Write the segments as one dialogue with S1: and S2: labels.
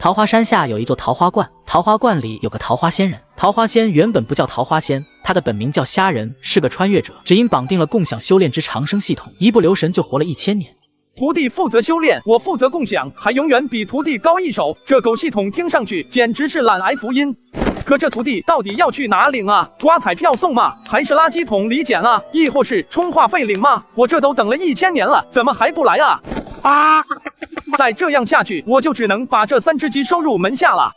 S1: 桃花山下有一座桃花观，桃花观里有个桃花仙人。桃花仙原本不叫桃花仙，他的本名叫虾仁，是个穿越者，只因绑定了共享修炼之长生系统，一不留神就活了1000年。
S2: 徒弟负责修炼，我负责共享，还永远比徒弟高一手。这狗系统听上去简直是懒癌福音。可这徒弟到底要去哪领啊？刮彩票送吗？还是垃圾桶里捡啊？亦或是充话费领吗？我这都等了1000年了，怎么还不来啊？再这样下去，我就只能把这3只鸡收入门下了。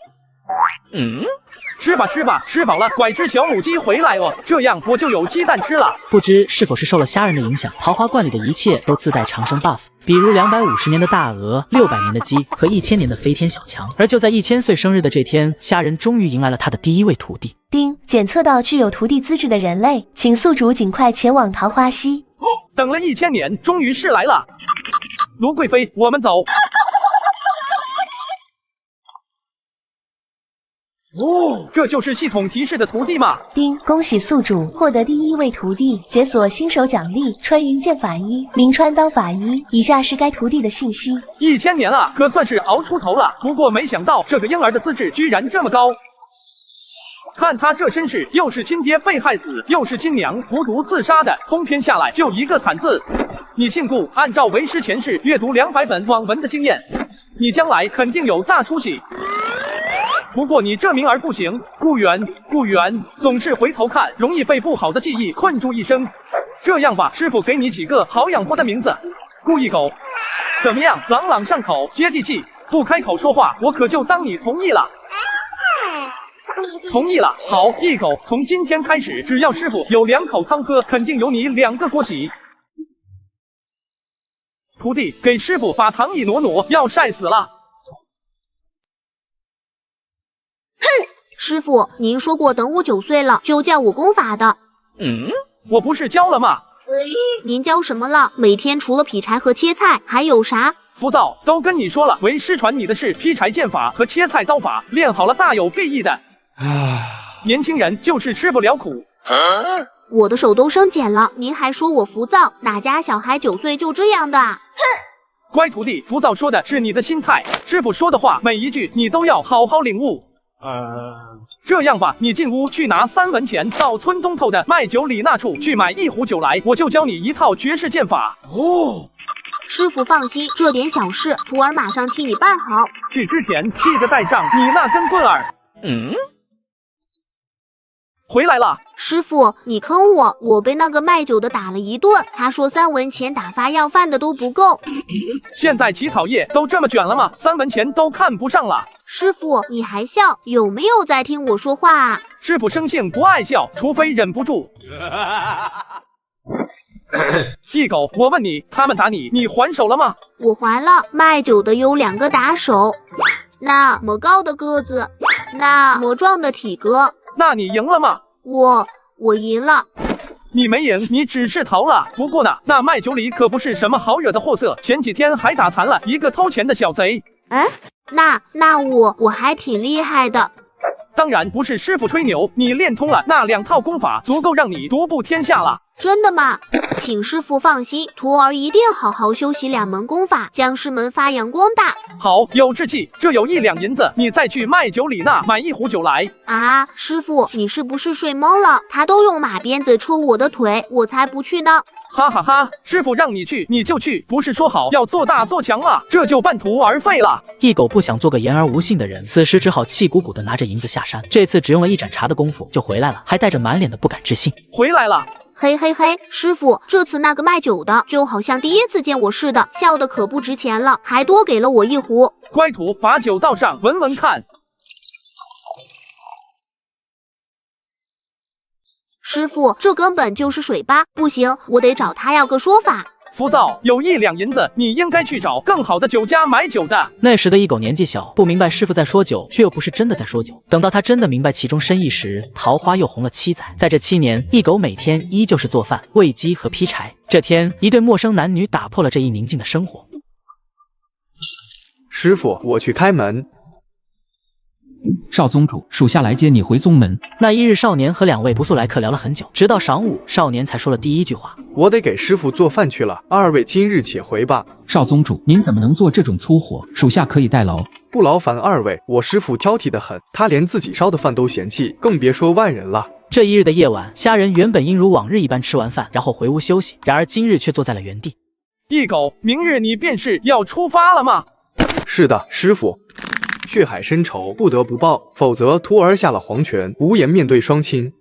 S2: 吃吧吃吧，吃饱了拐只小母鸡回来哦，这样我就有鸡蛋吃了。
S1: 不知是否是受了虾仁的影响，桃花观里的一切都自带长生 buff， 比如250年的大鹅、600年的鸡和1000年的飞天小强。而就在1000岁生日的这天，虾仁终于迎来了他的第一位徒弟。
S3: 丁，检测到具有徒弟资质的人类，请宿主尽快前往桃花溪。
S2: 等了1000年，终于是来了。卢贵妃，我们走。这就是系统提示的徒弟吗？
S3: 丁，恭喜宿主获得第1位徒弟，解锁新手奖励穿云剑法衣、明川刀法衣。以下是该徒弟的信息。
S2: 1000年了，可算是熬出头了。不过没想到这个婴儿的资质居然这么高。看他这身世，又是亲爹被害死，又是亲娘服毒自杀的，通篇下来就一个惨字。你信故，按照为师前世阅读200本网文的经验，你将来肯定有大出息。不过你这名儿不行，顾源总是回头看，容易被不好的记忆困住一生。这样吧，师傅给你几个好养活的名字，顾一狗，怎么样？朗朗上口，接地气，不开口说话，我可就当你同意了。同意了，好，一狗，从今天开始，只要师傅有2口汤喝，肯定有你2个锅洗。徒弟，给师傅把糖一挪挪，要晒死了。
S4: 师傅，您说过等我9岁了就教我功法的。
S2: 我不是教了吗？
S4: 您教什么了？每天除了劈柴和切菜，还有啥？
S2: 浮躁，都跟你说了，为师传你的是劈柴剑法和切菜刀法，练好了大有裨益的。年轻人就是吃不了苦。
S4: 我的手都生茧了，您还说我浮躁？哪家小孩9岁就这样的啊？
S2: 乖徒弟，浮躁说的是你的心态，师傅说的话每一句你都要好好领悟。这样吧，你进屋去拿3文钱，到村东头的卖酒李那处去买1壶酒来，我就教你一套绝世剑法。
S4: 师傅放心，这点小事，徒儿马上替你办好。
S2: 去之前记得带上你那根棍儿。回来了。
S4: 师傅，你坑我，我被那个卖酒的打了一顿，他说3文钱打发要饭的都不够。
S2: 现在乞讨业都这么卷了吗？3文钱都看不上了。
S4: 师傅，你还笑，有没有在听我说话啊？
S2: 师傅生性不爱笑，除非忍不住。一狗，我问你，他们打你，你还手了吗？
S4: 我还了，卖酒的有2个打手，那么高的个子，那么壮的体格。
S2: 那你赢了吗？
S4: 我赢了。
S2: 你没赢，你只是逃了。不过呢，那卖酒里可不是什么好惹的货色，前几天还打残了一个偷钱的小贼。
S4: 那我还挺厉害的。
S2: 当然不是师傅吹牛，你练通了那2套功法，足够让你独步天下了。
S4: 真的吗？请师傅放心，徒儿一定好好修习2门功法，将师门发扬光大。
S2: 好，有志气，这有1两银子，你再去卖酒里那买1壶酒来。
S4: 啊，师傅，你是不是睡懵了？他都用马鞭子抽我的腿，我才不去呢。
S2: 哈哈哈，师傅让你去你就去，不是说好要做大做强吗？这就半途而废了。
S1: 一狗不想做个言而无信的人，此时只好气鼓鼓的拿着银子下山。这次只用了1盏茶的功夫就回来了，还带着满脸的不敢置信。
S2: 回来了。
S4: 嘿嘿嘿，师傅，这次那个卖酒的就好像第1次见我似的，笑得可不值钱了，还多给了我1壶。
S2: 乖徒，把酒倒上，闻闻看。
S4: 师傅，这根本就是水吧？不行，我得找他要个说法。
S2: 浮躁，有1两银子，你应该去找更好的酒家买酒的。
S1: 那时的一狗年纪小，不明白师傅在说酒，却又不是真的在说酒。等到他真的明白其中深意时，桃花又红了7载。在这7年，一狗每天依旧是做饭、喂鸡和劈柴。这天，一对陌生男女打破了这一宁静的生活。
S5: 师傅，我去开门。
S6: 少宗主，属下来接你回宗门。
S1: 那一日，少年和2位不速来客聊了很久，直到晌午，少年才说了第1句话：“
S5: 我得给师傅做饭去了，2位今日且回吧。”
S6: 少宗主，您怎么能做这种粗活？属下可以代劳。
S5: 不劳烦二位，我师傅挑剔得很，他连自己烧的饭都嫌弃，更别说外人了。
S1: 这一日的夜晚，虾仁原本应如往日一般吃完饭，然后回屋休息，然而今日却坐在了原地。
S2: 一狗，明日你便是要出发了吗？
S5: 是的，师傅。血海深仇不得不报，否则徒儿下了黄泉，无颜面对双亲。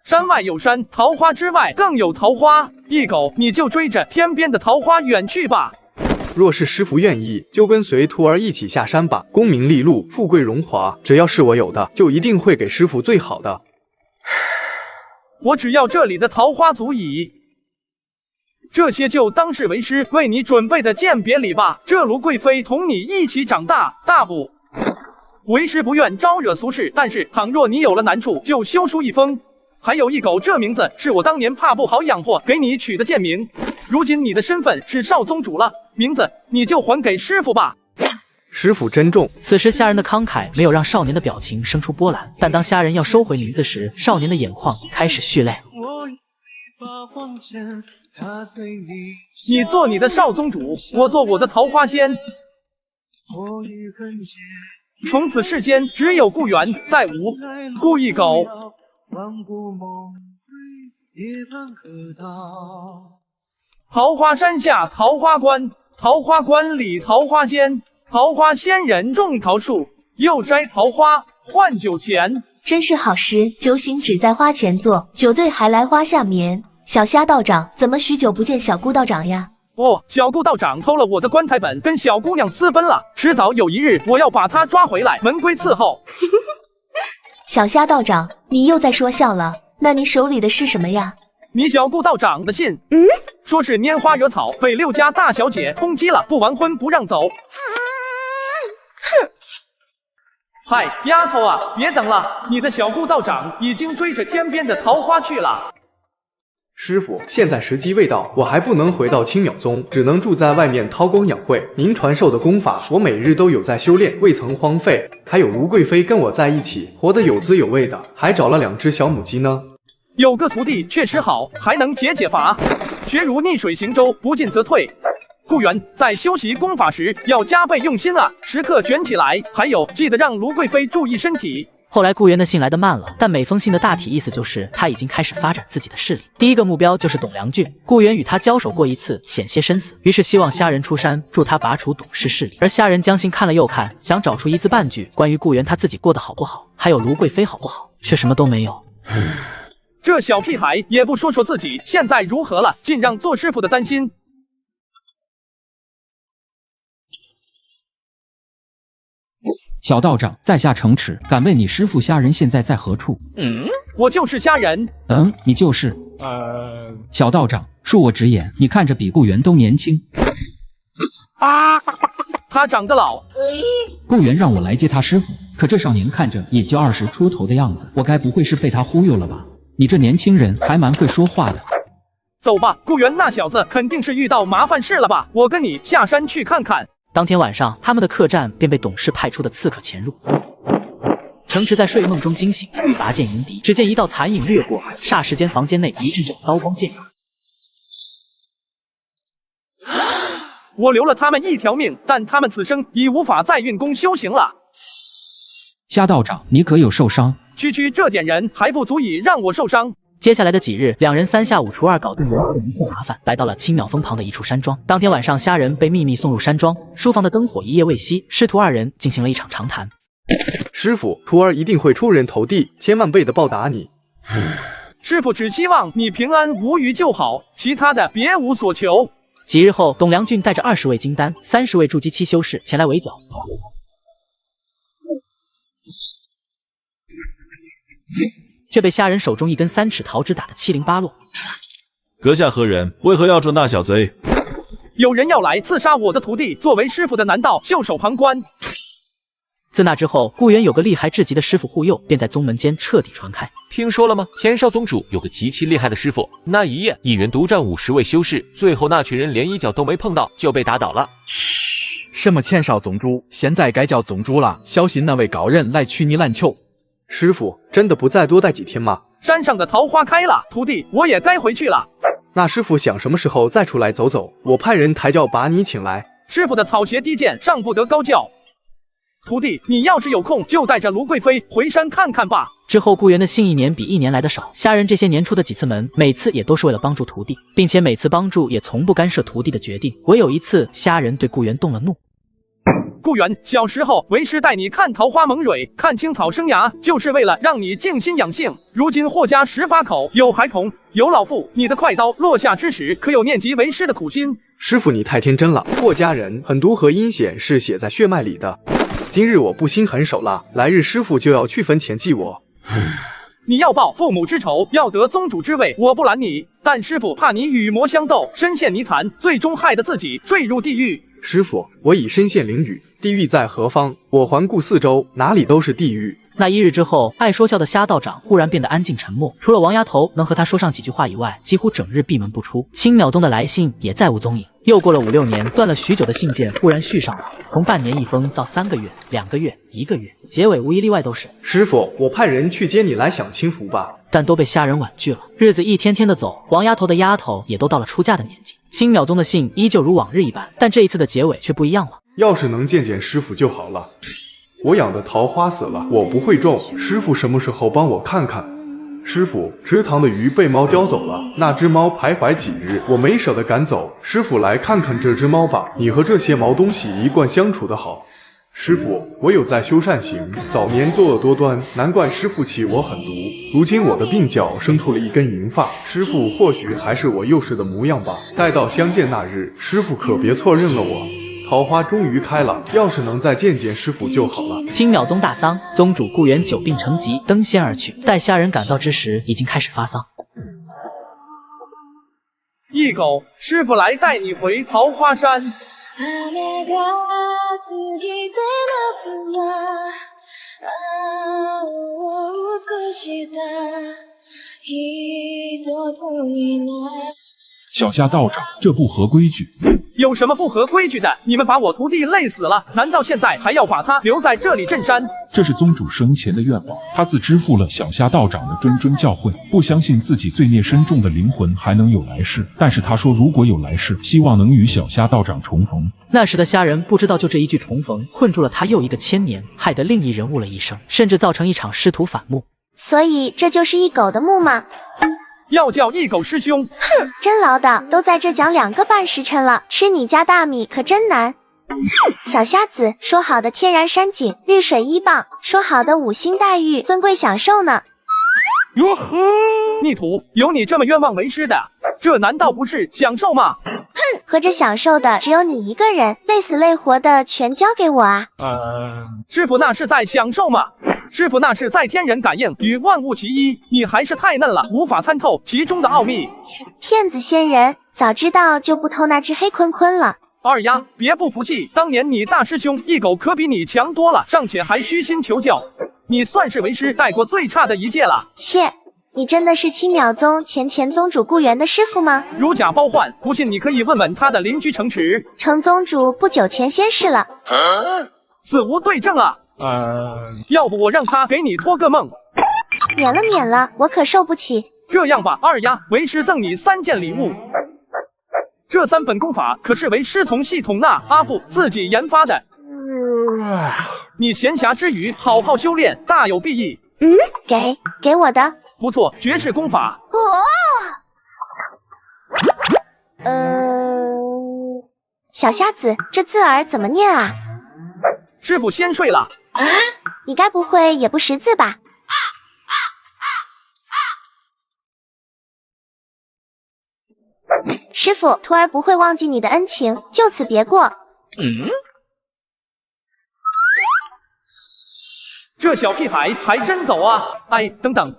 S2: 山外有山，桃花之外更有桃花。一狗，你就追着天边的桃花远去吧。
S5: 若是师傅愿意，就跟随徒儿一起下山吧。功名利禄、富贵荣华，只要是我有的，就一定会给师傅最好的。
S2: 我只要这里的桃花足矣，这些就当是为师为你准备的饯别礼吧。这卢贵妃同你一起长大，大不？为师不愿招惹俗事，但是倘若你有了难处，就修书一封。还有一狗这名字是我当年怕不好养活给你取的贱名，如今你的身份是少宗主了，名字你就还给师傅吧。
S5: 师傅珍重。
S1: 此时虾仁的慷慨没有让少年的表情生出波澜，但当虾仁要收回名字时，少年的眼眶开始蓄泪。
S2: 你做你的少宗主，我做我的桃花仙。从此世间只有顾源，再无顾一狗。桃花山下桃花关，桃花关里桃花仙。桃花仙人种桃树，又摘桃花换酒钱。
S3: 真是好诗，酒醒只在花前坐，酒醉还来花下眠。小虾道长，怎么许久不见小顾道长呀？
S2: 哦，小顾道长偷了我的棺材本，跟小姑娘私奔了。迟早有一日，我要把他抓回来，门规伺候。
S3: 小虾道长，你又在说笑了？那你手里的是什么呀？
S2: 你小顾道长的信，说是拈花惹草，被6家大小姐通缉了，不完婚不让走。嗨，丫头啊，别等了，你的小顾道长已经追着天边的桃花去了。
S5: 师傅，现在时机未到，我还不能回到青鸟宗，只能住在外面韬光养晦。您传授的功法，我每日都有在修炼，未曾荒废。还有卢贵妃跟我在一起，活得有滋有味的，还找了2只小母鸡呢。
S2: 有个徒弟确实好，还能解乏。学如逆水行舟，不进则退。顾源在修习功法时要加倍用心啊，时刻卷起来。还有，记得让卢贵妃注意身体。
S1: 后来顾源的信来得慢了，但每封信的大体意思就是他已经开始发展自己的势力。第一个目标就是董良俊，顾源与他交手过一次，险些身死，于是希望虾仁出山助他拔除董氏势力。而虾仁将信看了又看，想找出一字半句关于顾源他自己过得好不好，还有卢贵妃好不好，却什么都没有。
S2: 这小屁孩也不说说自己现在如何了，尽让做师傅的担心。
S6: 小道长，在下诚齿，敢问你师父虾仁现在在何处？
S2: 我就是虾仁。
S6: 你就是。小道长，恕我直言，你看着比顾源都年轻。
S2: 他长得老。
S6: 顾源让我来接他师傅，可这少年看着也就20出头的样子，我该不会是被他忽悠了吧？你这年轻人还蛮会说话的。
S2: 走吧，顾源那小子肯定是遇到麻烦事了吧？我跟你下山去看看。
S1: 当天晚上，他们的客栈便被董氏派出的刺客潜入。程池在睡梦中惊醒，欲拔剑迎敌，只见一道残影掠过，霎时间房间内一阵阵刀光剑影。
S2: 我留了他们一条命，但他们此生已无法再运功修行了。
S6: 虾道长，你可有受伤？
S2: 区这点人还不足以让我受伤。
S1: 接下来的几日，两人3下5除2搞定元后的一切麻烦，来到了青鸟峰旁的一处山庄。当天晚上，虾仁被秘密送入山庄，书房的灯火一夜未熄，师徒2人进行了一场长谈。
S5: 师傅，徒儿一定会出人头地，千万倍的报答你。
S2: 师傅只希望你平安无虞就好，其他的别无所求。
S1: 几日后，董良俊带着20位金丹、30位筑基期修士前来围剿。却被虾仁手中一根3尺桃枝打得七零八落。
S7: 阁下何人？为何要这大小贼？
S2: 有人要来刺杀我的徒弟，作为师傅的难道袖手旁观？
S1: 自那之后，顾源有个厉害至极的师傅护佑，便在宗门间彻底传开。
S8: 听说了吗？前少宗主有个极其厉害的师傅，那一夜一人独占50位修士，最后那群人连一脚都没碰到就被打倒了。
S9: 什么前少宗主，现在该叫宗主了，小心那位高人来取你烂球。
S5: 师傅，真的不再多待几天吗？
S2: 山上的桃花开了，徒弟，我也该回去了。
S5: 那师傅想什么时候再出来走走？我派人抬轿把你请来。
S2: 师傅的草鞋低贱，上不得高轿。徒弟，你要是有空，就带着卢贵妃回山看看吧。
S1: 之后，顾源的信一年比一年来的少。虾仁这些年出的几次门，每次也都是为了帮助徒弟，并且每次帮助也从不干涉徒弟的决定。唯有一次，虾仁对顾源动了怒。
S2: 顾源，小时候为师带你看桃花萌蕊，看青草生芽，就是为了让你静心养性。如今霍家18口，有孩童，有老妇，你的快刀落下之时，可有念及为师的苦心？
S5: 师傅，你太天真了。霍家人狠毒和阴险是写在血脉里的。今日我不心狠手辣，来日师傅就要去坟前祭我。
S2: 你要报父母之仇，要得宗主之位，我不拦你，但师傅怕你与魔相斗，深陷泥潭，最终害得自己坠入地狱。
S5: 师傅，我已身陷囹圄，地狱在何方？我环顾四周，哪里都是地狱。
S1: 那1日之后，爱说笑的虾道长忽然变得安静沉默，除了王丫头能和他说上几句话以外，几乎整日闭门不出。青鸟宗的来信也再无踪影。又过了5、6年，断了许久的信件忽然续上了，从半年一封到3个月、2个月、1个月，结尾无一例外都是
S5: 师傅，我派人去接你来享清福吧。
S1: 但都被虾仁婉拒了。日子一天天的走，王丫头的丫头也都到了出嫁的年纪。青鸟宗的信依旧如往日一般，但这一次的结尾却不一样了。
S5: 要是能见见师傅就好了。我养的桃花死了，我不会种，师傅什么时候帮我看看？师傅，池塘的鱼被猫叼走了，那只猫徘徊几日，我没舍得赶走。师傅来看看这只猫吧，你和这些毛东西一贯相处的好。师傅，我有在修善行，早年作恶多端，难怪师傅弃我狠毒。如今我的鬓角生出了一根银发，师傅或许还是我幼时的模样吧。待到相见那日，师傅可别错认了我。桃花终于开了，要是能再见见师傅就好了。
S1: 青鸟宗大丧，宗主顾源久病成疾，登仙而去。待虾仁赶到之时，已经开始发丧。
S2: 一狗，师傅来带你回桃花山。
S10: 小夏道长，这不合规矩。
S2: 有什么不合规矩的？你们把我徒弟累死了，难道现在还要把他留在这里镇山？
S10: 这是宗主生前的愿望，他自支付了小夏道长的谆谆教诲，不相信自己罪孽深重的灵魂还能有来世。但是他说，如果有来世，希望能与小夏道长重逢。
S1: 那时的虾仁不知道，就这一句重逢，困住了他又一个千年，害得另一人误了一生，甚至造成一场师徒反目。
S4: 所以这就是一狗的墓吗？
S2: 要叫一狗师兄？
S4: 哼，真唠叨，都在这讲2个半时辰了，吃你家大米可真难。小瞎子，说好的天然山景、绿水1棒，说好的5星待遇、尊贵享受呢？
S2: 哟呵，逆徒，有你这么冤枉为师的，这难道不是享受吗？
S4: 哼，合着享受的只有你一个人，累死累活的全交给我啊！
S2: 师傅那是在享受吗？师傅那是在天人感应，与万物齐一，你还是太嫩了，无法参透其中的奥秘。
S4: 骗子仙人，早知道就不偷那只黑坤坤了。
S2: 二丫，别不服气，当年你大师兄一狗可比你强多了，尚且还虚心求教，你算是为师带过最差的一届了。
S4: 切，你真的是青鸟宗前宗主顾源的师傅吗？
S2: 如假包换，不信你可以问问他的邻居城池。
S4: 程宗主不久前仙逝了，
S2: 此无对证啊。要不我让他给你托个梦。
S4: 免了，我可受不起。
S2: 这样吧，二丫，为师赠你3件礼物。这3本功法可是为师从系统那阿布自己研发的。你闲暇之余好好修炼，大有裨益。
S4: 给我的。
S2: 不错，绝世功法。
S4: 小瞎子，这字儿怎么念啊？
S2: 师傅先睡了。
S4: 你该不会也不识字吧？师傅，徒儿不会忘记你的恩情，就此别过。
S2: 这小屁孩还真走啊！哎，等等，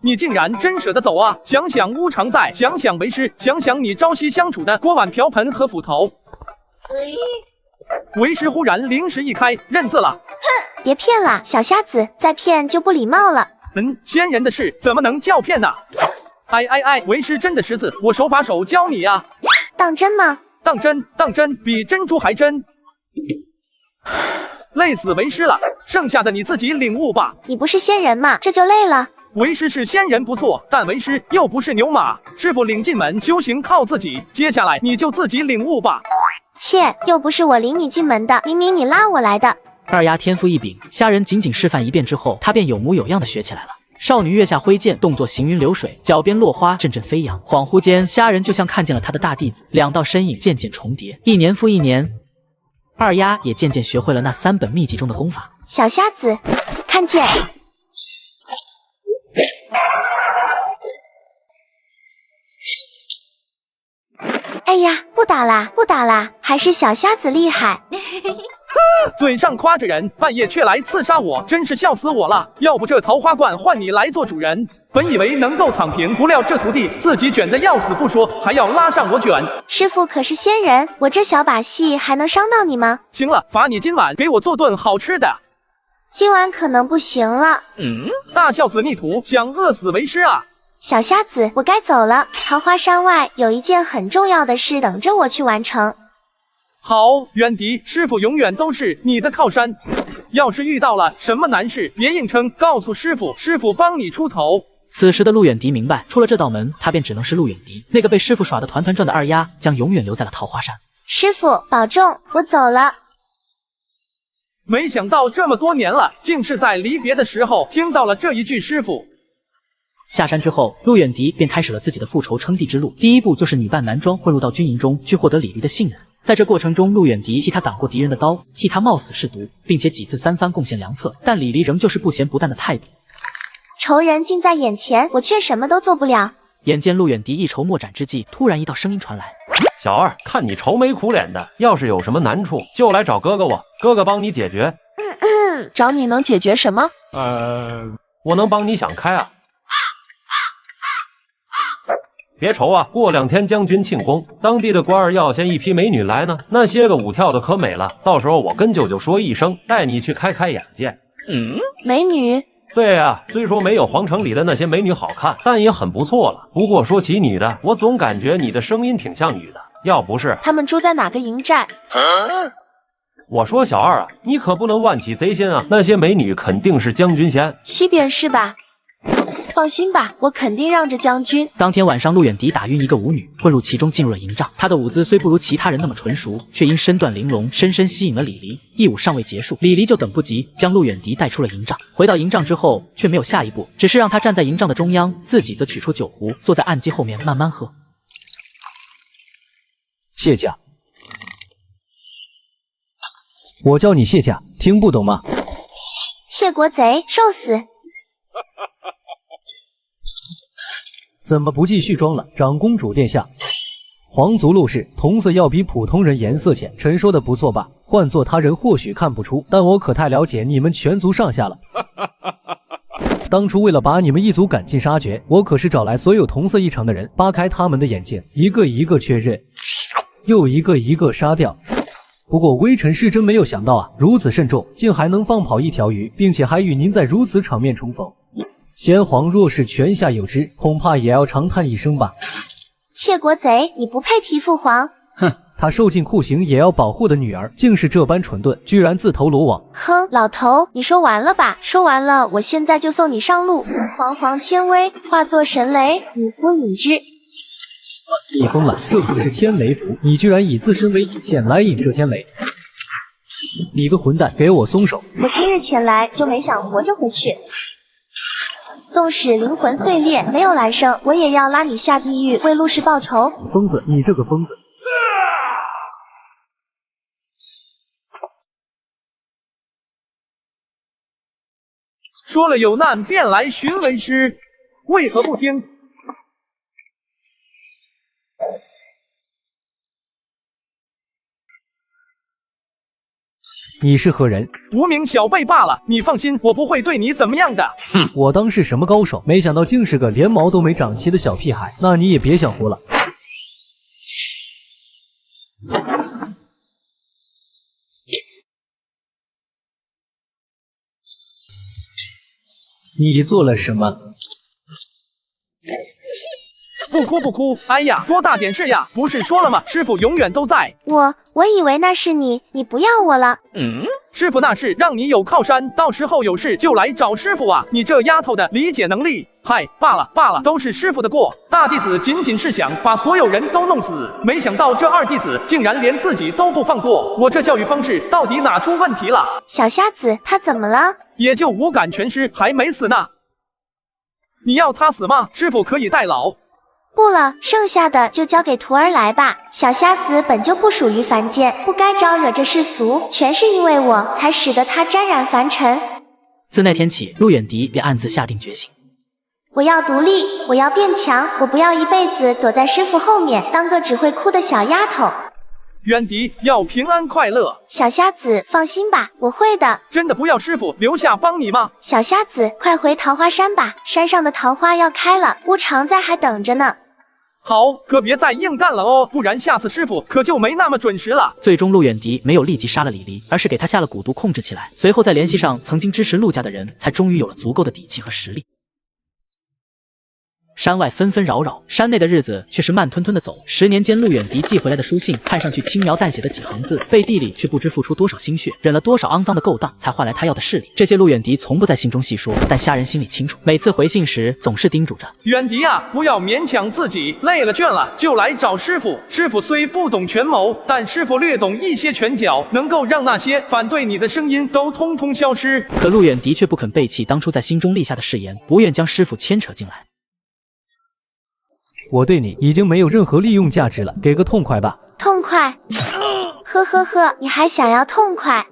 S2: 你竟然真舍得走啊！想想乌常在，想想为师，想想你朝夕相处的锅碗瓢盆和斧头。为师忽然灵石一开，认字了。
S4: 哼，别骗了，小瞎子，再骗就不礼貌了。
S2: 仙人的事怎么能叫骗呢？为师真的识字，我手把手教你啊。
S4: 当真吗？
S2: 当真，比珍珠还真。累死为师了，剩下的你自己领悟吧。
S4: 你不是仙人吗？这就累了。
S2: 为师是仙人不错，但为师又不是牛马。师傅领进门，修行靠自己，接下来你就自己领悟吧。
S4: 切，又不是我领你进门的，明明你拉我来的。
S1: 二丫天赋异禀，虾仁仅仅示范一遍之后，她便有模有样的学起来了。少女跃下挥剑，动作行云流水，脚边落花阵阵飞扬。恍惚间，虾仁就像看见了他的大弟子，两道身影渐渐重叠。一年复一年，二丫也渐渐学会了那3本秘籍中的功法。
S4: 小瞎子，看剑。哎呀，不打啦，不打啦，还是小瞎子厉害。
S2: 嘴上夸着人，半夜却来刺杀我，真是笑死我了。要不这桃花罐换你来做主人。本以为能够躺平，不料这徒弟自己卷得要死不说，还要拉上我卷。
S4: 师傅可是仙人，我这小把戏还能伤到你吗？
S2: 行了，罚你今晚给我做顿好吃的。
S4: 今晚可能不行了。
S2: 大孝子逆徒，想饿死为师啊！
S4: 小瞎子，我该走了。桃花山外有一件很重要的事等着我去完成。
S2: 好，远迪，师傅永远都是你的靠山。要是遇到了什么难事，别硬撑，告诉师傅，师傅帮你出头。
S1: 此时的陆远迪明白，出了这道门，他便只能是陆远迪。那个被师傅耍得团团转的二丫，将永远留在了桃花山。
S4: 师傅保重，我走了。
S2: 没想到这么多年了，竟是在离别的时候听到了这一句师傅。
S1: 下山之后，陆远迪便开始了自己的复仇称帝之路。第一步就是女扮男装混入到军营中，去获得李黎的信任。在这过程中，陆远迪替他挡过敌人的刀，替他冒死试毒，并且几次3番贡献良策，但李黎仍旧是不咸不淡的态度。
S4: 仇人近在眼前，我却什么都做不了。
S1: 眼见陆远迪一筹莫展之际，突然一道声音传来：“
S11: 小二，看你愁眉苦脸的，要是有什么难处，就来找哥哥我，哥哥帮你解决。”
S12: 找你能解决什么？
S11: 我能帮你想开啊。别愁啊，过2天将军庆功，当地的官儿要先一批美女来呢，那些个舞跳的可美了，到时候我跟舅舅说一声，带你去开开眼界。
S12: 美女？
S11: 对啊，虽说没有皇城里的那些美女好看，但也很不错了。不过说起女的，我总感觉你的声音挺像女的，要不是……
S12: 他们住在哪个营寨？
S11: 我说小二啊，你可不能乱起贼心啊，那些美女肯定是将军先。
S12: 西边是吧？放心吧，我肯定让着将军。
S1: 当天晚上，陆远迪打晕一个舞女，混入其中进入了营帐。他的舞姿虽不如其他人那么纯熟，却因身段玲珑，深深吸引了李黎。一舞尚未结束，李黎就等不及，将陆远迪带出了营帐。回到营帐之后，却没有下一步，只是让他站在营帐的中央，自己则取出酒壶，坐在案几后面慢慢喝。
S13: 谢驾，我叫你谢驾，听不懂吗？
S4: 窃国贼，受死！
S13: 怎么不继续装了？长公主殿下，皇族陆氏同色要比普通人颜色浅，臣说的不错吧？换做他人或许看不出，但我可太了解你们全族上下了。当初为了把你们一族赶尽杀绝，我可是找来所有同色异常的人，扒开他们的眼睛，一个一个确认，又一个一个杀掉。不过微臣是真没有想到啊，如此慎重，竟还能放跑一条鱼，并且还与您在如此场面重逢。先皇若是泉下有知，恐怕也要长叹一声吧。
S4: 窃国贼，你不配提父皇。
S13: 哼，他受尽酷刑也要保护的女儿，竟是这般蠢钝，居然自投罗网。
S4: 哼，老头，你说完了吧？说完了，我现在就送你上路。皇皇天威，化作神雷，以符引之。
S13: 你疯了，这可是天雷符，你居然以自身为引线来引这天雷。你个混蛋，给我松手！
S4: 我今日前来就没想活着回去。纵使灵魂碎裂，没有来生，我也要拉你下地狱，为陆氏报仇。
S13: 疯子，你这个疯子！
S2: 说了有难便来寻为师，为何不听？
S13: 你是何人？
S2: 无名小辈罢了，你放心，我不会对你怎么样的。
S13: 哼，我当是什么高手，没想到竟是个连毛都没长齐的小屁孩，那你也别想活了。你做了什么？
S2: 不哭不哭，哎呀，多大点事呀！不是说了吗？师傅永远都在。
S4: 我以为那是你，你不要我了。
S2: 师傅那是让你有靠山，到时候有事就来找师傅啊！你这丫头的理解能力，嗨，罢了，都是师傅的过。大弟子仅仅是想把所有人都弄死，没想到这二弟子竟然连自己都不放过，我这教育方式到底哪出问题了？
S4: 小瞎子，他怎么了？
S2: 也就五感全失，还没死呢。你要他死吗？师傅可以代劳。
S4: 不了，剩下的就交给徒儿来吧。小瞎子本就不属于凡间，不该招惹这世俗，全是因为我才使得他沾染凡尘。
S1: 自那天起，陆远迪便暗自下定决心，
S4: 我要独立，我要变强，我不要一辈子躲在师傅后面，当个只会哭的小丫头。
S2: 远迪要平安快乐。
S4: 小瞎子，放心吧，我会的。
S2: 真的不要师傅留下帮你吗？
S4: 小瞎子，快回桃花山吧，山上的桃花要开了，乌常在还等着呢。
S2: 好，可别再硬干了哦，不然下次师傅可就没那么准时了。
S1: 最终陆远迪没有立即杀了李黎，而是给他下了蛊毒控制起来，随后再联系上曾经支持陆家的人，才终于有了足够的底气和实力。山外纷纷扰扰，山内的日子却是慢吞吞的走。10年间，陆远迪寄回来的书信，看上去轻描淡写的几行字，背地里却不知付出多少心血，忍了多少肮脏的勾当，才换来他要的势力。这些陆远迪从不在信中细说，但虾仁心里清楚，每次回信时总是叮嘱着
S2: 远迪啊，不要勉强自己，累了倦了就来找师傅。师傅虽不懂权谋，但师傅略懂一些拳脚，能够让那些反对你的声音都通通消失。
S1: 可陆远迪却不肯背弃当初在心中立下的誓言，不愿将师傅牵扯进来。
S13: 我对你已经没有任何利用价值了，给个痛快吧。
S4: 痛快？呵呵呵，你还想要痛快？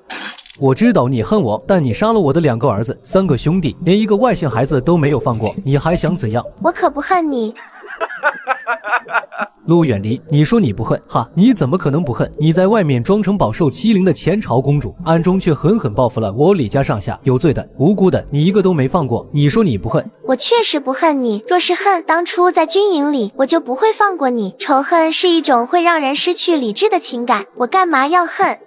S13: 我知道你恨我，但你杀了我的2个儿子，3个兄弟，连一个外姓孩子都没有放过，你还想怎样？
S4: 我可不恨你。
S13: 陆远离，你说你不恨？哈，你怎么可能不恨？你在外面装成饱受欺凌的前朝公主，暗中却狠狠报复了我李家上下，有罪的、无辜的，你一个都没放过。你说你不恨？
S4: 我确实不恨你。若是恨，当初在军营里，我就不会放过你。仇恨是一种会让人失去理智的情感，我干嘛要恨？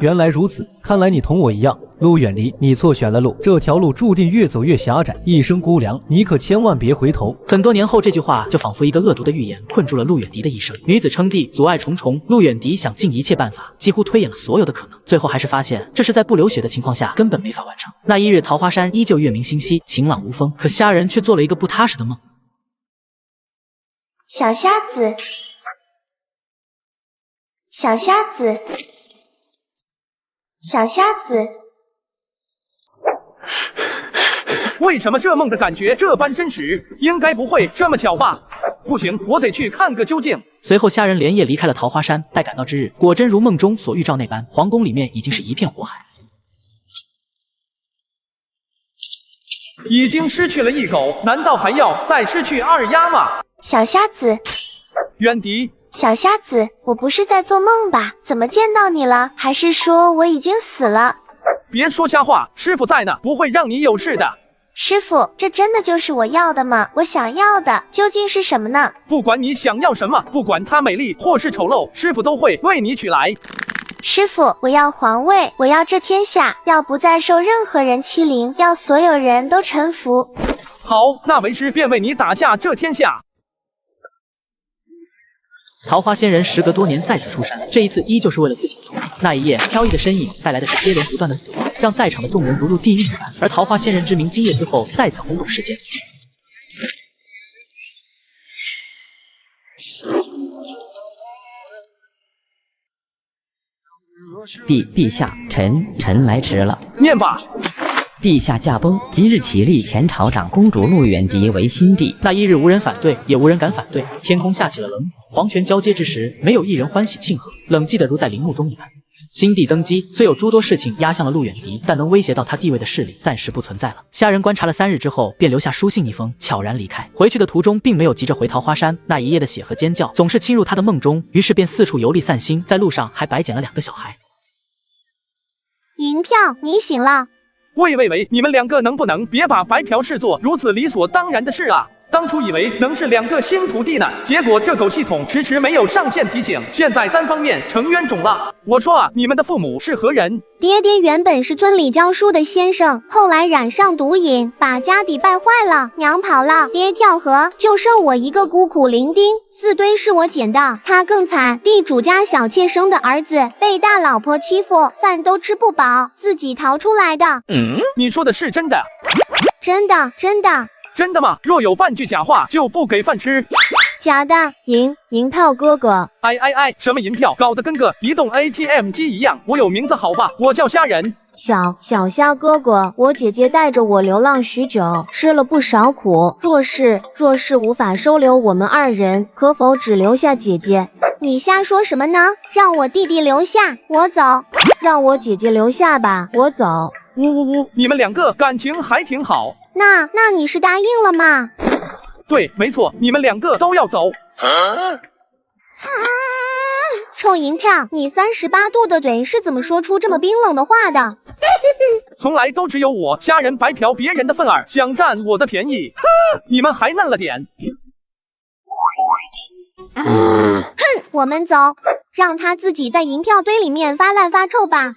S13: 原来如此，看来你同我一样。陆远离，你错选了路，这条路注定越走越狭窄，一生孤凉，你可千万别回头。
S1: 很多年后，这句话就仿佛一个恶毒的预言，困住了陆远迪的一生。女子称帝，阻碍重重，陆远迪想尽一切办法，几乎推演了所有的可能，最后还是发现这是在不流血的情况下根本没法完成。那一日，桃花山依旧月明星稀，晴朗无风，可虾仁却做了一个不踏实的梦。
S4: 小瞎子，小瞎子，小瞎子。
S2: 为什么这梦的感觉这般真实？应该不会这么巧吧？不行，我得去看个究竟。
S1: 随后，虾仁连夜离开了桃花山。待赶到之日，果真如梦中所预兆那般，皇宫里面已经是一片火海，
S2: 已经失去了一狗，难道还要再失去二丫吗？
S4: 小瞎子，
S2: 远迪，
S4: 小瞎子，我不是在做梦吧？怎么见到你了？还是说我已经死了？
S2: 别说瞎话，师傅在呢，不会让你有事的。
S4: 师傅，这真的就是我要的吗？我想要的究竟是什么呢？
S2: 不管你想要什么，不管它美丽或是丑陋，师傅都会为你取来。
S4: 师傅，我要皇位，我要这天下，要不再受任何人欺凌，要所有人都臣服。
S2: 好，那为师便为你打下这天下。
S1: 桃花仙人时隔多年再次出山，这一次依旧是为了自己的图。那一夜飘逸的身影带来的是接连不断的死亡，让在场的众人如入地狱一般。而桃花仙人之名今夜之后再次轰动世间。
S14: 陛下，臣来迟了。
S2: 念吧。
S14: 陛下驾崩，即日起立前朝长公主陆远迪为新帝。
S1: 那一日无人反对，也无人敢反对，天空下起了冷雨。皇权交接之时，没有一人欢喜庆贺，冷寂的如在陵墓中一般。新帝登基，虽有诸多事情压向了陆远迪，但能威胁到他地位的势力暂时不存在了。虾仁观察了3日之后，便留下书信一封，悄然离开。回去的途中，并没有急着回桃花山，那一夜的血和尖叫总是侵入他的梦中，于是便四处游历散心，在路上还白捡了2个小孩。
S4: 银票，你醒了。
S2: 喂，你们2个能不能别把白嫖视作如此理所当然的事啊？当初以为能是2个新徒弟呢，结果这狗系统迟迟没有上线提醒，现在单方面成冤种了。我说啊，你们的父母是何人？
S4: 爹爹原本是村里教书的先生，后来染上毒瘾，把家底败坏了，娘跑了，爹跳河，就剩我一个孤苦伶仃。四堆是我捡的，他更惨，地主家小妾生的儿子被大老婆欺负，饭都吃不饱，自己逃出来的。
S2: 你说的是真的？
S4: 真的，真的。
S2: 真的吗？若有半句假话，就不给饭吃。
S4: 假的，银票哥哥。
S2: 哎，什么银票？搞得跟个移动 ATM 机一样。我有名字好吧？我叫虾仁。
S4: 小虾哥哥，我姐姐带着我流浪许久，吃了不少苦。若是无法收留我们2人，可否只留下姐姐？你瞎说什么呢？让我弟弟留下，我走。让我姐姐留下吧，我走。
S2: 呜，你们2个感情还挺好。
S4: 那你是答应了吗？
S2: 对，没错，你们2个都要走。
S4: 臭银票，你38度的嘴是怎么说出这么冰冷的话的？
S2: 从来都只有我虾仁白嫖别人的份儿，想占我的便宜，你们还嫩了点。
S4: 哼，我们走，让他自己在银票堆里面发烂发臭吧。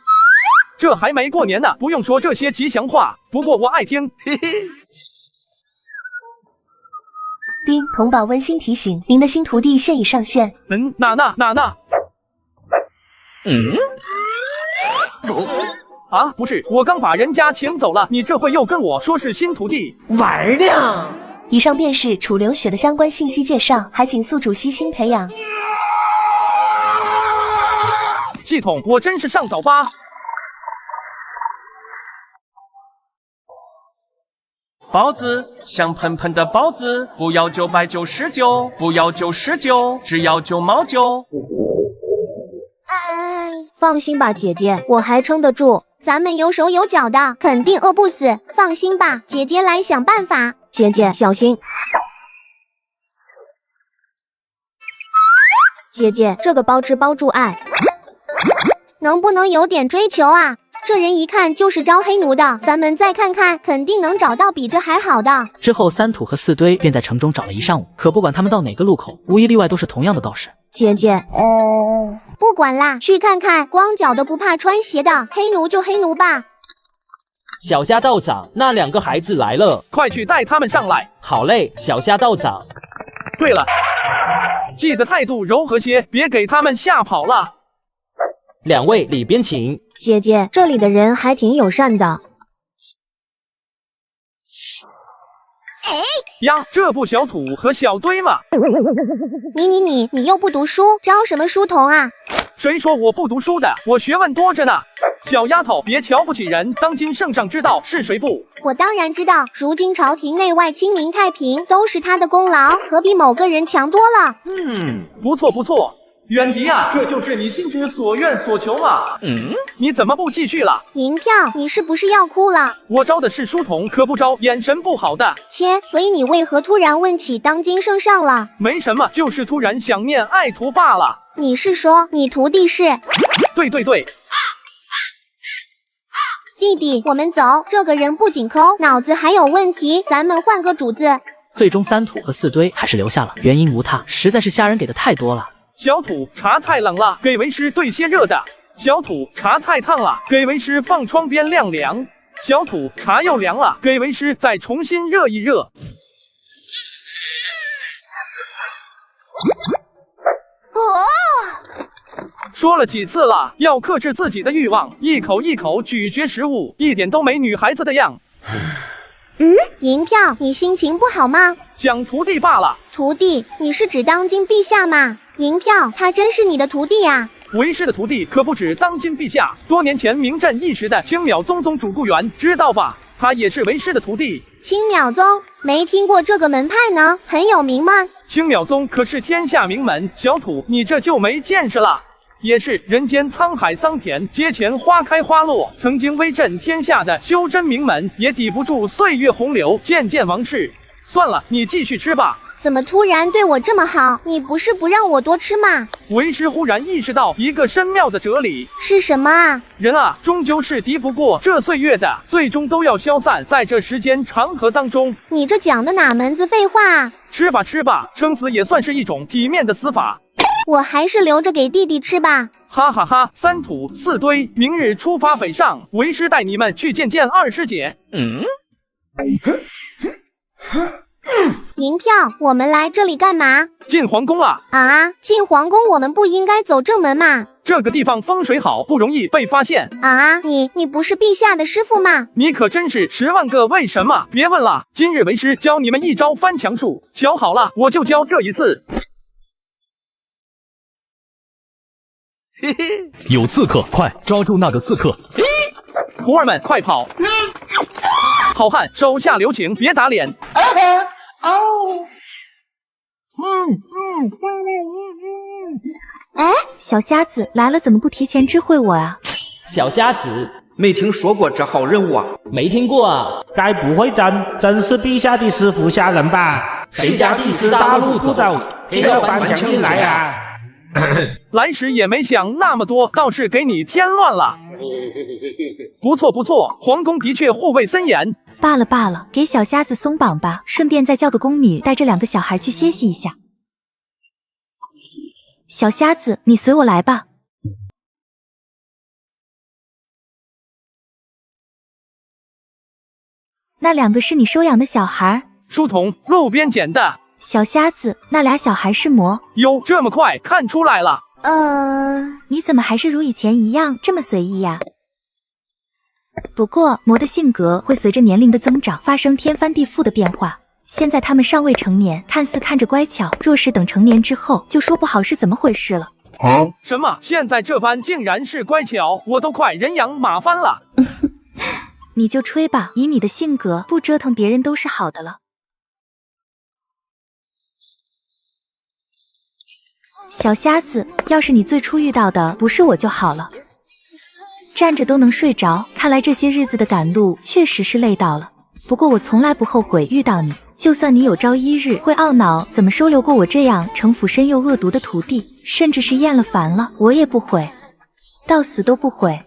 S2: 这还没过年呢，不用说这些吉祥话，不过我爱听。
S3: 丁，童宝温馨提醒，您的新徒弟现已上线。
S2: 哪？啊，不是，我刚把人家请走了，你这会又跟我说是新徒弟，
S1: 玩呢？
S3: 以上便是楚留雪的相关信息介绍，还请宿主悉心培养。
S2: 系统，我真是上早八。
S15: 包子，香喷喷的包子，不要999，不要999，只要9毛9。
S4: 放心吧，姐姐，我还撑得住。咱们有手有脚的，肯定饿不死。放心吧，姐姐来想办法。姐姐小心。姐姐，这个包吃包住爱，能不能有点追求啊？这人一看就是招黑奴的，咱们再看看，肯定能找到比这还好的。
S1: 之后3土和4堆便在城中找了一上午，可不管他们到哪个路口，无一例外都是同样的道士。
S4: 姐姐，不管啦，去看看，光脚的不怕穿鞋的，黑奴就黑奴吧。
S16: 小虾道长，那2个孩子来了，
S2: 快去带他们上来。
S16: 好嘞，小虾道长。
S2: 对了，记得态度柔和些，别给他们吓跑了。
S16: 2位里边请。
S4: 姐姐，这里的人还挺友善的。
S2: 呀，这不小土和小堆吗？
S4: 你又不读书，招什么书童啊？
S2: 谁说我不读书的？我学问多着呢。小丫头，别瞧不起人，当今圣上之道是谁不？
S4: 我当然知道，如今朝廷内外清明太平，都是他的功劳，可比某个人强多了。
S2: 不错。远迪啊，这就是你心之所愿所求吗？你怎么不继续了？
S4: 银票，你是不是要哭了？
S2: 我招的是书童，可不招眼神不好的。
S4: 切，所以你为何突然问起当今圣上了？
S2: 没什么，就是突然想念爱徒罢了。
S4: 你是说你徒弟是？
S2: 对。
S4: 弟弟，我们走。这个人不仅抠，脑子还有问题，咱们换个主子。
S1: 最终3土和4堆还是留下了，原因无他，实在是虾仁给的太多了。
S2: 小土，茶太冷了，给为师兑些热的。小土，茶太烫了，给为师放窗边晾凉。小土，茶又凉了，给为师再重新热一热。说了几次了，要克制自己的欲望，一口一口咀嚼食物，一点都没女孩子的样。
S4: 银票，你心情不好吗？
S2: 讲徒弟罢了。
S4: 徒弟，你是指当今陛下吗？银票，他真是你的徒弟呀？
S2: 为师的徒弟可不止当今陛下，多年前名震一时的青鸟宗宗主顾源，知道吧？他也是为师的徒弟。
S4: 青鸟宗，没听过这个门派呢，很有名吗？
S2: 青鸟宗可是天下名门，小土，你这就没见识了。也是人间沧海桑田，阶前花开花落，曾经威震天下的修真名门，也抵不住岁月洪流，渐渐亡逝。算了，你继续吃吧。
S4: 怎么突然对我这么好？你不是不让我多吃吗？
S2: 为师忽然意识到一个深妙的哲理，
S4: 是什么啊？
S2: 人啊，终究是敌不过这岁月的，最终都要消散在这时间长河当中。
S4: 你这讲的哪门子废话啊？
S2: 吃吧吃吧，撑死也算是一种体面的死法。
S4: 我还是留着给弟弟吃吧。
S2: 哈哈哈，3土4堆，明日出发北上，为师带你们去见见二师姐。
S4: 银票，我们来这里干嘛？
S2: 进皇宫啊！
S4: 啊，进皇宫我们不应该走正门吗？
S2: 这个地方风水好，不容易被发现。
S4: 啊，你不是陛下的师傅吗？
S2: 你可真是10万个为什么！别问了，今日为师教你们一招翻墙术，瞧好了，我就教这一次。
S17: 嘿嘿，有刺客，快抓住那个刺客！
S2: 徒儿们，快跑！好汉，手下留情，别打脸。
S3: 哎，小瞎子来了，怎么不提前知会我啊？
S16: 小瞎子，
S18: 没听说过这号人物啊？
S16: 没听过啊？
S19: 该不会真是陛下的师傅下人吧？谁家地是大路不走，偏要翻墙进来啊？
S2: 来时也没想那么多，倒是给你添乱了。不错不错，皇宫的确护卫森严。
S3: 罢了罢了，给小瞎子松绑吧，顺便再叫个宫女带这2个小孩去歇息一下。小瞎子，你随我来吧。那2个是你收养的小孩？
S2: 书童，路边捡的。
S3: 小瞎子，那俩小孩是魔？
S2: 哟，这么快看出来了？
S3: 你怎么还是如以前一样这么随意呀？不过魔的性格会随着年龄的增长发生天翻地覆的变化。现在他们尚未成年，看似看着乖巧，若是等成年之后，就说不好是怎么回事了。
S2: 什么？现在这般竟然是乖巧，我都快人仰马翻了。
S3: 你就吹吧，以你的性格，不折腾别人都是好的了。小瞎子，要是你最初遇到的不是我就好了。站着都能睡着，看来这些日子的赶路确实是累到了。不过我从来不后悔遇到你，就算你有朝一日会懊恼怎么收留过我这样城府深又恶毒的徒弟，甚至是厌了烦了，我也不悔，到死都不悔。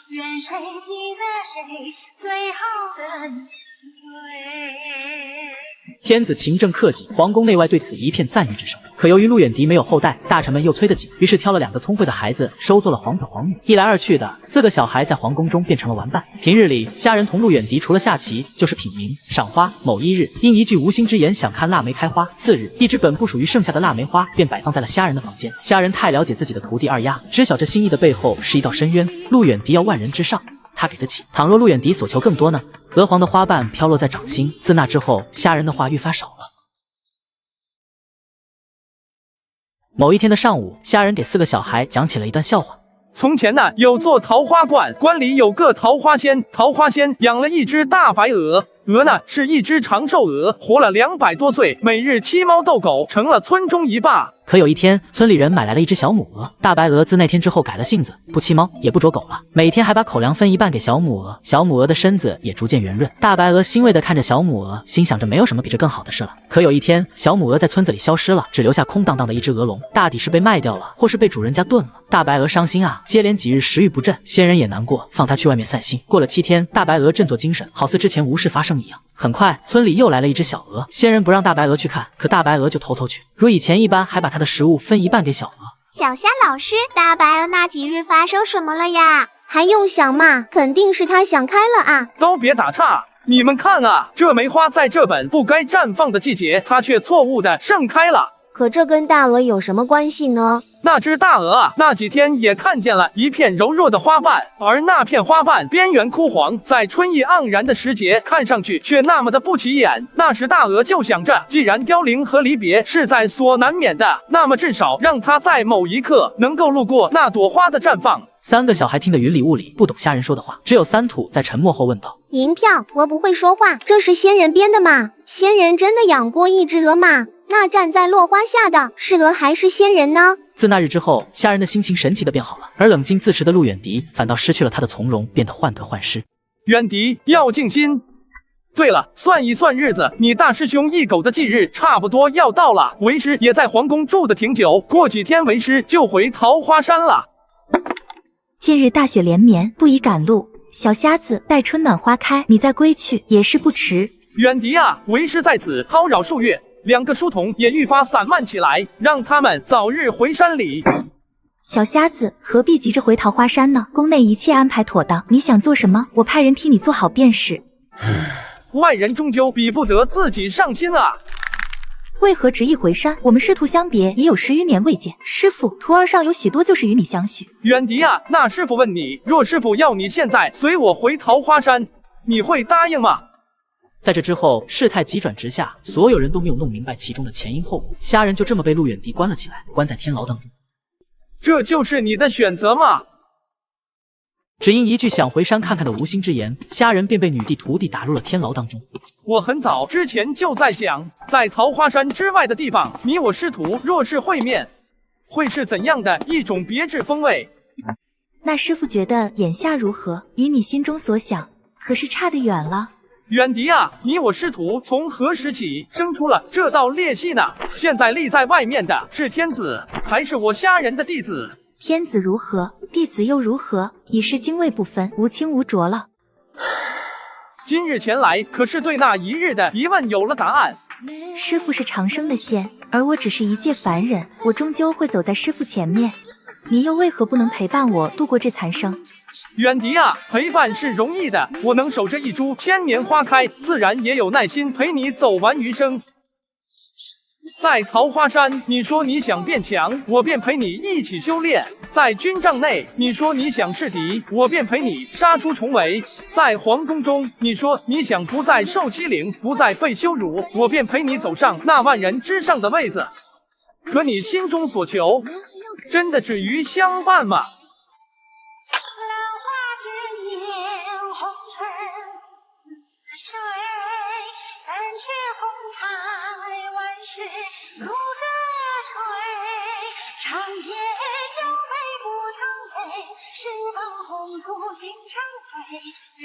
S20: 愿谁记得谁最好的年岁。
S1: 天子勤政克己，皇宫内外对此一片赞誉之声。可由于陆远迪没有后代，大臣们又催得紧，于是挑了2个聪慧的孩子收做了皇子皇女。一来二去的，4个小孩在皇宫中变成了玩伴。平日里，虾仁同陆远迪除了下棋，就是品茗、赏花。某一日，因一句无心之言，想看腊梅开花。次日，一只本不属于盛夏的腊梅花便摆放在了虾仁的房间。虾仁太了解自己的徒弟二丫，知晓这心意的背后是一道深渊。陆远迪要万人之上，他给得起。倘若陆远迪所求更多呢？鹅黄的花瓣飘落在掌心，自那之后，虾仁的话愈发少了。某一天的上午，虾仁给4个小孩讲起了一段笑话。
S2: 从前呢，有座桃花观，观里有个桃花仙，桃花仙养了一只大白鹅。鹅呢是一只长寿鹅，活了200多岁，每日欺猫斗狗，成了村中一霸。
S1: 可有一天，村里人买来了一只小母鹅。大白鹅自那天之后改了性子，不欺猫，也不啄狗了，每天还把口粮分一半给小母鹅。小母鹅的身子也逐渐圆润。大白鹅欣慰地看着小母鹅，心想着没有什么比这更好的事了。可有一天，小母鹅在村子里消失了，只留下空荡荡的一只鹅笼，大抵是被卖掉了，或是被主人家炖了。大白鹅伤心啊，接连几日食欲不振，仙人也难过，放它去外面散心。过了7天，大白鹅振作精神，好似之前无事发生一样。很快，村里又来了一只小鹅，仙人不让大白鹅去看，可大白鹅就偷偷去，如以前一般，还把它的食物分一半给小鹅。
S4: 小虾老师，大白鹅那几日发生什么了呀？还用想嘛，肯定是他想开了啊！
S2: 都别打岔，你们看啊，这梅花在这本不该绽放的季节，它却错误的盛开了。
S4: 可这跟大鹅有什么关系呢？
S2: 那只大鹅啊，那几天也看见了一片柔弱的花瓣，而那片花瓣边缘枯黄，在春意盎然的时节，看上去却那么的不起眼。那时大鹅就想着，既然凋零和离别是在所难免的，那么至少让它在某一刻能够路过那朵花的绽放。
S1: 3个小孩听得云里雾里，不懂虾仁说的话。只有三土在沉默后问道：
S4: 银票，我不会说话，这是仙人编的吗？仙人真的养过一只鹅吗？那站在落花下的是鹅还是仙人呢？
S1: 自那日之后，虾仁的心情神奇的变好了，而冷静自持的陆远迪反倒失去了他的从容，变得患得患失。
S2: 远迪要静心。对了，算一算日子，你大师兄一狗的忌日差不多要到了。为师也在皇宫住的挺久，过几天为师就回桃花山了。
S3: 近日大雪连绵，不宜赶路。小瞎子，待春暖花开，你再归去也是不迟。
S2: 远迪啊，为师在此叨扰数月，2个书童也愈发散漫起来，让他们早日回山里。
S3: 小瞎子，何必急着回桃花山呢？宫内一切安排妥当，你想做什么，我派人替你做好便是。
S2: 外人终究比不得自己上心啊！
S3: 为何执意回山？我们师徒相别也有10余年未见，师傅，徒儿尚有许多就是与你相许。
S2: 远迪啊，那师傅问你，若师傅要你现在随我回桃花山，你会答应吗？
S1: 在这之后，事态急转直下，所有人都没有弄明白其中的前因后果，虾仁就这么被陆远迪关了起来，关在天牢当中。
S2: 这就是你的选择吗？
S1: 只因一句想回山看看的无心之言，虾仁便被女帝徒弟打入了天牢当中。
S2: 我很早之前就在想，在桃花山之外的地方，你我师徒若是会面，会是怎样的一种别致风味？
S3: 那师傅觉得眼下如何？与你心中所想，可是差得远了。
S2: 远迪啊，你我师徒从何时起生出了这道裂隙呢？现在立在外面的是天子，还是我虾仁的弟子？
S3: 天子如何，弟子又如何？已是泾渭不分，无清无浊了。
S2: 今日前来，可是对那一日的疑问有了答案。
S3: 师父是长生的仙，而我只是一介凡人，我终究会走在师父前面。您又为何不能陪伴我度过这残生？
S2: 远迪啊，陪伴是容易的，我能守着一株千年花开，自然也有耐心陪你走完余生。在桃花山，你说你想变强，我便陪你一起修炼；在军帐内，你说你想试敌，我便陪你杀出重围；在皇宫中，你说你想不再受欺凌，不再被羞辱，我便陪你走上那万人之上的位子。可你心中所求，真的止于相伴吗？
S20: 如这水，长夜交杯不曾醉，十方红烛心常醉。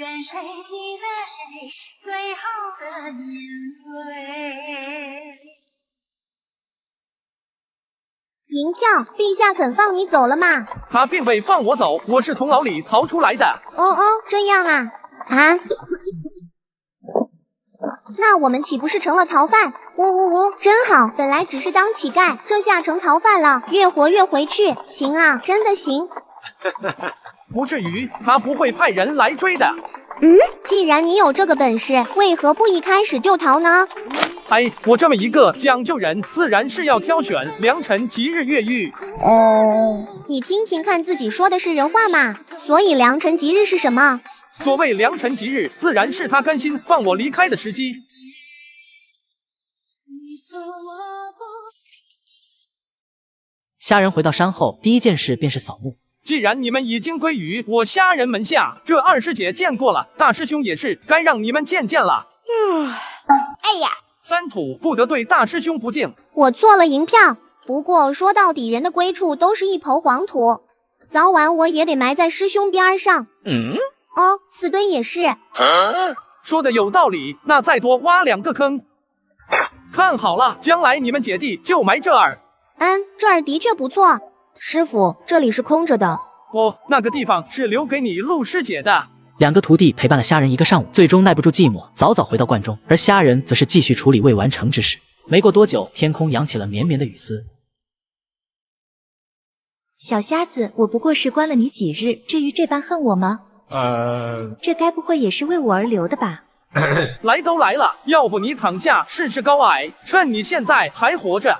S20: 愿谁记得谁最好的年岁？
S4: 银票，陛下肯放你走了吗？
S2: 他并未放我走，我是从牢里逃出来的。
S4: 哦，这样啊。啊？那我们岂不是成了逃犯？呜，真好，本来只是当乞丐，这下成逃犯了，越活越回去，行啊，真的行。
S2: 不至于，他不会派人来追的。
S4: 既然你有这个本事，为何不一开始就逃呢？
S2: 哎，我这么一个讲究人，自然是要挑选良辰吉日越狱。
S4: 你听听看自己说的是人话吗？所以良辰吉日是什么？
S2: 所谓良辰吉日，自然是他甘心放我离开的时机。
S1: 虾仁回到山后，第一件事便是扫墓。
S2: 既然你们已经归于我虾仁门下，这二师姐见过了，大师兄也是该让你们见见了。
S4: 哎呀，
S2: 三土不得对大师兄不敬。
S4: 我错了，银票。不过说到底，人的归处都是一抔黄土，早晚我也得埋在师兄边上。哦，死堆也是。
S2: 说的有道理，那再多挖2个坑。看好了，将来你们姐弟就埋这儿。
S4: 这儿的确不错。师傅，这里是空着的。
S2: 那个地方是留给你陆师姐的。
S1: 2个徒弟陪伴了虾仁1个上午，最终耐不住寂寞，早早回到观中，而虾仁则是继续处理未完成之事。没过多久，天空扬起了绵绵的雨丝。
S3: 小瞎子，我不过是关了你几日，至于这般恨我吗？这该不会也是为我而留的吧？
S2: 来都来了，要不你躺下试试高矮，趁你现在还活着。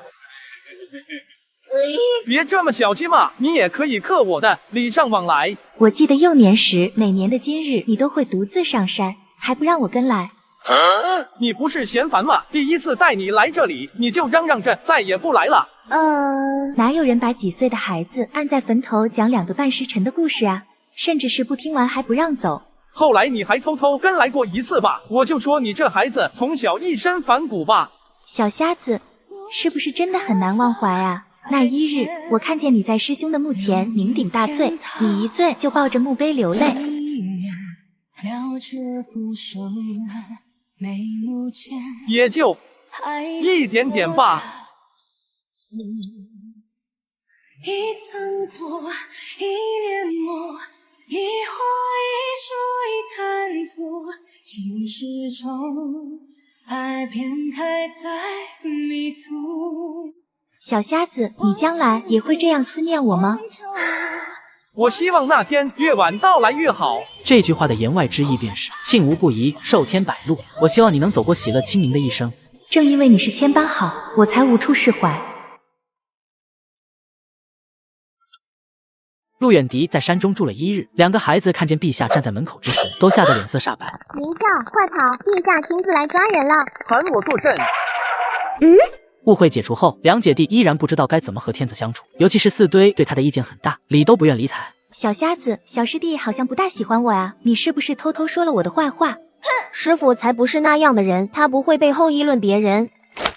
S2: 别这么小气嘛，你也可以克我的，礼尚往来。
S3: 我记得幼年时，每年的今日，你都会独自上山，还不让我跟来。
S2: 你不是嫌烦吗？第一次带你来这里，你就嚷嚷着再也不来了。
S3: 哪有人把几岁的孩子按在坟头讲2个半时辰的故事啊？甚至是不听完还不让走。
S2: 后来你还偷偷跟来过一次吧？我就说你这孩子从小一身反骨吧。
S3: 小瞎子，是不是真的很难忘怀啊？那一日，我看见你在师兄的墓前酩酊大醉，你一醉就抱着墓碑流泪。
S2: 也就一点点吧。
S20: 一寸土，一年木，一花一树一滩土，情是种爱遍开在迷途。
S3: 小瞎子，你将来也会这样思念我吗？
S2: 我希望那天越晚到来越好。
S1: 这句话的言外之意便是庆无不疑，寿天百禄。我希望你能走过喜乐清明的一生。
S3: 正因为你是千般好，我才无处释怀。
S1: 陆远迪在山中住了1日，2个孩子看见陛下站在门口之时，都吓得脸色煞白。
S4: 明教，快跑！陛下亲自来抓人了。
S2: 喊我坐镇。
S1: 误会解除后，2姐弟依然不知道该怎么和天子相处，尤其是四堆对他的意见很大，理都不愿理睬。
S3: 小瞎子，小师弟好像不大喜欢我啊，你是不是偷偷说了我的坏话？
S4: 哼，师傅才不是那样的人，他不会背后议论别人。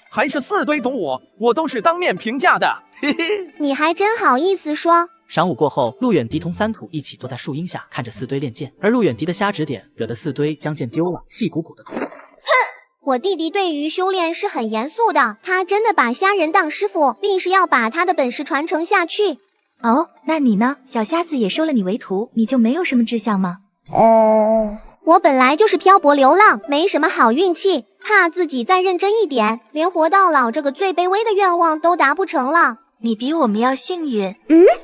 S2: 还是四堆懂我，我都是当面评价的。嘿嘿，
S4: 你还真好意思说。
S1: 晌午过后，陆远迪同三土一起坐在树荫下，看着四堆练剑，而陆远迪的瞎指点惹得四堆将剑丢了，气鼓鼓的痛。
S4: 我弟弟对于修炼是很严肃的，他真的把虾仁当师傅，必是要把他的本事传承下去。
S3: 哦，那你呢？小瞎子也收了你为徒，你就没有什么志向吗？
S4: 我本来就是漂泊流浪，没什么好运气，怕自己再认真一点，连活到老这个最卑微的愿望都达不成了。
S3: 你比我们要幸运。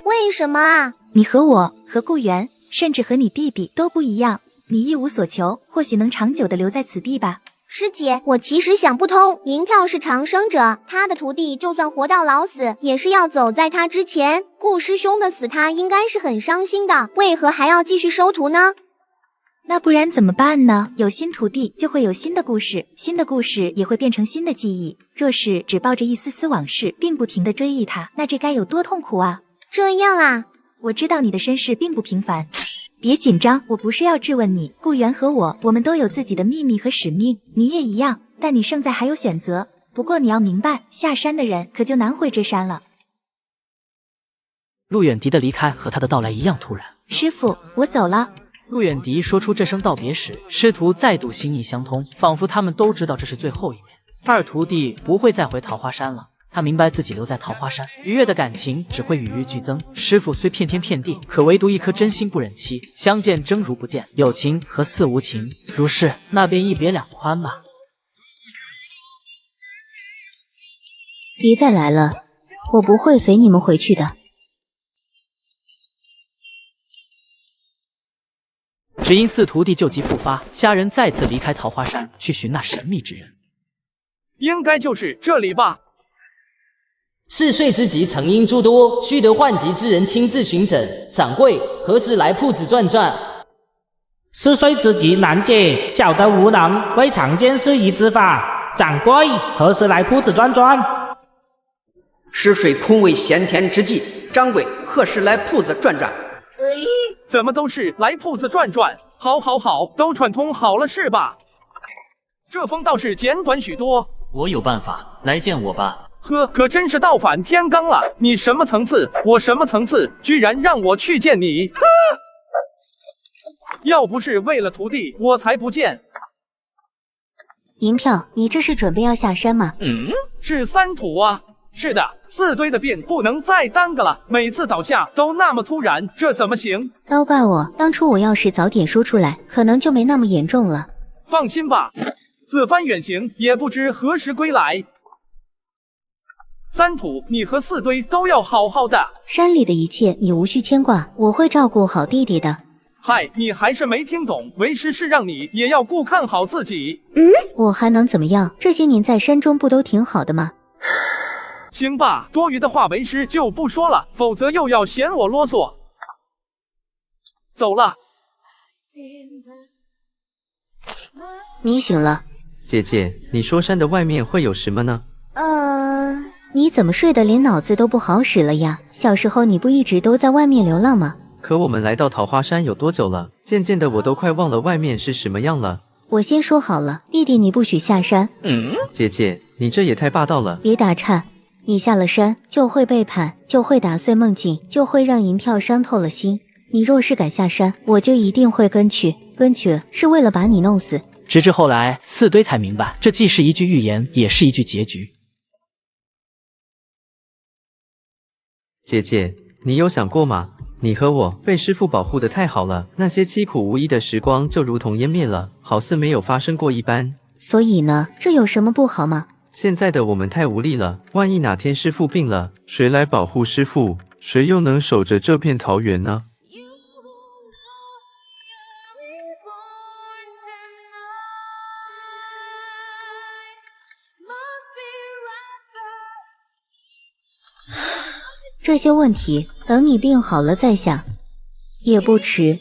S4: 为什么啊？
S3: 你和我，和顾源，甚至和你弟弟都不一样。你一无所求，或许能长久的留在此地吧。
S4: 师姐，我其实想不通，银票是长生者，他的徒弟就算活到老死，也是要走在他之前。顾师兄的死，他应该是很伤心的，为何还要继续收徒呢？
S3: 那不然怎么办呢？有新徒弟，就会有新的故事，新的故事也会变成新的记忆。若是只抱着一丝丝往事，并不停地追忆它，那这该有多痛苦啊！
S4: 这样啊，
S3: 我知道你的身世并不平凡。别紧张，我不是要质问你。顾源和我们都有自己的秘密和使命，你也一样，但你胜在还有选择。不过你要明白，下山的人可就难回这山了。
S1: 陆远迪的离开和他的到来一样突然。
S3: 师傅，我走了。
S1: 陆远迪说出这声道别时，师徒再度心意相通，仿佛他们都知道这是最后一面。二徒弟不会再回桃花山了。他明白自己留在桃花山，与月的感情只会与日俱增。师傅虽遍天遍地，可唯独一颗真心不忍欺。相见真如不见，有情何似无情？如是，那便一别两宽吧。
S21: 别再来了，我不会随你们回去的。
S1: 只因四徒弟旧疾复发，虾仁再次离开桃花山，去寻那神秘之人。
S2: 应该就是这里吧。
S16: 嗜睡之疾成因诸多，须得患疾之人亲自寻诊。掌柜，何时来铺子转转？
S19: 嗜睡之疾难解，小的无能为常见事宜之法。掌柜，何时来铺子转转？
S18: 嗜睡恐为先天之疾，掌柜何时来铺子转转？
S2: 怎么都是来铺子转转？好，都串通好了是吧？这风倒是简短许多。
S22: 我有办法，来见我吧。
S2: 呵，可真是倒反天罡了！你什么层次，我什么层次，居然让我去见你！要不是为了徒弟，我才不见。
S21: 银票，你这是准备要下山吗？
S2: 是三土啊。是的，四堆的病不能再耽搁了，每次倒下都那么突然，这怎么行？
S21: 都怪我，当初我要是早点说出来，可能就没那么严重了。
S2: 放心吧，此番远行也不知何时归来。三土，你和四堆都要好好的。
S21: 山里的一切你无需牵挂，我会照顾好弟弟的。
S2: 嗨，你还是没听懂，为师是让你也要顾看好自己。
S21: 我还能怎么样？这些年在山中不都挺好的吗？
S2: 行吧，多余的话为师就不说了，否则又要嫌我啰嗦。走了。
S21: 你醒了，
S6: 姐姐，你说山的外面会有什么呢？
S21: 你怎么睡得连脑子都不好使了呀？小时候你不一直都在外面流浪吗？
S6: 可我们来到桃花山有多久了？渐渐的我都快忘了外面是什么样了。
S21: 我先说好了，弟弟你不许下山。
S6: 姐姐，你这也太霸道了。
S21: 别打岔，你下了山就会背叛，就会打碎梦境，就会让银票伤透了心。你若是敢下山，我就一定会跟去是为了把你弄死。
S1: 直至后来，四堆才明白，这既是一句预言，也是一句结局。
S6: 姐姐，你有想过吗？你和我被师父保护得太好了，那些凄苦无依的时光就如同湮灭了，好似没有发生过一般。
S21: 所以呢，这有什么不好吗？
S6: 现在的我们太无力了，万一哪天师父病了，谁来保护师父？谁又能守着这片桃园呢？
S21: 这些问题等你病好了再想，也不迟。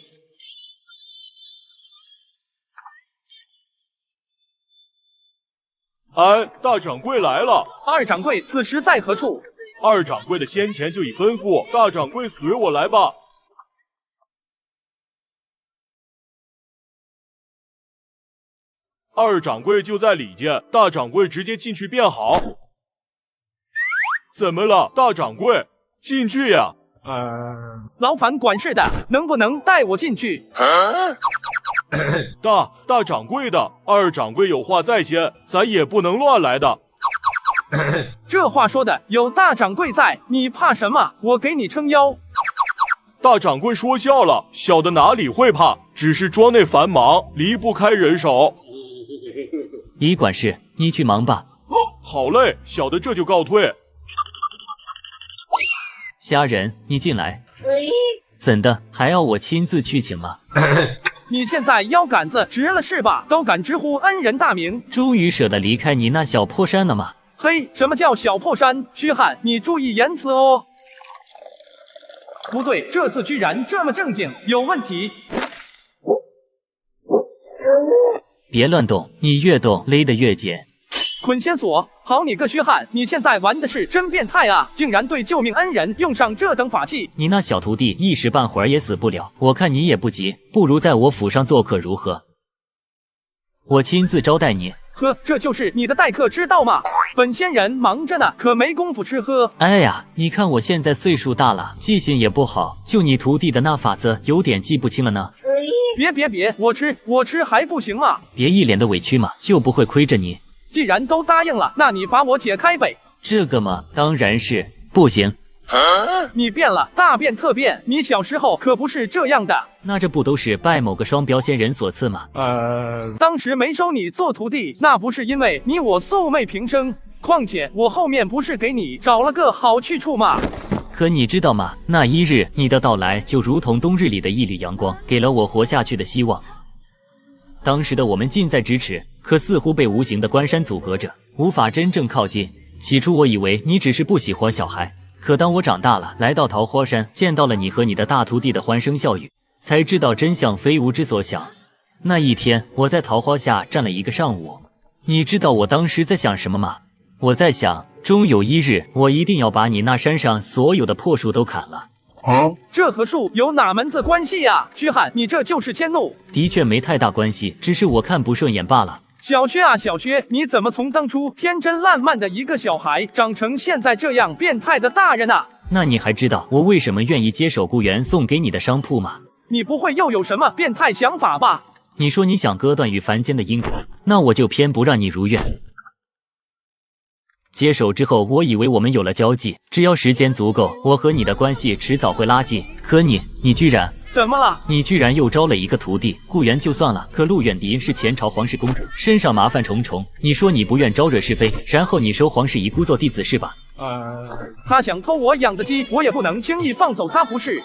S7: 哎，大掌柜来了！
S2: 二掌柜此时在何处？
S7: 二掌柜的先前就已吩咐，大掌柜随我来吧。二掌柜就在里间，大掌柜直接进去便好。怎么了，大掌柜？进去呀！
S2: 劳烦管事的，能不能带我进去？
S7: 大掌柜的，二掌柜有话在先，咱也不能乱来的。
S2: 这话说的，有大掌柜在，你怕什么？我给你撑腰。
S7: 大掌柜说笑了，小的哪里会怕，只是庄内繁忙，离不开人手。
S22: 李管事，你去忙吧。
S7: 好嘞，小的这就告退。
S22: 虾仁，你进来。怎的，还要我亲自去请吗？
S2: 你现在腰杆子直了是吧？都敢直呼恩人大名，
S22: 终于舍得离开你那小破山了吗？
S2: 嘿，什么叫小破山？虚汉，你注意言辞哦。不对，这次居然这么正经，有问题。
S22: 别乱动，你越动勒得越紧。
S2: 捆仙索，好你个虚汉，你现在玩的是真变态啊！竟然对救命恩人用上这等法器。
S22: 你那小徒弟一时半会儿也死不了，我看你也不急，不如在我府上做客如何？我亲自招待你。
S2: 呵，这就是你的待客之道吗？本仙人忙着呢，可没工夫吃喝。
S22: 哎呀，你看我现在岁数大了，记性也不好，就你徒弟的那法子有点记不清了呢。
S2: 别，我吃还不行吗？
S22: 别一脸的委屈嘛，又不会亏着你。
S2: 既然都答应了，那你把我解开呗。
S22: 这个嘛，当然是不行。
S2: 你变了，大变特变，你小时候可不是这样的。
S22: 那这不都是拜某个双标仙人所赐吗？
S2: 当时没收你做徒弟，那不是因为你我素昧平生，况且我后面不是给你找了个好去处吗？
S22: 可你知道吗？那一日你的到来就如同冬日里的一缕阳光，给了我活下去的希望。当时的我们近在咫尺，可似乎被无形的关山阻隔着，无法真正靠近。起初我以为你只是不喜欢小孩，可当我长大了，来到桃花山，见到了你和你的大徒弟的欢声笑语，才知道真相非吾之所想。那一天我在桃花下站了一个上午，你知道我当时在想什么吗？我在想，终有一日我一定要把你那山上所有的破树都砍了。
S2: 这和树有哪门子关系呀？虚汉，你这就是迁怒。
S22: 的确没太大关系，只是我看不顺眼罢了。
S2: 小薛啊小薛，你怎么从当初天真烂漫的一个小孩，长成现在这样变态的大人啊？
S22: 那你还知道我为什么愿意接手雇员送给你的商铺吗？
S2: 你不会又有什么变态想法吧？
S22: 你说你想割断与凡间的因果，那我就偏不让你如愿。接手之后，我以为我们有了交集，只要时间足够，我和你的关系迟早会拉近。可你居然……
S2: 怎么了？
S22: 你居然又招了一个徒弟，雇员就算了，可陆远迪是前朝皇室公主，身上麻烦重重。你说你不愿招惹是非，然后你收皇室遗孤做弟子是吧？
S2: 他想偷我养的鸡，我也不能轻易放走他，不是？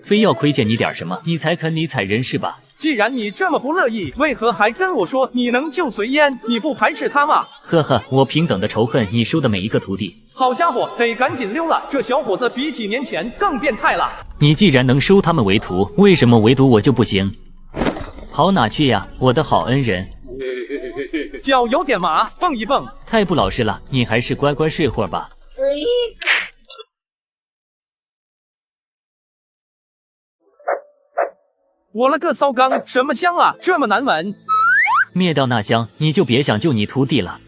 S22: 非要亏欠你点什么，你才肯理睬人是吧？
S2: 既然你这么不乐意，为何还跟我说你能救随烟？你不排斥他吗？
S22: 呵呵，我平等的仇恨你收的每一个徒弟。
S2: 好家伙，得赶紧溜了！这小伙子比几年前更变态了。
S22: 你既然能收他们为徒，为什么唯独我就不行？跑哪去呀，我的好恩人！
S2: 脚有点麻，蹦一蹦。
S22: 太不老实了，你还是乖乖睡会儿吧。
S2: 我了个骚刚，什么香啊，这么难闻！
S22: 灭掉那香，你就别想救你徒弟了。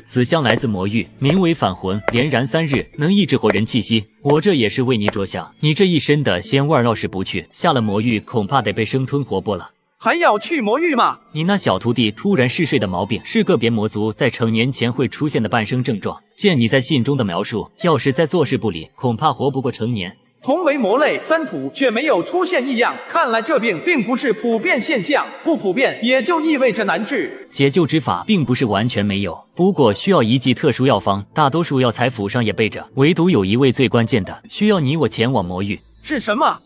S22: 此香来自魔域，名为返魂，连燃3日，能抑制活人气息。我这也是为你着想，你这一身的仙味要是不去，下了魔域恐怕得被生吞活剥了。
S2: 还要去魔域吗？
S22: 你那小徒弟突然嗜睡的毛病，是个别魔族在成年前会出现的半生症状。见你在信中的描述，要是再坐视不理，恐怕活不过成年。
S2: 同为魔类3土，却没有出现异样，看来这病并不是普遍现象，不普遍也就意味着难治。
S22: 解救之法并不是完全没有，不过需要一剂特殊药方，大多数药材府上也备着，唯独有一味最关键的，需要你我前往魔域。
S2: 是什么？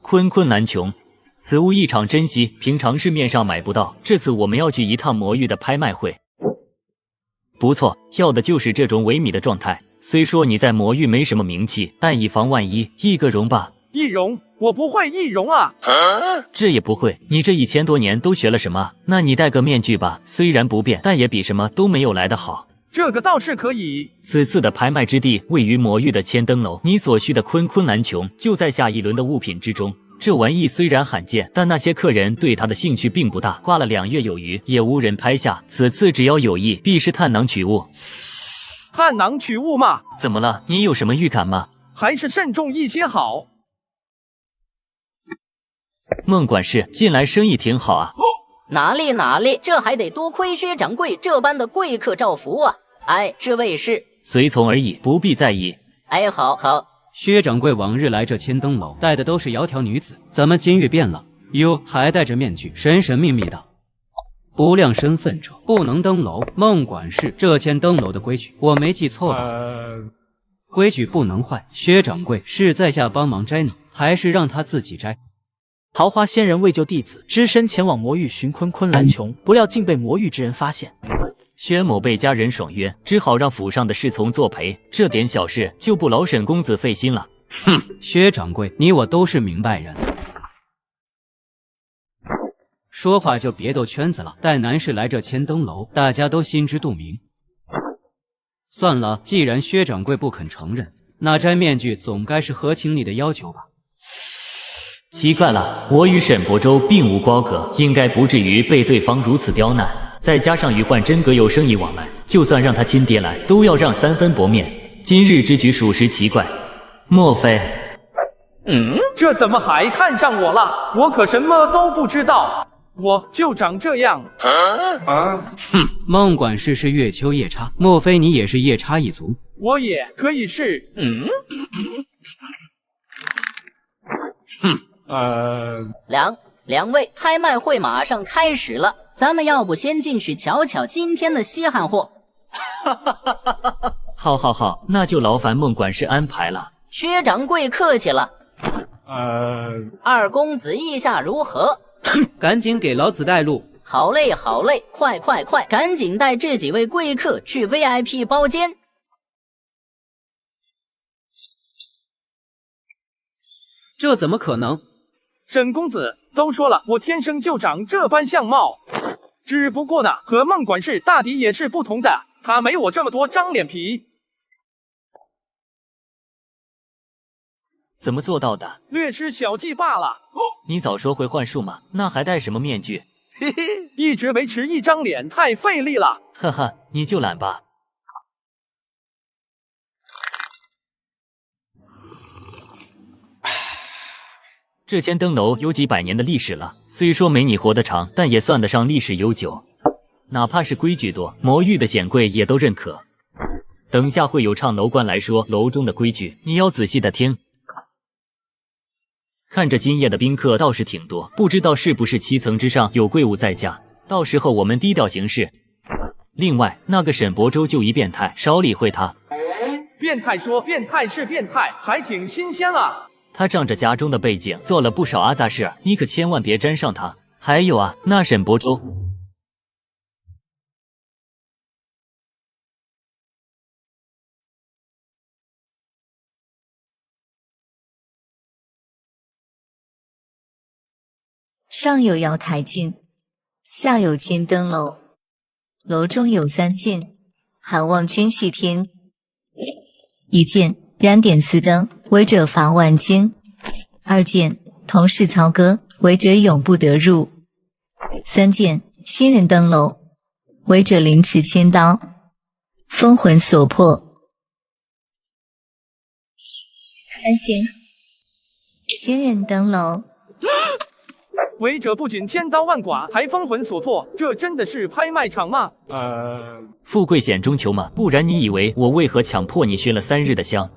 S22: 坤坤难穷，此物异常珍稀，平常市面上买不到。这次我们要去一趟魔域的拍卖会。不错，要的就是这种萎靡的状态。虽说你在魔域没什么名气，但以防万一，易个容吧。
S2: 易容？我不会易容啊！
S22: 这也不会，你这1000多年都学了什么？那你戴个面具吧，虽然不变，但也比什么都没有来得好。
S2: 这个倒是可以。
S22: 此次的拍卖之地位于魔域的千灯楼，你所需的坤坤难穷，就在下一轮的物品之中。这玩意虽然罕见，但那些客人对它的兴趣并不大，挂了2月有余，也无人拍下。此次只要有意，必是探囊取物。
S2: 探囊取物嘛？
S22: 怎么了？你有什么预感吗？
S2: 还是慎重一些好。
S22: 孟管事，近来生意挺好啊。
S16: 哪里，这还得多亏薛掌柜这般的贵客照拂啊！哎，这位是
S22: 随从而已，不必在意。
S16: 哎，好。
S8: 薛掌柜往日来这千灯楼带的都是窈窕女子，怎么今日变了？哟，还戴着面具，神神秘秘的。不亮身份者不能登楼。孟管事，这千灯楼的规矩我没记错吧？规矩不能坏。薛掌柜是在下帮忙摘呢，还是让他自己摘？
S1: 桃花仙人为救弟子，只身前往魔域寻坤坤难穷，不料竟被魔域之人发现。
S22: 薛某被家人爽约，只好让府上的侍从作陪，这点小事就不劳沈公子费心了。
S8: 哼，薛掌柜，你我都是明白人。说话就别兜圈子了，待男士来这千灯楼，大家都心知肚明。算了，既然薛掌柜不肯承认，那摘面具总该是合情理的要求吧？
S22: 奇怪了，我与沈伯州并无瓜葛，应该不至于被对方如此刁难。再加上与幻真阁有生意往来，就算让他亲爹来，都要让3分薄面。今日之举属实奇怪，莫非……
S2: 这怎么还看上我了？我可什么都不知道。我就长这样。
S8: 哼，孟管事是月秋夜叉，莫非你也是夜叉一族？
S2: 我也可以是。
S16: 两位，拍卖会马上开始了，咱们要不先进去瞧瞧今天的稀罕货？
S22: 好，那就劳烦孟管事安排了。
S16: 薛掌柜客气了。二公子意下如何？
S8: 赶紧给老子带路！
S16: 好嘞，快，赶紧带这几位贵客去 VIP 包间。
S8: 这怎么可能？
S2: 沈公子，都说了，我天生就长这般相貌，只不过呢，和孟管事大抵也是不同的，他没我这么多张脸皮。
S22: 怎么做到的？
S2: 略施小计罢了。
S22: 你早说会幻术嘛，那还戴什么面具？
S2: 一直维持一张脸太费力了。
S22: 哈哈，你就懒吧。这千灯楼有几百年的历史了，虽说没你活得长，但也算得上历史悠久。哪怕是规矩多，魔域的显贵也都认可。等下会有唱楼官来说楼中的规矩，你要仔细的听。看着今夜的宾客倒是挺多，不知道是不是7层之上有贵物在家，到时候我们低调行事。另外，那个沈伯州就一变态，少理会他。
S2: 变态说变态是变态，还挺新鲜啊。
S22: 他仗着家中的背景做了不少阿杂事，你可千万别沾上他。还有啊，那沈伯州。
S21: 上有瑶台镜，下有千灯楼。
S5: 楼中有3件，寒望君细听。1件燃点4灯，违者罚万金；2件同室操戈，违者永不得入；3件新人登楼，违者凌迟千刀，封魂所破。3件新人登楼。
S2: 违者不仅千刀万剐，还封魂所破，这真的是拍卖场吗？
S22: 富贵险中求嘛，不然你以为我为何强迫你熏了3日的香？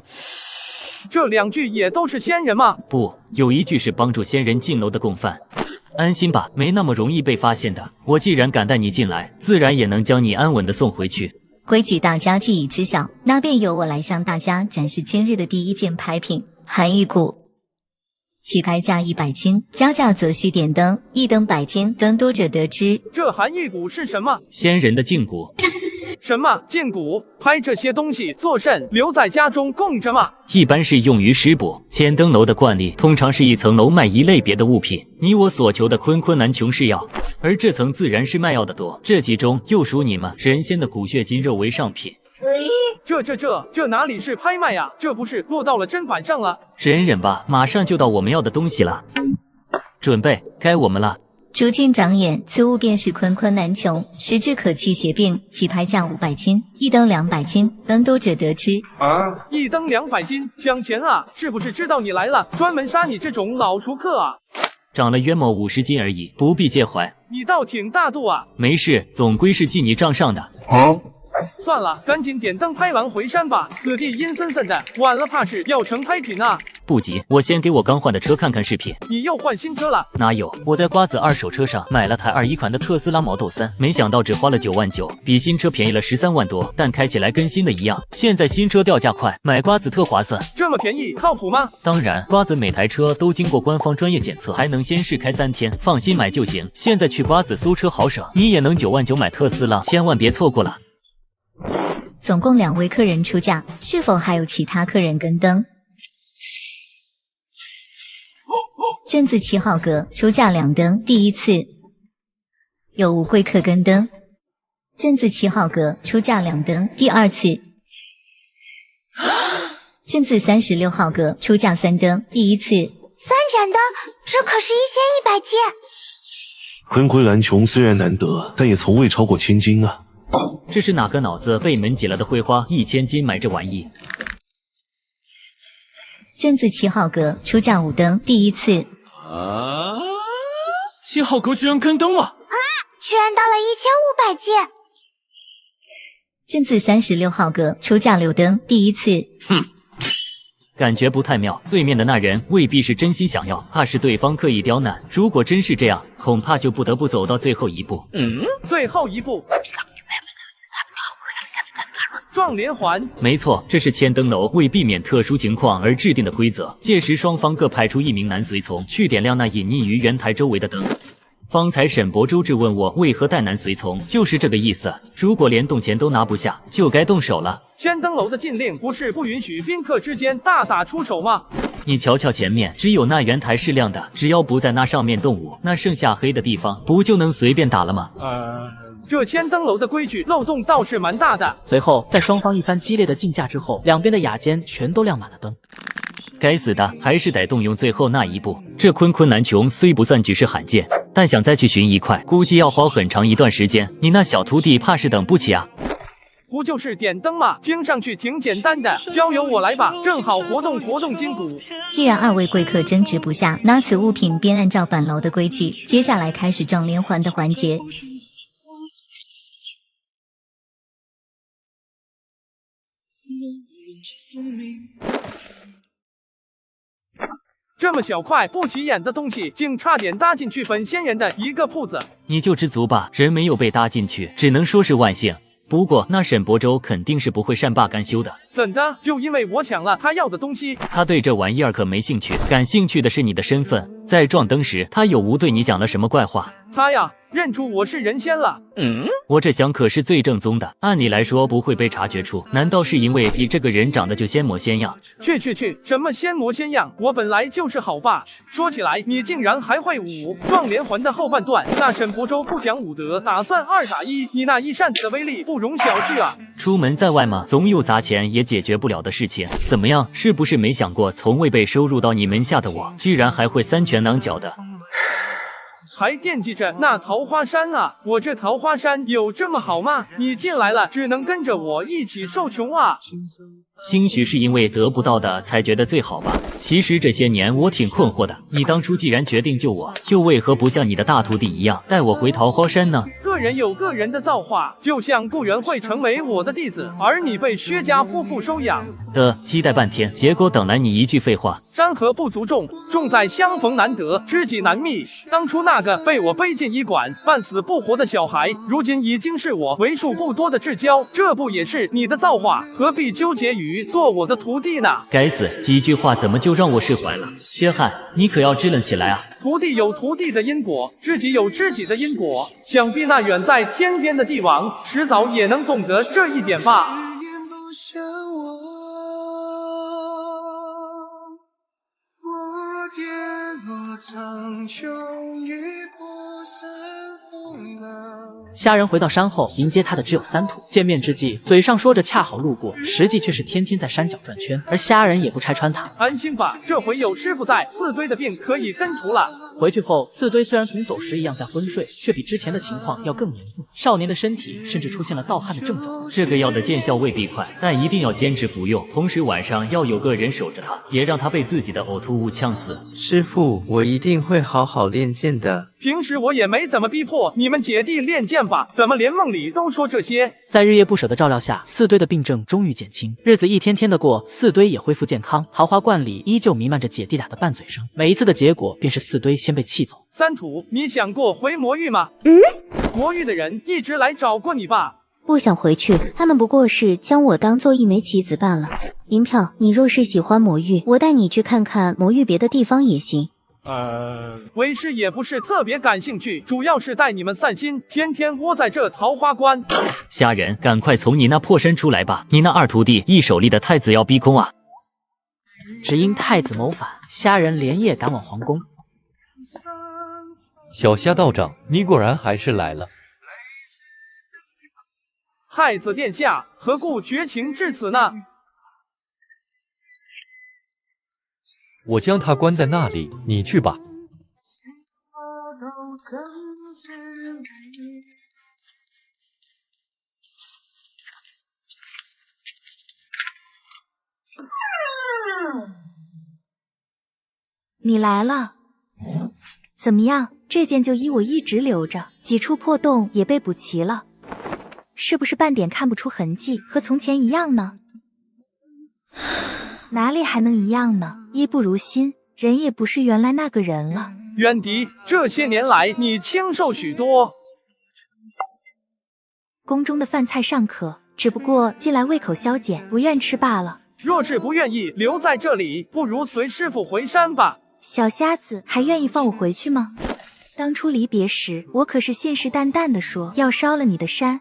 S2: 这2句也都是仙人吗？
S22: 不，有1句是帮助仙人进楼的共犯。安心吧，没那么容易被发现的。我既然敢带你进来，自然也能将你安稳的送回去。
S5: 规矩大家既已知晓，那便由我来向大家展示今日的第1件牌品——寒玉鼓。起牌价100金，加价则需点灯，1灯100金，灯多者得之。
S2: 这寒玉鼓是什么？
S22: 仙人的禁蛊。
S2: 什么禁蛊？拍这些东西作甚？留在家中供着吗？
S22: 一般是用于施补。千灯楼的惯例通常是一层楼卖一类别的物品，你我所求的坤难穷是药，而这层自然是卖药的多。这其中又属你们人仙的骨血筋肉为上品。
S2: 这哪里是拍卖呀？这不是落到了砧板上了？
S22: 忍忍吧，马上就到我们要的东西了。准备，该我们了。
S5: 诸君长眼，此物便是坤难穷，实质可去邪病。起牌价500金，1灯200金，灯多者得之。
S2: 1灯200金，讲钱啊！是不是知道你来了，专门杀你这种老熟客啊？
S22: 涨了约莫50金而已，不必介怀。
S2: 你倒挺大度啊！
S22: 没事，总归是记你账上的。
S2: 算了，赶紧点灯拍完回山吧，此地阴森森的，晚了怕是要成拍品啊！
S22: 不急，我先给我刚换的车看看视频。
S2: 你又换新车了？
S22: 哪有，我在瓜子二手车上买了台21款的特斯拉Model 3，没想到只花了9万9，比新车便宜了13万多，但开起来跟新的一样。现在新车掉价快，买瓜子特划算。
S2: 这么便宜，靠谱吗？
S22: 当然，瓜子每台车都经过官方专业检测，还能先试开3天，放心买就行。现在去瓜子搜车好省，你也能9万9买特斯拉，千万别错过了。
S5: 总共2位客人出价，是否还有其他客人跟灯？正字7号格出价2灯，第1次有无贵客跟灯？正字7号格出价2灯，第2次。正字36号格出价3灯，第1次。3
S4: 盏灯，这可是1100金。
S9: 坤难穷虽然难得，但也从未超过1000金啊。
S22: 这是哪个脑子被门挤了的会花1000金买这玩意？
S5: 正字7号格出价5灯，第1次。
S15: 7号格居然跟灯了！
S4: 居然到了1500金。
S5: 正字36号格出价6灯，第1次。
S22: 感觉不太妙，对面的那人未必是真心想要，怕是对方刻意刁难。如果真是这样，恐怕就不得不走到最后一步。
S2: 最后一步。撞连环，
S22: 没错，这是千灯楼为避免特殊情况而制定的规则。届时双方各派出1名男随从去点亮那隐匿于圆台周围的灯。方才沈伯周质问我为何带男随从，就是这个意思。如果连动钱都拿不下，就该动手了。
S2: 千灯楼的禁令不是不允许宾客之间大打出手吗？
S22: 你瞧瞧前面，只有那圆台是亮的，只要不在那上面动武，那剩下黑的地方不就能随便打了吗？
S2: 这千灯楼的规矩漏洞倒是蛮大的。
S1: 随后，在双方一番激烈的竞价之后，两边的雅间全都亮满了灯。
S22: 该死的，还是得动用最后那一步。这坤难穷虽不算举世罕见，但想再去寻一块，估计要花很长一段时间。你那小徒弟怕是等不起啊。
S2: 不就是点灯吗？听上去挺简单的，交由我来吧，正好活动筋骨。
S5: 既然2位贵客争执不下，那此物品便按照本楼的规矩，接下来开始撞连环的环节。
S2: 这么小块不起眼的东西，竟差点搭进去本仙人的一个铺子。
S22: 你就知足吧，人没有被搭进去，只能说是万幸。不过那沈伯周肯定是不会善罢甘休的。
S2: 怎的？就因为我抢了他要的东西？
S22: 他对这玩意儿可没兴趣，感兴趣的是你的身份。在撞灯时，他有无对你讲了什么怪话？
S2: 他呀，认出我是人仙了。
S22: 我这香可是最正宗的，按理来说不会被察觉出，难道是因为你这个人长得就仙模仙样？
S2: 去，什么仙模仙样？我本来就是好霸。说起来，你竟然还会舞撞连环的后半段，那沈伯州不讲武德，打算2打1，你那一扇子的威力不容小觑啊！
S22: 出门在外嘛，总有砸钱也解决不了的事情。怎么样，是不是没想过，从未被收入到你门下的我，居然还会3拳囊脚的？
S2: 还惦记着那桃花山啊！我这桃花山有这么好吗？你进来了，只能跟着我一起受穷啊！
S22: 兴许是因为得不到的才觉得最好吧。其实这些年我挺困惑的，你当初既然决定救我，又为何不像你的大徒弟一样带我回桃花山呢？
S2: 个人有个人的造化，就像顾源会成为我的弟子，而你被薛家夫妇收养
S22: 的，期待半天，结果等来你一句废话。
S2: 山河不足重，重在相逢难得，知己难觅。当初那个被我背进医馆半死不活的小孩，如今已经是我为数不多的至交，这不也是你的造化？何必纠结于做我的徒弟呢？
S22: 该死，几句话怎么就让我释怀了？薛汉，你可要支棱起来啊！
S2: 徒弟有徒弟的因果，知己有知己的因果。想必那远在天边的帝王，迟早也能懂得这一点吧。
S1: 虾仁回到山后，迎接他的只有三土。见面之际，嘴上说着恰好路过，实际却是天天在山脚转圈。而虾仁也不拆穿他，
S2: 安心吧，这回有师傅在，四堆的病可以根除了。
S1: 回去后，四堆虽然同走时一样在昏睡，却比之前的情况要更严重。少年的身体甚至出现了盗汗的症状。
S22: 这个药的见效未必快，但一定要坚持服用，同时晚上要有个人守着他，别让他被自己的呕吐物呛死。
S6: 师父，我一定会好好练剑的。
S2: 平时我也没怎么逼迫你们姐弟练剑吧？怎么连梦里都说这些？
S1: 在日夜不舍的照料下，四堆的病症终于减轻，日子一天天的过，四堆也恢复健康。桃花观里依旧弥漫着姐弟俩的拌嘴声，每一次的结果便是四堆先被气走。
S2: 三土，你想过回魔域吗？魔域的人一直来找过你吧？
S21: 不想回去，他们不过是将我当做一枚棋子罢了。银票，你若是喜欢魔域，我带你去看看魔域别的地方也行。
S2: 为师也不是特别感兴趣，主要是带你们散心，天天窝在这桃花关。
S22: 虾仁，赶快从你那破身出来吧！你那二徒弟一手力的太子要逼宫啊！
S1: 只因太子谋反，虾仁连夜赶往皇宫。
S10: 小虾道长，你果然还是来了。
S2: 太子殿下，何故绝情至此呢？
S10: 我将他关在那里，你去吧。
S3: 你来了，怎么样？这件旧衣我一直留着，几处破洞也被补齐了，是不是半点看不出痕迹，和从前一样呢？哪里还能一样呢？衣不如新，人也不是原来那个人了。
S2: 远迪，这些年来你清瘦许多。
S3: 宫中的饭菜尚可，只不过近来胃口消减，不愿吃罢了。
S2: 若是不愿意留在这里，不如随师傅回山吧。
S3: 小瞎子，还愿意放我回去吗？当初离别时，我可是信誓旦旦地说要烧了你的山。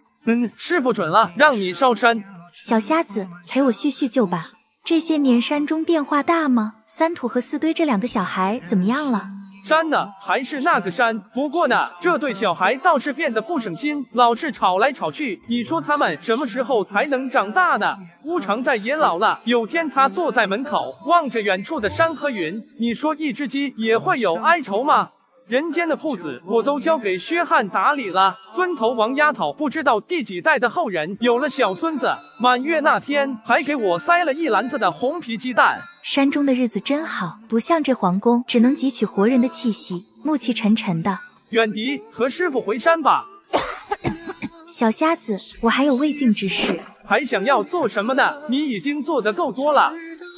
S2: 师傅准了，让你烧山。
S3: 小瞎子，陪我叙叙旧吧。这些年山中变化大吗？三土和四堆这两个小孩怎么样了？
S2: 山呢，还是那个山，不过呢，这对小孩倒是变得不省心，老是吵来吵去。你说他们什么时候才能长大呢？乌常在也老了，有天他坐在门口，望着远处的山和云，你说一只鸡也会有哀愁吗？人间的铺子我都交给薛汉打理了。尊头王丫头不知道第几代的后人有了小孙子，满月那天还给我塞了一篮子的红皮鸡蛋。
S3: 山中的日子真好，不像这皇宫，只能汲取活人的气息，暮气沉沉的。
S2: 远迪，和师傅回山吧。
S3: 小瞎子，我还有未尽之事。
S2: 还想要做什么呢？你已经做得够多了。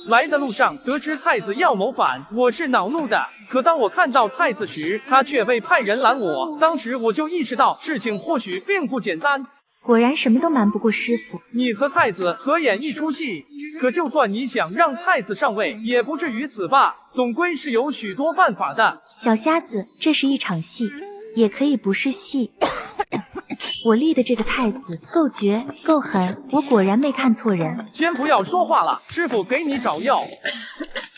S2: 来的路上得知太子要谋反，我是恼怒的。可当我看到太子时，他却未派人拦我。当时我就意识到事情或许并不简单。
S3: 果然什么都瞒不过师傅。
S2: 你和太子合演一出戏，可就算你想让太子上位，也不至于此吧？总归是有许多办法的。
S3: 小瞎子，这是一场戏，也可以不是戏。我立的这个太子够绝够狠，我果然没看错人。
S2: 先不要说话了，师傅给你找药。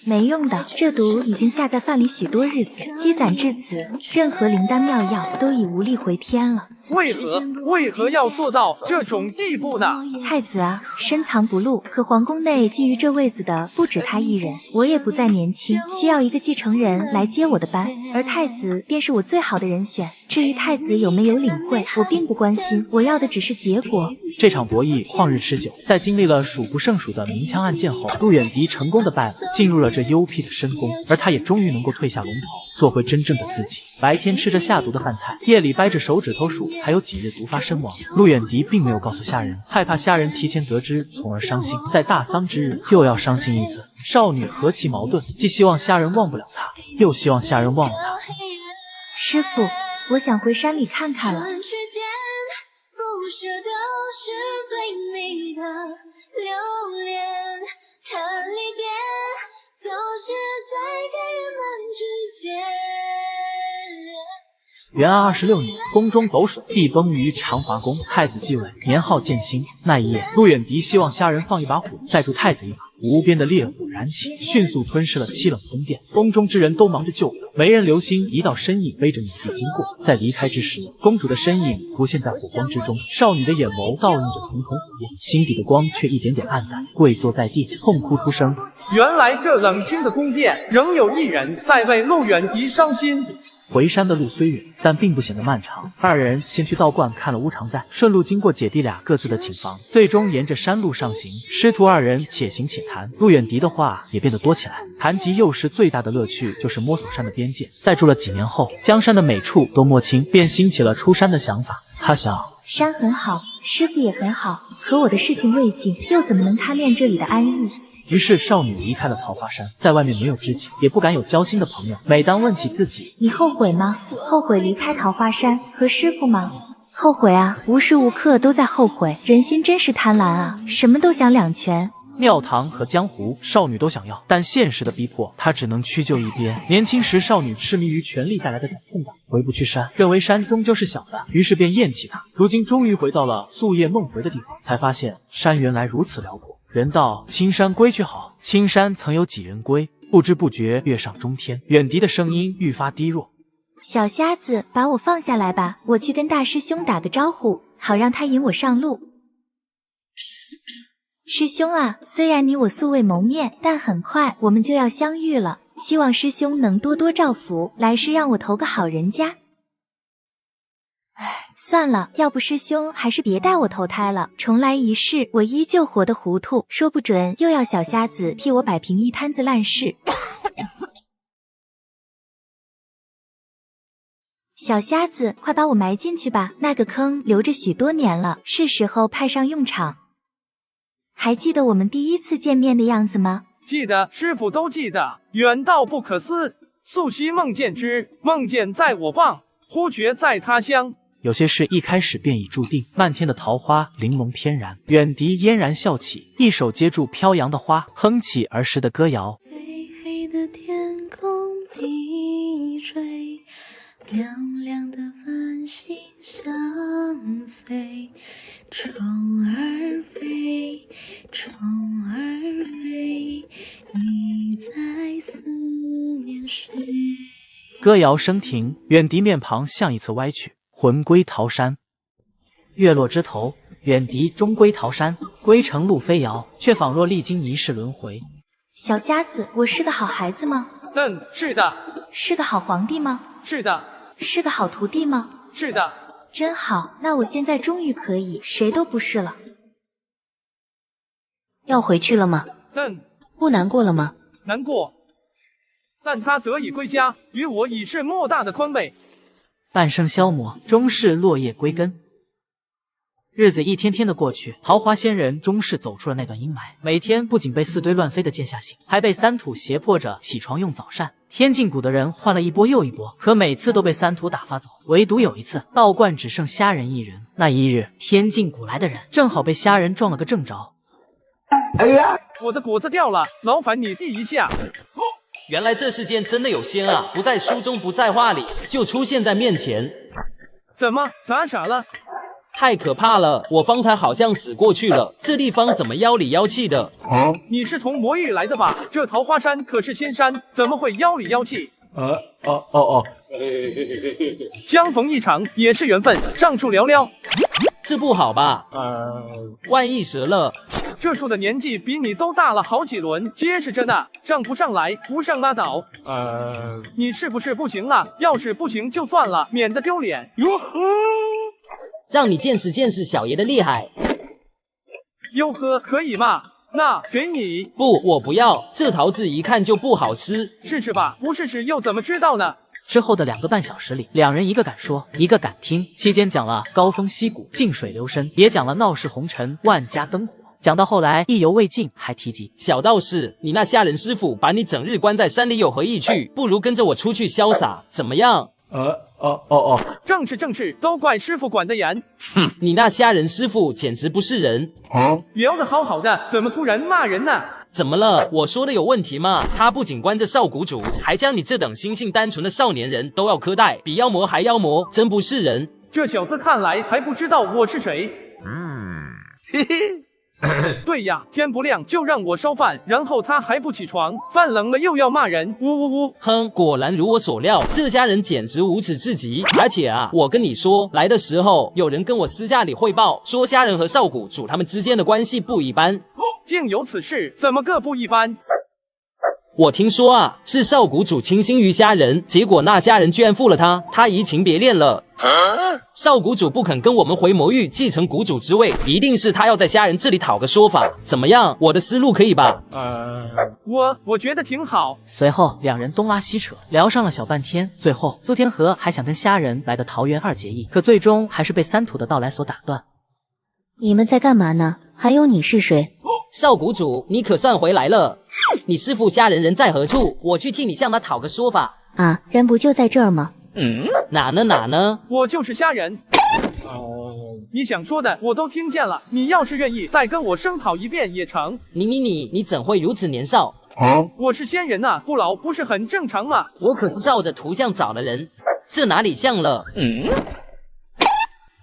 S3: 没用的，这毒已经下在饭里许多日子，积攒至此，任何灵丹妙药都已无力回天了。
S2: 为何要做到这种地步呢？
S3: 太子啊，深藏不露，可皇宫内觊觎这位子的不止他一人，我也不再年轻，需要一个继承人来接我的班，而太子便是我最好的人选。至于太子有没有领会，我并不关心，我要的只是结果。
S1: 这场博弈旷日持久，在经历了数不胜数的明枪暗箭后，陆远迪成功的败了，进入了这幽僻的深宫，而他也终于能够褪下龙头，做回真正的自己。白天吃着下毒的饭菜，夜里掰着手指头数还有几日毒发身亡。陆远迪并没有告诉虾仁，害怕虾仁提前得知，从而伤心，在大丧之日又要伤心一次。少女何其矛盾，既希望虾仁忘不了她，又希望虾仁忘了她。
S3: 师傅，我想回山里看看了。
S20: 不舍都是对你的留恋，看离别总是在给人们之间。
S1: 元安26年，宫中走水，帝崩于长华宫，太子继位，年号建兴。那一夜，陆远迪希望虾仁放一把火，再助太子一把。无边的烈火燃起，迅速吞噬了7冷宫殿。宫中之人都忙着救火，没人留心一道身影背着女帝经过。在离开之时，公主的身影浮现在火光之中，少女的眼眸倒映着重重火焰，心底的光却一点点暗淡，跪坐在地，痛哭出声。
S2: 原来这冷清的宫殿，仍有一人在为陆远迪伤心。
S1: 回山的路虽远，但并不显得漫长。二人先去道观看了乌常在，顺路经过姐弟俩各自的寝房，最终沿着山路上行。师徒二人且行且谈，陆远迪的话也变得多起来。谈及幼时最大的乐趣就是摸索山的边界，在住了几年后，将山的每处都摸清，便兴起了出山的想法。他想，
S3: 山很好，师傅也很好，可我的事情未尽，又怎么能贪恋这里的安逸？
S1: 于是少女离开了桃花山，在外面没有知己，也不敢有交心的朋友。每当问起自己，
S3: 你后悔吗？后悔离开桃花山和师傅吗？后悔啊，无时无刻都在后悔。人心真是贪婪啊，什么都想两全。
S1: 庙堂和江湖，少女都想要，但现实的逼迫，她只能屈就一边。年轻时，少女痴迷于权力带来的掌控感，回不去山，认为山终究是小的，于是便厌弃它。如今终于回到了夙夜梦回的地方，才发现山原来如此辽阔。人道青山归去好，青山曾有几人归？不知不觉跃上中天。远迪的声音愈发低弱。
S3: 小瞎子，把我放下来吧，我去跟大师兄打个招呼，好让他引我上路。师兄啊，虽然你我素未谋面，但很快我们就要相遇了，希望师兄能多多照拂，来世让我投个好人家。算了，要不师兄还是别带我投胎了，重来一世，我依旧活得糊涂，说不准又要小瞎子替我摆平一摊子烂事。小瞎子，快把我埋进去吧，那个坑留着许多年了，是时候派上用场。还记得我们第一次见面的样子吗？
S2: 记得，师傅都记得。远道不可思，素昔梦见之，梦见在我傍，忽觉在他乡。
S1: 有些事一开始便已注定。漫天的桃花玲珑翩然，远迪嫣然笑起，一手接住飘扬的花，哼起儿时的歌谣。
S20: 黑黑的天空低垂，亮亮的繁星相随，虫儿飞，虫儿飞，你在思念谁？
S1: 歌谣声停，远迪面庞向一侧歪去，魂归桃山。月落枝头，远迪终归桃山，归程路飞遥，却仿若历经一世轮回。
S3: 小瞎子，我是个好孩子吗？
S2: 是的。
S3: 是个好皇帝吗？
S2: 是的。
S3: 是个好徒弟吗？
S2: 是的。
S3: 真好，那我现在终于可以谁都不是了。
S21: 要回去了吗？不难过了吗？
S2: 难过，但他得以归家，与我已是莫大的宽慰。
S1: 半生消磨，终是落叶归根。日子一天天的过去，桃花仙人终是走出了那段阴霾。每天不仅被4堆乱飞的剑吓醒，还被3土胁迫着起床用早膳。天境谷的人换了一波又一波，可每次都被3土打发走。唯独有一次，道观只剩虾仁一人。那一日，天境谷来的人正好被虾仁撞了个正着。
S2: 哎呀，我的果子掉了，劳烦你递一下。
S16: 原来这世间真的有仙啊！不在书中，不在话里，就出现在面前。
S2: 怎么咋傻了？
S16: 太可怕了！我方才好像死过去了，这地方怎么妖里妖气的？
S2: 你是从魔域来的吧？这桃花山可是仙山，怎么会妖里妖气？相逢一场也是缘分，上树聊聊。
S16: 这不好吧？万一折了。
S2: 这树的年纪比你都大了好几轮，结实着呢，上不上来，不上拉倒。你是不是不行了？要是不行就算了，免得丢脸。哟呵，
S16: 让你见识见识小爷的厉害。
S2: 哟呵，可以吗？那给你。
S16: 不，我不要，这桃子一看就不好吃。
S2: 试试吧，不试试又怎么知道呢？
S1: 之后的2个半小时里，两人一个敢说，一个敢听。期间讲了高峰溪谷，静水流深，也讲了闹市红尘，万家灯火。讲到后来意犹未尽，还提及
S16: 小道士，你那下人师傅把你整日关在山里有何意趣？不如跟着我出去潇洒，怎么样？
S2: 正是，都怪师傅管得严。
S16: 哼，你那虾仁师傅简直不是人。
S2: 聊得好好的，怎么突然骂人呢？
S16: 怎么了？我说的有问题吗？他不仅关着少谷主，还将你这等心性单纯的少年人都要苛待，比妖魔还妖魔，真不是人。
S2: 这小子看来还不知道我是谁。嘿嘿。对呀，天不亮就让我烧饭，然后他还不起床，饭冷了又要骂人，呜呜呜！
S16: 哼，果然如我所料，这家人简直无耻至极。而且啊，我跟你说，来的时候有人跟我私下里汇报，说虾仁和少谷主他们之间的关系不一般。
S2: 竟有此事？怎么个不一般？
S16: 我听说啊，是少谷主倾心于虾仁，结果那虾仁居然负了他，他移情别恋了。少谷主不肯跟我们回魔域继承谷主之位，一定是他要在虾仁这里讨个说法。怎么样，我的思路可以吧？
S2: 我觉得挺好。
S1: 随后两人东拉西扯，聊上了小半天。最后苏天河还想跟虾仁来个桃园2结义，可最终还是被三土的到来所打断。
S21: 你们在干嘛呢？还有你是谁？
S16: 少谷主，你可算回来了。你师父虾仁人在何处？我去替你向他讨个说法。
S21: 啊，人不就在这儿吗？
S16: 哪呢？
S2: 我就是虾仁。你想说的我都听见了，你要是愿意再跟我声讨一遍也成。
S16: 你怎会如此年少？
S2: 我是仙人呐，不老不是很正常吗？
S16: 我可是照着图像找了人，这哪里像了？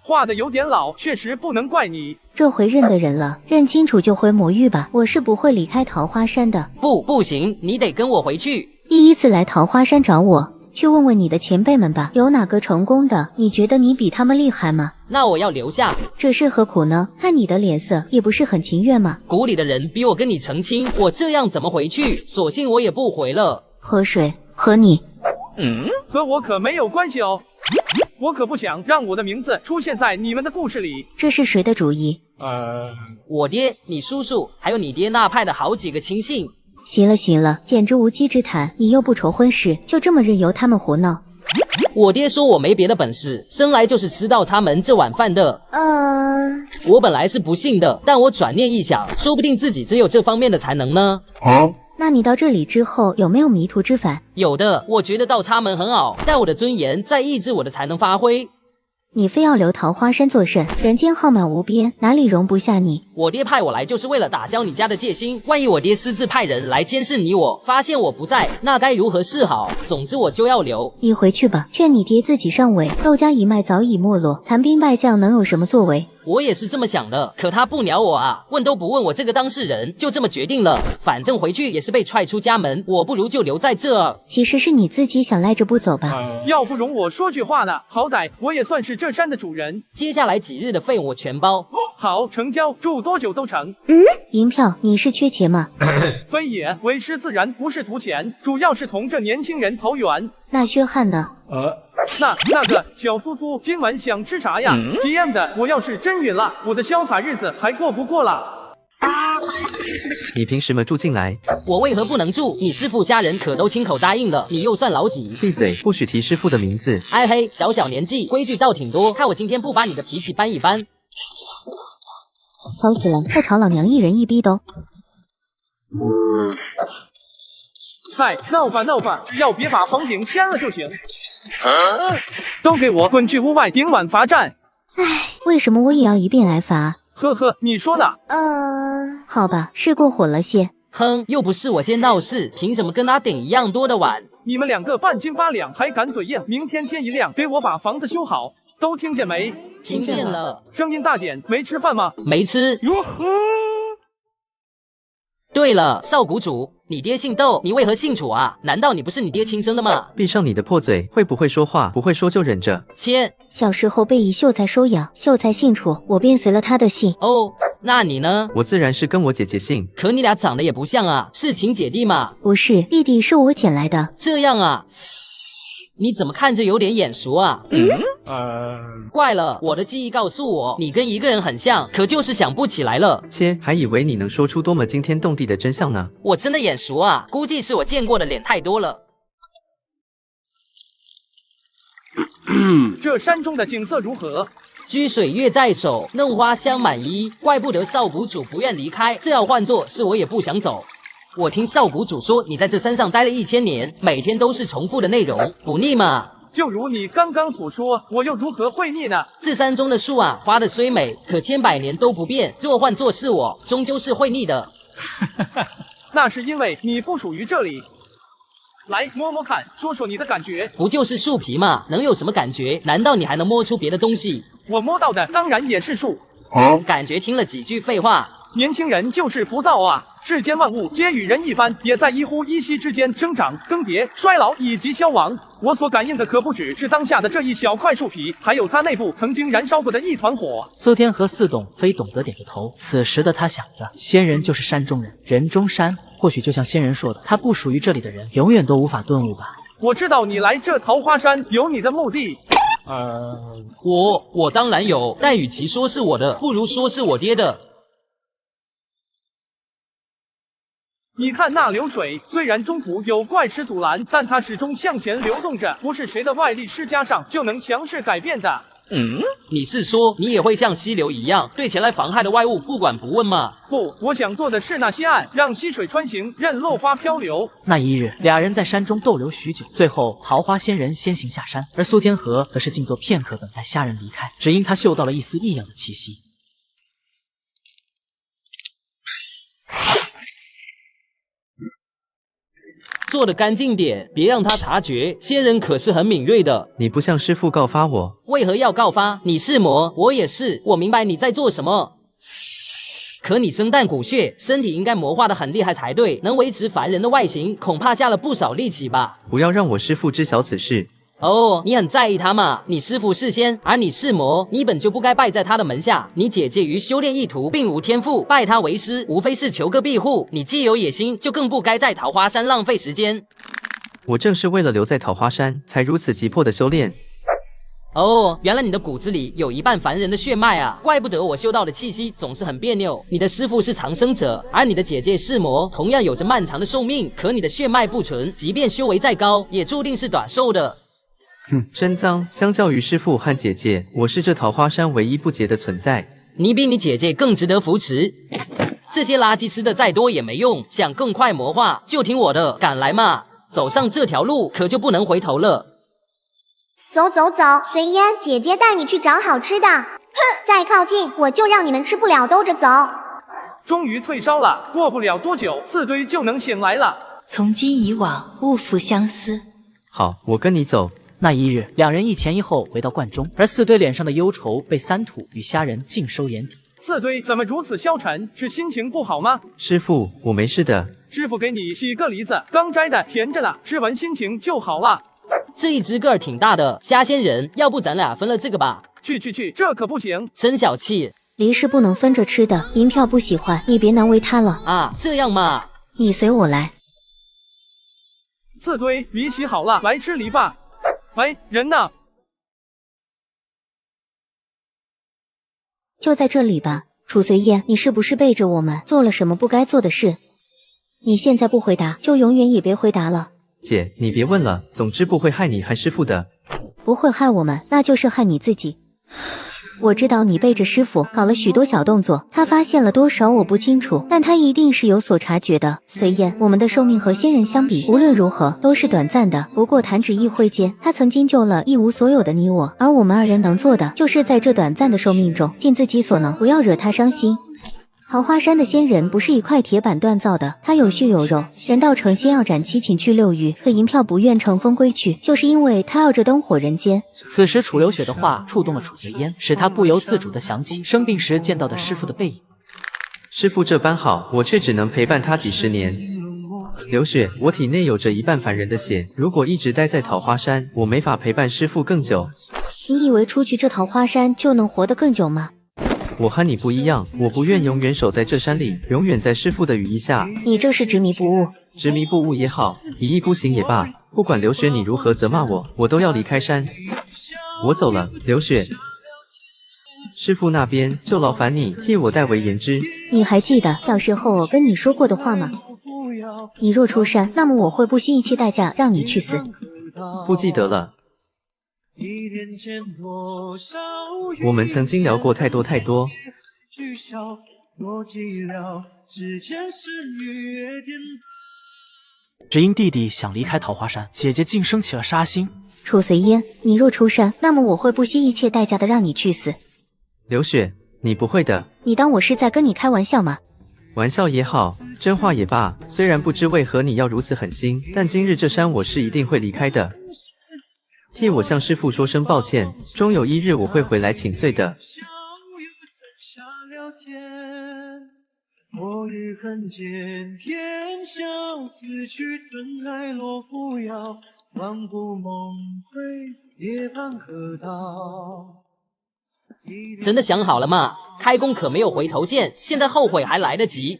S2: 画的有点老，确实不能怪你。
S21: 这回认的人了，认清楚就回魔域吧。我是不会离开桃花山的。
S16: 不行，你得跟我回去。
S21: 第一次来桃花山找我，去问问你的前辈们吧，有哪个成功的？你觉得你比他们厉害吗？
S16: 那我要留下。
S21: 这是何苦呢？看你的脸色，也不是很情愿嘛。
S16: 谷里的人逼我跟你成亲，我这样怎么回去？索性我也不回了。
S21: 和谁？和你？
S2: 和我可没有关系哦。我可不想让我的名字出现在你们的故事里。
S21: 这是谁的主意？
S16: 我爹、你叔叔，还有你爹那派的好几个亲信。
S21: 行了，简直无稽之谈！你又不愁婚事，就这么任由他们胡闹？
S16: 我爹说我没别的本事，生来就是吃倒插门这碗饭的。我本来是不信的，但我转念一想，说不定自己真有这方面的才能呢。
S21: 那你到这里之后有没有迷途知返？
S16: 有的，我觉得倒插门很好，但我的尊严在抑制我的才能发挥。
S21: 你非要留桃花山作甚？人间浩渺无边，哪里容不下你？
S16: 我爹派我来就是为了打消你家的戒心，万一我爹私自派人来监视你我，发现我不在，那该如何是好？总之我就要留。
S21: 你回去吧，劝你爹自己上位。窦家一脉早已没落，残兵败将能有什么作为？
S16: 我也是这么想的，可他不鸟我啊，问都不问我这个当事人，就这么决定了。反正回去也是被踹出家门，我不如就留在这儿。
S21: 其实是你自己想赖着不走吧？
S2: 要不容我说句话呢，好歹我也算是这山的主人。
S16: 接下来几日的费用我全包。
S2: 好，成交，住多久都成。
S21: 银票，你是缺钱吗？
S2: 非也，为师自然不是图钱，主要是同这年轻人投缘。
S21: 那薛汉呢？
S2: 那个小苏苏今晚想吃啥呀？GM 的，我要是真晕了，我的潇洒日子还过不过了？
S6: 你凭什么住进来？
S16: 我为何不能住？你师父家人可都亲口答应了，你又算老几？
S6: 闭嘴，不许提师父的名字。
S16: 哎嘿，小年纪，规矩倒挺多，看我今天不把你的脾气搬一搬。
S21: 吵死了，再吵老娘一人一逼兜。
S2: 嗨，闹吧，只要别把房顶掀了就行。都给我滚去屋外顶碗罚站！
S21: 唉，为什么我也要一并来罚？
S2: 呵呵，你说呢？
S21: 好吧，是过火了些。
S16: 哼，又不是我先闹事，凭什么跟他顶一样多的碗？
S2: 你们两个半斤八两还敢嘴硬，明天天一亮给我把房子修好，都听见没？
S16: 听见了。
S2: 声音大点，没吃饭吗？
S16: 没吃。
S2: 哟呵。
S16: 对了，少谷主，你爹姓窦，你为何姓楚啊？难道你不是你爹亲生的吗？
S6: 闭上你的破嘴，会不会说话？不会说就忍着。
S16: 切，
S21: 小时候被一秀才收养，秀才姓楚，我便随了他的姓。
S16: 哦，那你呢？
S6: 我自然是跟我姐姐姓。
S16: 可你俩长得也不像啊，是亲姐弟吗？
S21: 不是，弟弟是我捡来的。
S16: 这样啊。你怎么看着有点眼熟啊？怪了，我的记忆告诉我，你跟一个人很像，可就是想不起来了。
S6: 切，还以为你能说出多么惊天动地的真相呢。
S16: 我真的眼熟啊，估计是我见过的脸太多了。
S2: 这山中的景色如何？
S16: 掬水月在手，弄花香满衣，怪不得少谷主不愿离开。这要换作是我也不想走。我听少谷主说，你在这山上待了1000年，每天都是重复的内容，不腻吗？
S2: 就如你刚刚所说，我又如何会腻呢？
S16: 这山中的树啊，花的虽美，可千百年都不变。若换作是我，终究是会腻的。
S2: 那是因为你不属于这里。来摸摸看，说说你的感觉。
S16: 不就是树皮吗？能有什么感觉？难道你还能摸出别的东西？
S2: 我摸到的当然也是树。
S16: 感觉听了几句废话。
S2: 年轻人就是浮躁啊！世间万物皆与人一般，也在一呼一吸之间生长、更迭、衰老以及消亡。我所感应的可不只是当下的这一小块树皮，还有它内部曾经燃烧过的一团火。
S1: 苏天和似懂非懂得点着头。此时的他想着，仙人就是山中人，人中山，或许就像仙人说的，他不属于这里的人，永远都无法顿悟吧。
S2: 我知道你来这桃花山有你的目的。
S16: 我当然有，但与其说是我的，不如说是我爹的。
S2: 你看那流水，虽然中途有怪石阻拦，但它始终向前流动着，不是谁的外力施加上就能强势改变的。
S16: 你是说你也会像溪流一样，对前来妨害的外物不管不问吗？
S2: 不，我想做的是那些岸，让溪水穿行，任落花漂流。
S1: 那一日，俩人在山中逗留许久，最后桃花仙人先行下山，而苏天河则是静坐片刻，等待虾人离开。只因他嗅到了一丝异样的气息。
S16: 做得干净点，别让他察觉。仙人可是很敏锐的。
S6: 你不向师父告发我？
S16: 为何要告发？你是魔，我也是。我明白你在做什么。可你生旦骨血，身体应该魔化的很厉害才对，能维持凡人的外形，恐怕下了不少力气吧？
S6: 不要让我师父知晓此事。
S16: 哦，你很在意他嘛？你师父是仙，而你是魔，你本就不该拜在他的门下。你姐姐于修炼意图并无天赋，拜他为师，无非是求个庇护。你既有野心，就更不该在桃花山浪费时间。
S6: 我正是为了留在桃花山，才如此急迫的修炼。
S16: 哦，原来你的骨子里有一半凡人的血脉啊，怪不得我嗅到的气息总是很别扭。你的师父是长生者，而你的姐姐是魔，同样有着漫长的寿命，可你的血脉不纯，即便修为再高，也注定是短寿的。
S6: 真脏！相较于师父和姐姐，我是这桃花山唯一不洁的存在。
S16: 你比你姐姐更值得扶持。这些垃圾吃的再多也没用，想更快魔化，就听我的，敢来嘛！走上这条路，可就不能回头了。
S4: 走走走，随烟姐姐带你去找好吃的。哼，再靠近我就让你们吃不了兜着走。
S2: 终于退烧了，过不了多久，四堆就能醒来了。
S3: 从今以往，勿复相思。
S6: 好，我跟你走。
S1: 那一日，两人一前一后回到观中，而四堆脸上的忧愁被三土与虾人尽收眼底。
S2: 四堆怎么如此消沉？是心情不好吗？
S6: 师父，我没事的。
S2: 师傅给你洗个梨子，刚摘的，甜着呢，吃完心情就好了。
S16: 这一只个儿挺大的，虾仙人，要不咱俩分了这个吧？
S2: 去，这可不行，
S16: 真小气。
S21: 梨是不能分着吃的，银票不喜欢，你别难为他了
S16: 啊。这样嘛，
S21: 你随我来。
S2: 四堆，梨洗好了，来吃梨吧。喂，人呢？
S21: 就在这里吧。楚随燕，你是不是背着我们做了什么不该做的事？你现在不回答，就永远也别回答了。
S6: 姐，你别问了，总之不会害你和师父的。
S21: 不会害我们，那就是害你自己。我知道你背着师傅搞了许多小动作，他发现了多少我不清楚，但他一定是有所察觉的。随燕，我们的寿命和仙人相比，无论如何都是短暂的。不过弹指一挥间，他曾经救了一无所有的你我，而我们二人能做的，就是在这短暂的寿命中尽自己所能，不要惹他伤心。桃花山的仙人不是一块铁板锻造的，他有血有肉。人道成仙要斩七情去六欲，可银票不愿乘风归去，就是因为他要这灯火人间。
S1: 此时楚留雪的话触动了楚随烟，使他不由自主地想起生病时见到的师傅的背影。
S6: 师傅这般好，我却只能陪伴他几十年。流雪，我体内有着一半凡人的血，如果一直待在桃花山，我没法陪伴师傅更久。
S21: 你以为出去这桃花山就能活得更久吗？
S6: 我和你不一样，我不愿永远守在这山里，永远在师傅的羽翼下。
S21: 你这是执迷不悟。
S6: 执迷不悟也好，一意孤行也罢，不管流雪你如何责骂我，我都要离开山。我走了，流雪。师傅那边就劳烦你替我代为言之。
S21: 你还记得小时候我跟你说过的话吗？你若出山，那么我会不惜一切代价让你去死。
S6: 不记得了。我们曾经聊过太多太多。
S1: 只因弟弟想离开桃花山，姐姐竟生起了杀心。
S21: 楚随烟，你若出山，那么我会不惜一切代价的让你去死。
S6: 流雪，你不会的。
S21: 你当我是在跟你开玩笑吗？
S6: 玩笑也好，真话也罢，虽然不知为何你要如此狠心，但今日这山我是一定会离开的。替我向师父说声抱歉，终有一日我会回来请罪的。
S11: 我欲恨见天笑，此去曾爱落扶摇，万古梦回，夜半可到。
S16: 真的想好了吗？开弓可没有回头箭，现在后悔还来得及。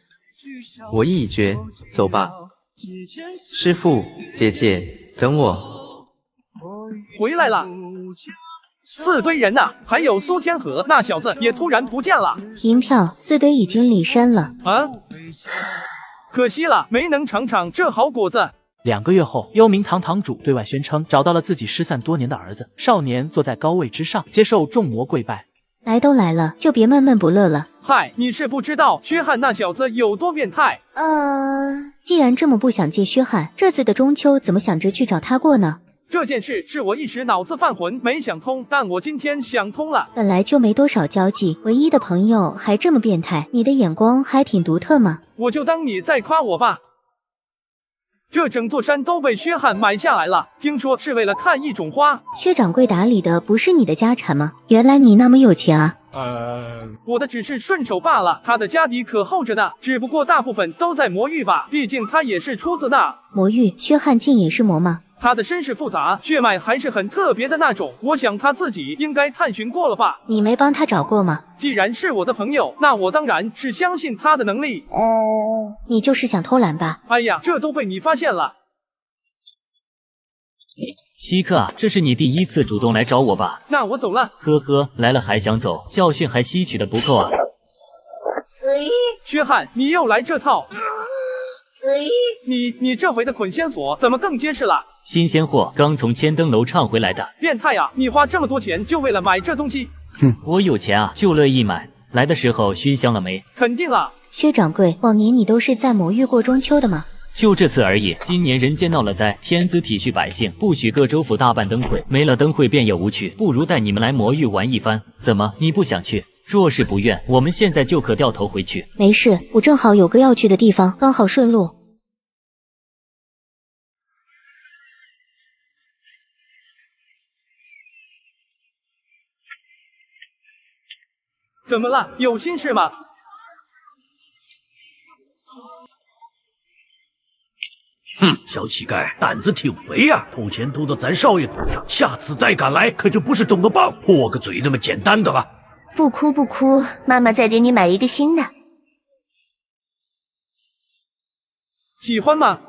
S6: 我意已决，走吧。师父，姐姐，等我。
S2: 回来了。四堆人呐，还有苏天河那小子也突然不见了。
S21: 银票四堆已经离山了。
S2: 啊，可惜了，没能尝尝这好果子。
S1: 2个月后，幽冥堂堂主对外宣称找到了自己失散多年的儿子。少年坐在高位之上，接受众魔跪拜。
S21: 来都来了，就别闷闷不乐了。
S2: 嗨，你是不知道薛汉那小子有多变态。
S21: 既然这么不想见薛汉，这次的中秋怎么想着去找他过呢？
S2: 这件事是我一时脑子犯浑没想通，但我今天想通了。
S21: 本来就没多少交际，唯一的朋友还这么变态，你的眼光还挺独特嘛。
S2: 我就当你在夸我吧。这整座山都被薛汉买下来了，听说是为了看一种花。
S21: 薛掌柜打理的不是你的家产吗？原来你那么有钱啊。
S2: 我的只是顺手罢了，他的家底可厚着呢，只不过大部分都在魔域吧，毕竟他也是出自那
S21: 魔域。薛汉竟也是魔吗？
S2: 他的身世复杂，血脉还是很特别的那种，我想他自己应该探寻过了吧。
S21: 你没帮他找过吗？
S2: 既然是我的朋友，那我当然是相信他的能力。
S21: 你就是想偷懒吧？
S2: 哎呀，这都被你发现了。
S22: 稀客啊，这是你第一次主动来找我吧？
S2: 那我走了。
S22: 呵呵，来了还想走，教训还吸取的不够啊。
S2: 薛汉，你又来这套。你这回的捆仙索怎么更结实了？
S22: 新鲜货，刚从千灯楼唱回来的。
S2: 变态啊！你花这么多钱就为了买这东西？
S22: 哼，我有钱啊，就乐意买。来的时候熏香了没？
S2: 肯定啊。
S21: 薛掌柜，往年你都是在魔域过中秋的吗？
S22: 就这次而已。今年人间闹了灾，天子体恤百姓，不许各州府大办灯会，没了灯会便也无趣，不如带你们来魔域玩一番。怎么，你不想去？若是不愿，我们现在就可掉头回去。
S21: 没事，我正好有个要去的地方，刚好顺路。
S2: 怎么了？有心事吗？
S12: 哼，小乞丐胆子挺肥呀，偷钱偷到咱少爷头上，下次再敢来，可就不是肿个棒破个嘴那么简单的了。
S4: 不哭不哭，妈妈再给你买一个新的。
S2: 喜欢吗？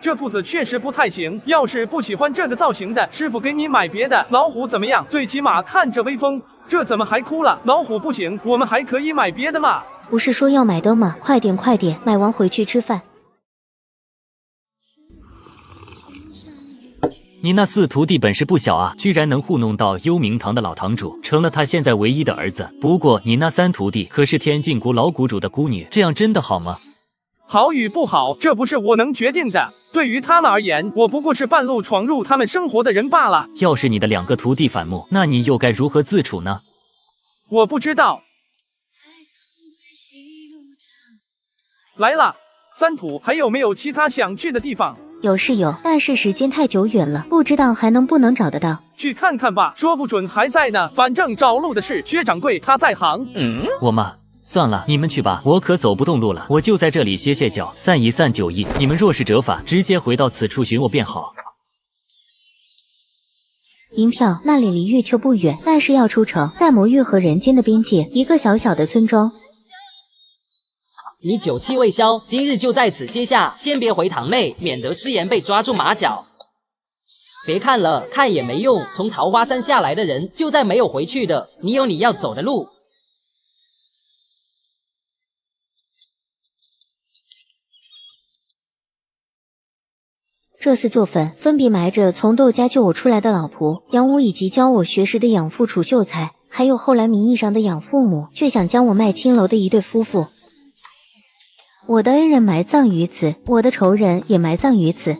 S2: 这副子确实不太行，要是不喜欢这个造型的，师傅给你买别的。老虎怎么样？最起码看着威风。这怎么还哭了？老虎不行，我们还可以买别的嘛。
S21: 不是说要买灯吗？快点快点，买完回去吃饭。
S22: 你那4徒弟本事不小啊，居然能糊弄到幽冥堂的老堂主，成了他现在唯一的儿子。不过你那3徒弟可是天境谷老谷主的孤女，这样真的好吗？
S2: 好与不好，这不是我能决定的。对于他们而言，我不过是半路闯入他们生活的人罢了。
S22: 要是你的2个徒弟反目，那你又该如何自处呢？
S2: 我不知道。来了，三土还有没有其他想去的地方？
S21: 有是有，但是时间太久远了，不知道还能不能找得到。
S2: 去看看吧，说不准还在呢。反正找路的是薛掌柜，他在行。
S22: 我嘛，算了，你们去吧，我可走不动路了。我就在这里歇歇脚，散一散酒意。你们若是折返，直接回到此处寻我便好。
S21: 银票那里离月丘不远，但是要出城，在魔域和人间的边界，一个小小的村庄。
S16: 你酒气未消，今日就在此歇下，先别回堂内，免得失言被抓住马脚。别看了，看也没用，从桃花山下来的人就再没有回去的，你有你要走的路。
S21: 这4座坟分别埋着从窦家救我出来的老婆杨武，以及教我学识的养父楚秀才，还有后来名义上的养父母却想将我卖青楼的一对夫妇。我的恩人埋葬于此，我的仇人也埋葬于此。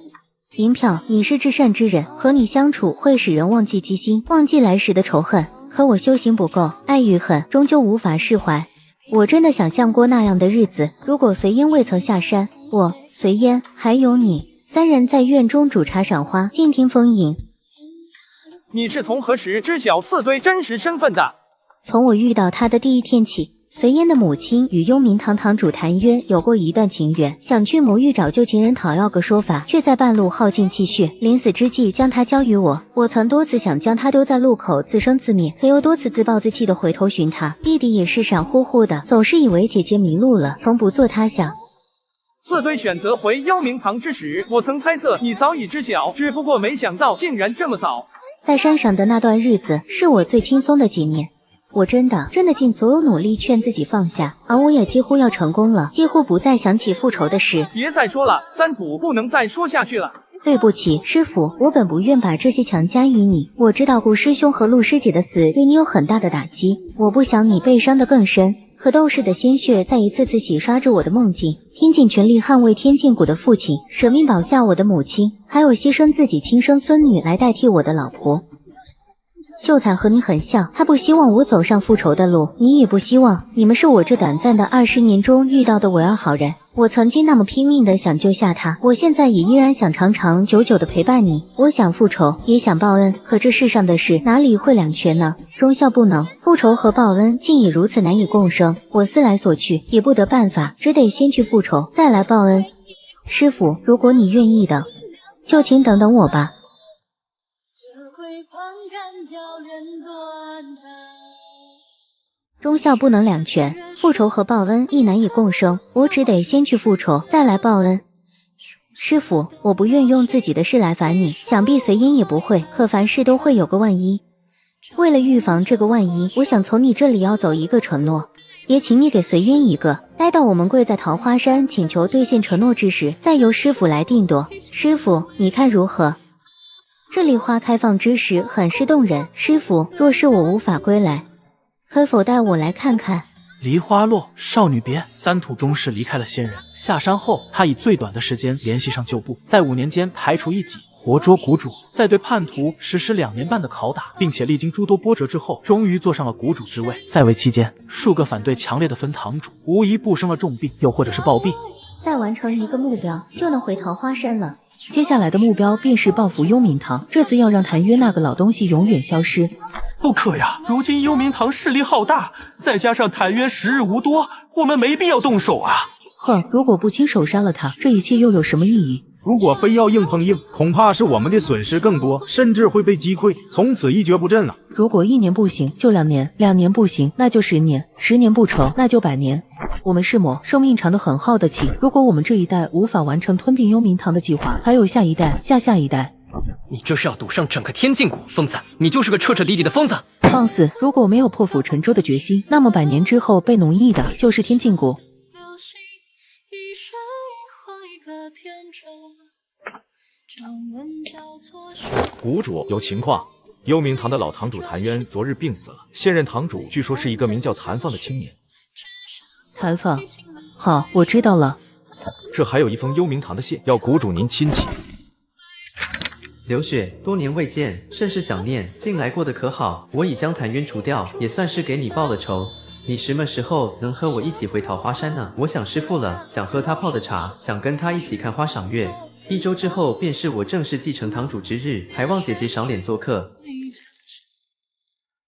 S21: 银票，你是至善之人，和你相处会使人忘记机心，忘记来时的仇恨。可我修行不够，爱与恨终究无法释怀。我真的想象过那样的日子，如果随烟未曾下山，我、随烟还有你3人在院中煮茶赏花，静听风吟。
S2: 你是从何时知晓四堆真实身份的？
S21: 从我遇到他的第一天起。随烟的母亲与幽冥堂堂主谭渊有过一段情缘，想去魔域找旧情人讨要个说法，却在半路耗尽气血，临死之际将他交予我。我曾多次想将他丢在路口自生自灭，可又多次自暴自弃的回头寻他。弟弟也是傻乎乎的，总是以为姐姐迷路了，从不做他想。
S2: 四堆选择回幽冥堂之时，我曾猜测你早已知晓，只不过没想到竟然这么早。
S21: 在山上的那段日子是我最轻松的几年。我真的尽所有努力劝自己放下，而我也几乎要成功了，几乎不再想起复仇的事。
S2: 别再说了，三土不能再说下去了。
S21: 对不起，师傅，我本不愿把这些强加于你。我知道顾师兄和陆师姐的死对你有很大的打击，我不想你被伤得更深。可斗士的鲜血在一次次洗刷着我的梦境，拼尽全力捍卫天剑谷的父亲，舍命保下我的母亲，还有牺牲自己亲生孙女来代替我的老婆。秀才和你很像，他不希望我走上复仇的路，你也不希望。你们是我这短暂的20年中遇到的唯二好人。我曾经那么拼命的想救下他，我现在也依然想长长久久的陪伴你。我想复仇，也想报恩，可这世上的事哪里会两全呢？忠孝不能，复仇和报恩竟也如此难以共生。我思来所去，也不得办法，只得先去复仇，再来报恩。师傅，如果你愿意的，就请等等我吧。忠孝不能两全，复仇和报恩亦难以共生，我只得先去复仇，再来报恩。师傅，我不愿用自己的事来烦你，想必随烟也不会，可凡事都会有个万一。为了预防这个万一，我想从你这里要走一个承诺，也请你给随烟一个，待到我们跪在桃花山请求兑现承诺之时，再由师傅来定夺。师傅，你看如何？这里花开放之时很是动人，师傅，若是我无法归来，可否带我来看看？
S13: 梨花落，少女别。三土终是离开了仙人，下山后，他以最短的时间联系上旧部，在5年间排除异己，活捉谷主，再对叛徒实施2年半的拷打，并且历经诸多波折之后，终于坐上了谷主之位。在位期间，数个反对强烈的分堂主，无疑不生了重病，又或者是暴毙。
S21: 再完成一个目标，就能回桃花山了。
S14: 接下来的目标便是报复幽冥堂，这次要让谭约那个老东西永远消失。
S23: 不可呀！如今幽冥堂势力浩大，再加上谭渊时日无多，我们没必要动手啊！
S14: 哼，如果不亲手杀了他，这一切又有什么意义？
S24: 如果非要硬碰硬，恐怕是我们的损失更多，甚至会被击溃，从此一蹶不振了。
S14: 如果1年不行，就2年；2年不行，那就10年；10年不成，那就100年。我们是魔，寿命长得很耗得起。如果我们这一代无法完成吞并幽冥堂的计划，还有下一代、下一代。
S25: 你这是要赌上整个天境谷，疯子！你就是个彻彻底底的疯子！
S14: 放肆！如果没有破釜沉舟的决心，那么100年之后被奴役的就是天境谷。
S26: 谷主有情况，幽冥堂的老堂主谭渊昨日病死了，现任堂主据说是一个名叫谭放的青年。
S14: 谭放，好，我知道了。
S26: 这还有一封幽冥堂的信，要谷主您亲启。
S6: 刘雪，多年未见，甚是想念，近来过得可好？我已将谭渊除掉，也算是给你报了仇。你什么时候能和我一起回桃花山呢？我想师父了，想喝他泡的茶，想跟他一起看花赏月。1周之后便是我正式继承堂主之日，还望姐姐赏脸做客。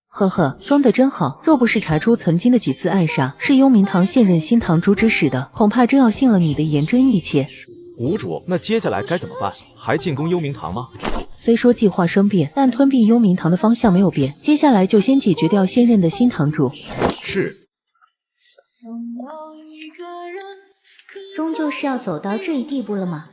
S14: 呵呵，装得真好。若不是查出曾经的几次暗杀是幽冥堂现任新堂主指使的，恐怕真要信了你的言真意切。
S26: 谷主，那接下来该怎么办？还进攻幽冥堂吗？
S14: 虽说计划生变，但吞并幽冥堂的方向没有变。接下来就先解决掉现任的新堂主。
S26: 是。
S21: 终究是要走到这一地步了吗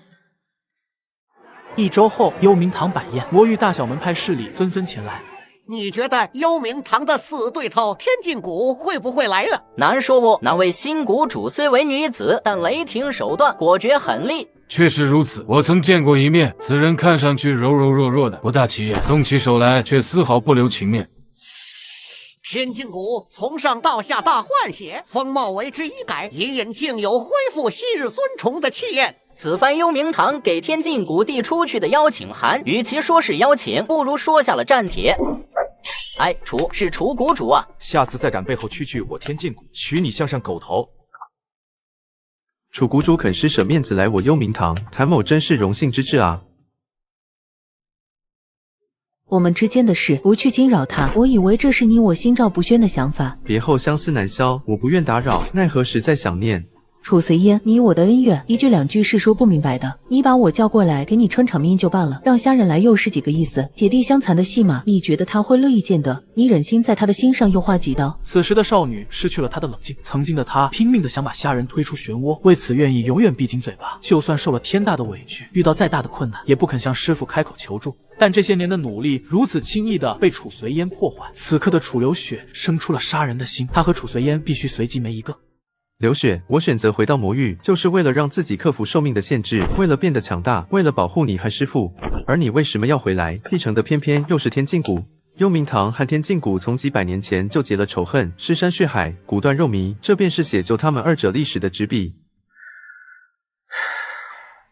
S13: ？1周后，幽冥堂摆宴，魔域大小门派势力纷纷前来。
S7: 你觉得幽冥堂的死对头天境谷会不会来了？
S8: 难说不，那位新谷主虽为女子，但雷霆手段，果决狠厉。
S9: 确实如此，我曾见过一面，此人看上去柔柔弱弱的，不大起眼，动起手来却丝毫不留情面。
S7: 天境谷从上到下大换血，风貌为之一改，隐隐竟有恢复昔日尊崇的气焰。
S8: 此番幽冥堂给天境谷递出去的邀请函，与其说是邀请，不如说下了战帖。哎，是楚谷主啊！
S26: 下次再敢背后蛐蛐我天境谷，取你项上狗头！
S6: 楚谷主肯施舍面子来我幽冥堂，谭某真是荣幸之至啊！
S14: 我们之间的事，不去惊扰他。我以为这是你我心照不宣的想法。
S6: 别后相思难消，我不愿打扰，奈何实在想念。
S14: 楚随烟，你我的恩怨，一句两句是说不明白的。你把我叫过来给你撑场面就罢了，让虾仁来又是几个意思？姐弟相残的戏码，你觉得他会乐意见的？你忍心在他的心上又划几刀？
S13: 此时的少女失去了她的冷静，曾经的她拼命的想把虾仁推出漩涡，为此愿意永远闭紧嘴巴，就算受了天大的委屈，遇到再大的困难，也不肯向师父开口求助。但这些年的努力如此轻易的被楚随烟破坏，此刻的楚流雪生出了杀人的心，他和楚随烟必须随机没一个。
S6: 流雪，我选择回到魔域，就是为了让自己克服寿命的限制，为了变得强大，为了保护你和师父。而你为什么要回来？继承的偏偏又是天境谷。幽冥堂和天境谷从几百年前就结了仇恨，尸山血海，骨断肉糜，这便是写就他们二者历史的纸笔。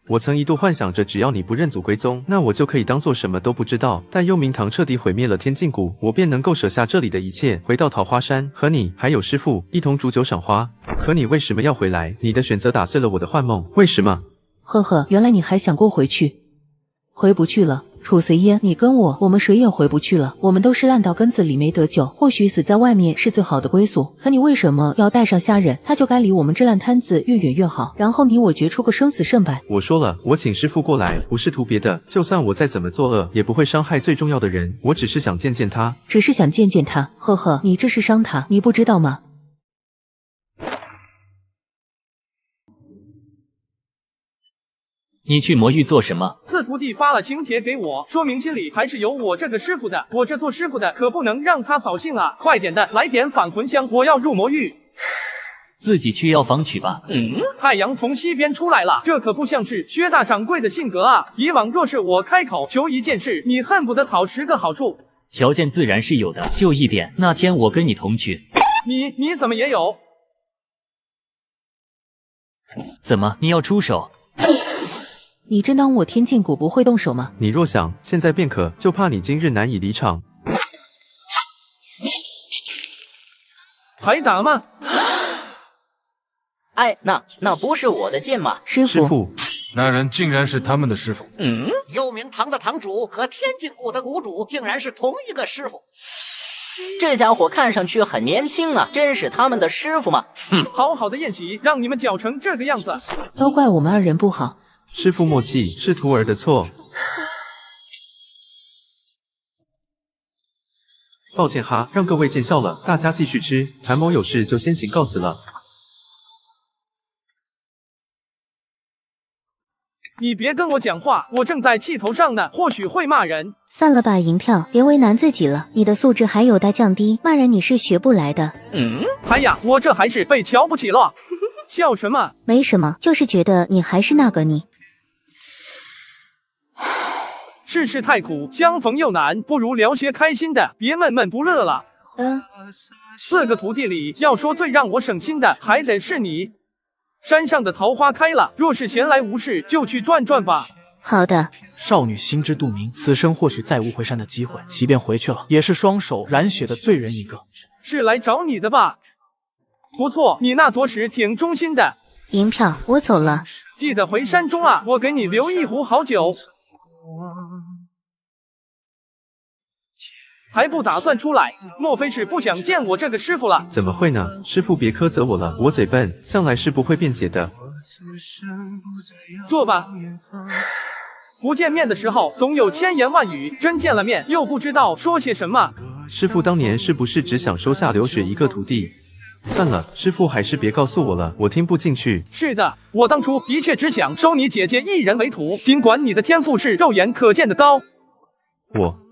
S6: 我曾一度幻想着，只要你不认祖归宗，那我就可以当做什么都不知道。但幽冥堂彻底毁灭了天境谷，我便能够舍下这里的一切，回到桃花山，和你还有师父一同煮酒赏花。可你为什么要回来？你的选择打碎了我的幻梦，为什么？
S14: 呵呵，原来你还想过回去。回不去了。楚随烟，你跟我们谁也回不去了。我们都是烂到根子里没得救，或许死在外面是最好的归宿。可你为什么要带上虾仁？他就该离我们这烂摊子越远越好。然后你我决出个生死胜败。
S6: 我说了，我请师父过来，不是图别的。就算我再怎么作恶，也不会伤害最重要的人。我只是想见见他，
S14: 只是想见见他。呵呵，你这是伤他，你不知道吗？
S22: 你去魔域做什么？
S2: 四徒弟发了请帖给我，说明心里还是有我这个师傅的。我这做师傅的可不能让他扫兴啊！快点的，来点返魂香，我要入魔域。
S22: 自己去药房取吧。
S2: 太阳从西边出来了，这可不像是薛大掌柜的性格啊！以往若是我开口求一件事，你恨不得讨10个好处。
S22: 条件自然是有的，就一点，那天我跟你同去。
S2: 你怎么也有？
S22: 怎么，你要出手？
S14: 你真当我天境谷不会动手吗？
S6: 你若想，现在便可，就怕你今日难以离场。
S2: 还打吗？
S8: 哎，那不是我的剑吗？
S14: 师
S6: 父，
S9: 那人竟然是他们的师傅。
S7: 幽冥堂的堂主和天境谷的谷主竟然是同一个师傅。
S8: 这家伙看上去很年轻啊，真是他们的师傅吗？
S2: 好好的宴席，让你们搅成这个样子，
S14: 都怪我们二人不好。
S6: 师父默契，是徒儿的错。抱歉哈，让各位见笑了，大家继续吃。谭某有事就先行告辞了。
S2: 你别跟我讲话，我正在气头上呢，或许会骂人。
S21: 算了吧，银票，别为难自己了，你的素质还有待降低，骂人你是学不来的。
S2: 哎呀，我这还是被瞧不起了。笑什么？
S21: 没什么，就是觉得你还是那个你。
S2: 世事太苦，相逢又难，不如聊些开心的，别闷闷不乐了。4个徒弟里，要说最让我省心的，还得是你。山上的桃花开了，若是闲来无事，就去转转吧。
S21: 好的。
S13: 少女心知肚明，此生或许再无回山的机会，即便回去了，也是双手染血的罪人一个。
S2: 是来找你的吧？不错，你那左使挺忠心的。
S21: 银票，我走了。
S2: 记得回山中啊，我给你留一壶好酒。还不打算出来？莫非是不想见我这个师傅了？
S6: 怎么会呢？师傅别苛责我了，我嘴笨，向来是不会辩解的。
S2: 坐吧。不见面的时候总有千言万语，真见了面又不知道说些什么。
S6: 师傅当年是不是只想收下刘雪一个徒弟？算了，师傅还是别告诉我了，我听不进去。
S2: 是的，我当初的确只想收你姐姐一人为徒，尽管你的天赋是肉眼可见的高。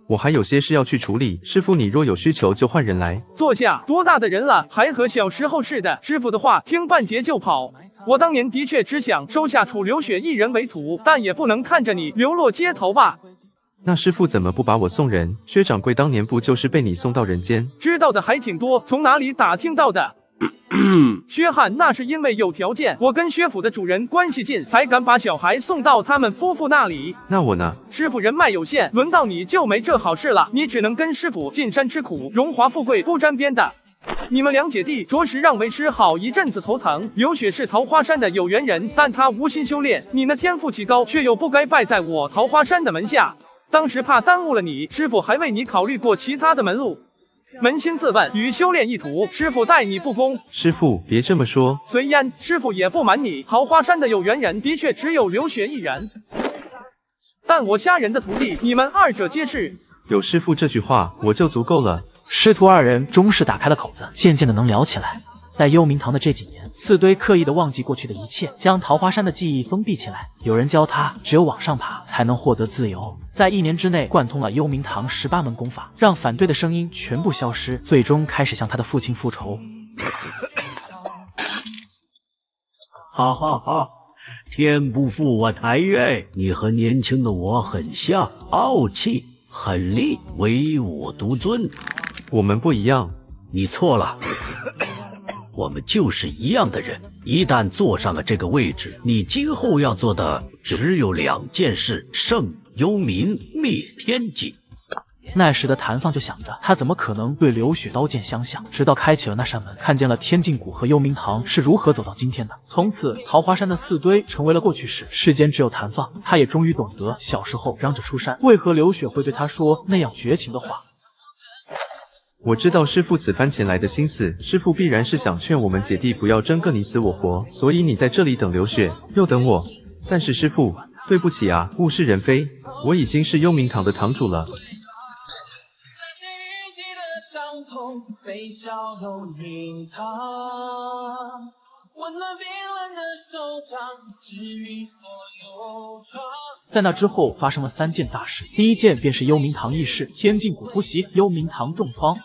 S6: 我还有些事要去处理，师傅你若有需求就换人来。
S2: 坐下，多大的人了，还和小时候似的，师傅的话听半截就跑。我当年的确只想收下楚留雪一人为徒，但也不能看着你流落街头吧。
S6: 那师傅怎么不把我送人？薛掌柜当年不就是被你送到人间？
S2: 知道的还挺多，从哪里打听到的？薛汉那是因为有条件，我跟薛府的主人关系近，才敢把小孩送到他们夫妇那里。
S6: 那我呢？
S2: 师傅人脉有限，轮到你就没这好事了，你只能跟师傅进山吃苦，荣华富贵不沾边的。你们两姐弟着实让为师好一阵子头疼。刘雪是桃花山的有缘人，但她无心修炼，你那天赋极高，却又不该拜在我桃花山的门下。当时怕耽误了你，师傅还为你考虑过其他的门路。扪心自问，与修炼一途，师傅待你不公。
S6: 师傅别这么说。
S2: 随烟，师傅也不瞒你，桃花山的有缘人的确只有刘雪一人，但我家人的徒弟，你们二者皆是。
S6: 有师傅这句话，我就足够了。
S1: 师徒二人终是打开了口子，渐渐的能聊起来。在幽冥堂的这几年，四堆刻意的忘记过去的一切，将桃花山的记忆封闭起来。有人教他，只有往上爬才能获得自由。在1年之内，贯通了幽冥堂18门功法，让反对的声音全部消失，最终开始向他的父亲复仇。
S12: 哈哈哈！天不负我台月，你和年轻的我很像，傲气、狠厉、唯我独尊。
S6: 我们不一样。
S12: 你错了。我们就是一样的人，一旦坐上了这个位置，你今后要做的只有2件事：胜幽冥，灭天境。
S1: 那时的谭放就想着，他怎么可能对刘雪刀剑相向？直到开启了那扇门，看见了天境谷和幽冥堂是如何走到今天的。从此，桃花山的四堆成为了过去式，世间只有谭放，他也终于懂得小时候嚷着出山，为何刘雪会对他说那样绝情的话。
S6: 我知道师父此番前来的心思，师父必然是想劝我们姐弟不要争个你死我活，所以你在这里等刘雪，又等我。但是师父，对不起啊，物是人非，我已经是幽冥堂的堂主了。
S1: 在那之后发生了3件大事，第一件便是幽冥堂议事，天境谷突袭，幽冥堂重创。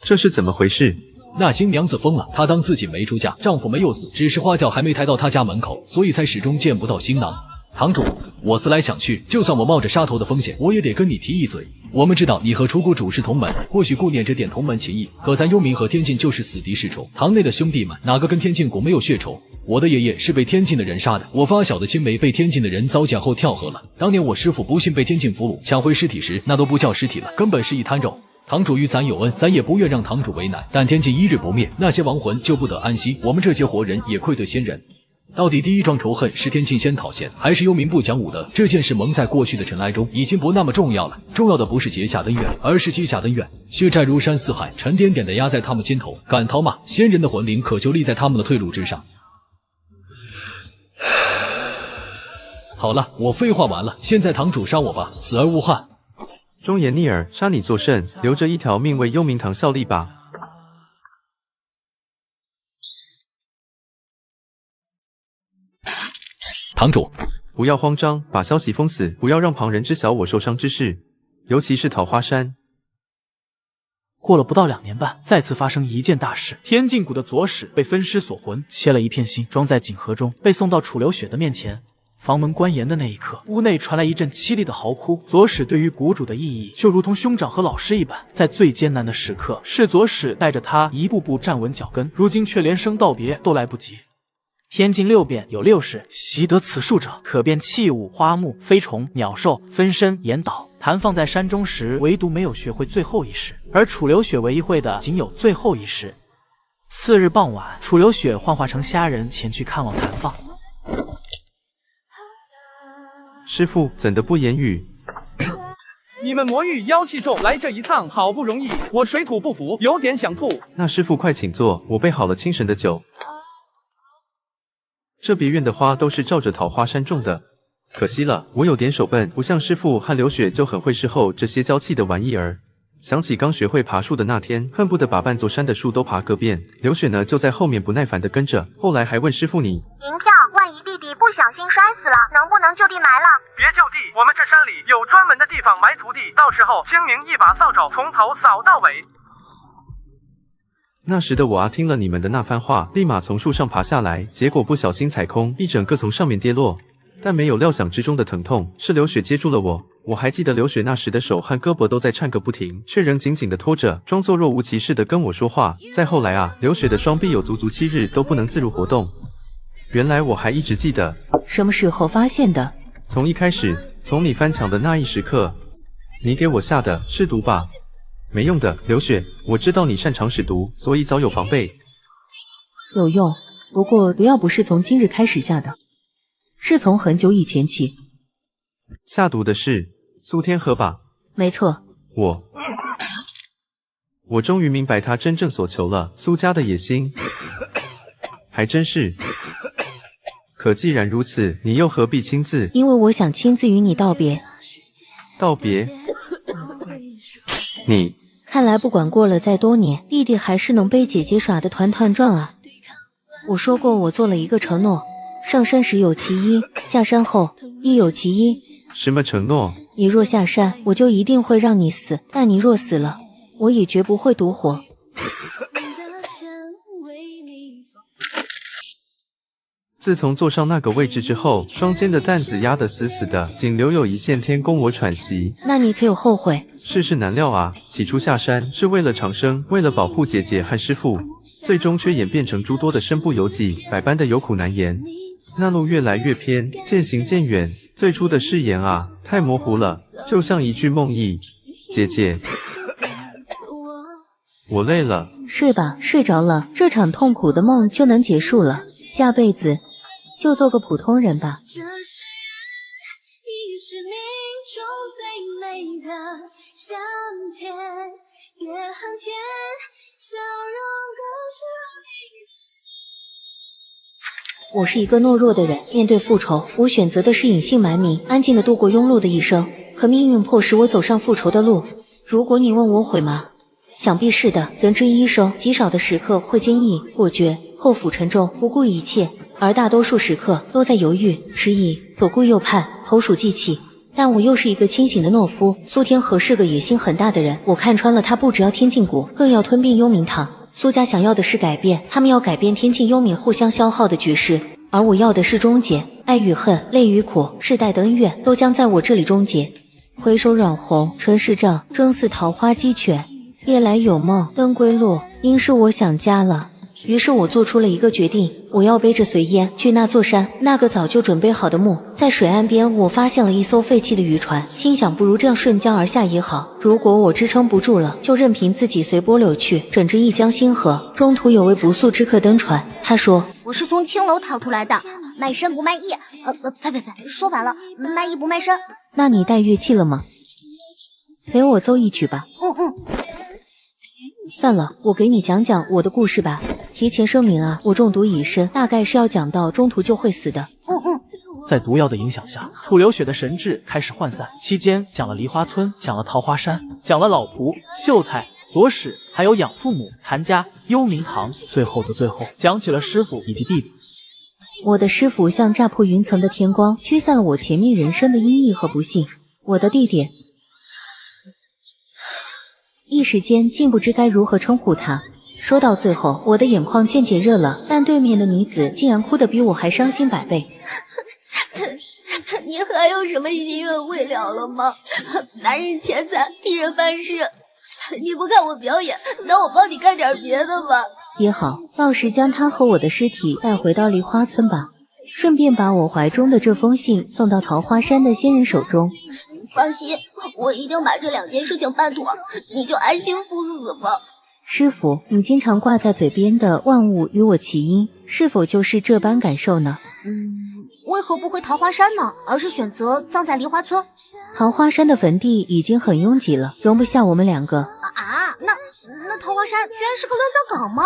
S6: 这是怎么回事？
S5: 那新娘子疯了，她当自己没出嫁，丈夫没有死，只是花轿还没抬到她家门口，所以才始终见不到新郎。堂主，我思来想去，就算我冒着杀头的风险，我也得跟你提一嘴。我们知道你和楚谷主是同门，或许顾念着点同门情谊，可咱幽冥和天境就是死敌世仇。堂内的兄弟们，哪个跟天境谷没有血仇？我的爷爷是被天境的人杀的，我发小的青梅被天境的人遭奖后跳河了。当年我师父不幸被天境俘虏，抢回尸体时，那都不叫尸体了，根本是一滩肉。堂主与咱有恩，咱也不愿让堂主为难，但天境一日不灭，那些亡魂就不得安息，我们这些活人也愧对先人。到底第一桩仇恨是天境先讨嫌，还是幽冥不讲武德？这件事蒙在过去的尘埃中，已经不那么重要了。重要的不是结下恩怨，而是积下恩怨。血债如山似海，沉甸甸的压在他们肩头。敢逃吗？先人的魂灵可就立在他们的退路之上。好了，我废话完了，现在堂主杀我吧，死而无憾。
S6: 忠言逆耳，杀你作甚？留着一条命为幽冥堂效力吧。
S5: 堂主，
S6: 不要慌张，把消息封死，不要让旁人知晓我受伤之事，尤其是桃花山。
S1: 过了不到2年半，再次发生一件大事，天境谷的左使被分尸锁魂，切了一片心，装在锦盒中，被送到楚留雪的面前。房门关严的那一刻，屋内传来一阵凄厉的嚎哭。左使对于谷主的意义，就如同兄长和老师一般，在最艰难的时刻，是左使带着他一步步站稳脚跟，如今却连声道别都来不及。天境6变有6式，习得此术者，可变器物、花木、飞虫、鸟兽、分身、岩岛。谭放在山中时，唯独没有学会最后一式，而楚留雪唯一会的仅有最后一式。次日傍晚，楚留雪幻化成虾人前去看望谭放。
S6: 师父怎的不言语？
S2: 你们魔域妖气重，来这一趟好不容易，我水土不服，有点想吐。
S6: 那师父快请坐，我备好了清神的酒。这别院的花都是照着桃花山种的，可惜了，我有点手笨，不像师父和流雪就很会侍候这些娇气的玩意儿。想起刚学会爬树的那天，恨不得把半座山的树都爬个遍。流雪呢，就在后面不耐烦地跟着，后来还问师父你：
S4: 银票，万一弟弟不小心摔死了，能不能就地埋了？
S2: 别就地，我们这山里有专门的地方埋徒弟，到时候精明一把扫帚，从头扫到尾。
S6: 那时的我听了你们的那番话，立马从树上爬下来，结果不小心踩空，一整个从上面跌落。但没有料想之中的疼痛，是流雪接住了我。我还记得流雪那时的手和胳膊都在颤个不停，却仍紧紧地拖着，装作若无其事地跟我说话。再后来流雪的双臂有足足7日都不能自如活动。原来我还一直记得。
S14: 什么时候发现的？
S6: 从一开始，从你翻墙的那一时刻。你给我下的是毒吧？没用的，流雪，我知道你擅长使毒，所以早有防备。
S14: 有用，不过毒药不是从今日开始下的，是从很久以前起。
S6: 下毒的是苏天河吧？
S14: 没错。
S6: 我终于明白他真正所求了，苏家的野心。还真是。可既然如此，你又何必亲自？
S14: 因为我想亲自与你道别。
S6: 道别？你
S14: 看来不管过了再多年，弟弟还是能被姐姐耍得团团转啊。我说过我做了一个承诺，上山时有其一，下山后亦有其一。
S6: 什么承诺？
S14: 你若下山，我就一定会让你死，但你若死了，我也绝不会独活。
S6: 自从坐上那个位置之后，双肩的担子压得死死的，仅留有一线天供我喘息。
S14: 那你可有后悔？
S6: 世事难料啊！起初下山是为了长生，为了保护姐姐和师父，最终却演变成诸多的身不由己，百般的有苦难言。那路越来越偏，渐行渐远，最初的誓言太模糊了，就像一句梦呓。姐姐，我累了，
S14: 睡吧，睡着了，这场痛苦的梦就能结束了，下辈子就做个普通人吧。我是一个懦弱的人，面对复仇，我选择的是隐姓埋名，安静的度过庸碌的一生。可命运迫使我走上复仇的路。如果你问我悔吗？想必是的。人之一生，极少的时刻会坚毅、果决、破釜沉舟，不顾一切，而大多数时刻都在犹豫、迟疑、左顾右盼、投鼠忌器。但我又是一个清醒的懦夫。苏天河是个野心很大的人，我看穿了他不只要天境谷，更要吞并幽冥堂。苏家想要的是改变，他们要改变天境幽冥互相消耗的局势，而我要的是终结。爱与恨，泪与苦，世代的恩怨都将在我这里终结。回首染红，唇是杖，争似桃花鸡犬。夜来有梦，灯归落，应是我想家了。于是我做出了一个决定，我要背着随烟去那座山，那个早就准备好的墓。在水岸边，我发现了一艘废弃的渔船，心想不如这样顺江而下也好。如果我支撑不住了，就任凭自己随波流去，整至一江星河。中途有位不速之客登船，他说：“
S10: 我是从青楼逃出来的，卖身不卖艺。呸，说反了，卖艺不卖身。”
S14: 那你带乐器了吗？陪我奏一曲吧。算了，我给你讲讲我的故事吧。提前声明我中毒已深，大概是要讲到中途就会死的。
S1: 在毒药的影响下，楚留雪的神智开始涣散。期间讲了梨花村，讲了桃花山，讲了老仆、秀才、左史，还有养父母、谭家、幽冥堂，最后的最后，讲起了师傅以及弟弟。
S14: 我的师傅像炸破云层的天光，驱散了我前面人生的阴翳和不幸。我的弟弟，一时间竟不知该如何称呼他。说到最后，我的眼眶渐渐热了，但对面的女子竟然哭得比我还伤心100倍。
S10: 你还有什么心愿未了了吗？男人钱财，替人办事，你不看我表演，那我帮你干点别的吧。
S14: 也好，到时将他和我的尸体带回到梨花村吧，顺便把我怀中的这封信送到桃花山的仙人手中。
S10: 放心，我一定把这2件事情办妥，你就安心赴死吧。
S21: 师傅，你经常挂在嘴边的万物与我齐阴，是否就是这般感受呢？
S10: 为何不回桃花山呢？而是选择葬在梨花村？
S21: 桃花山的坟地已经很拥挤了，容不下我们2个。
S10: 那桃花山居然是个乱葬岗吗？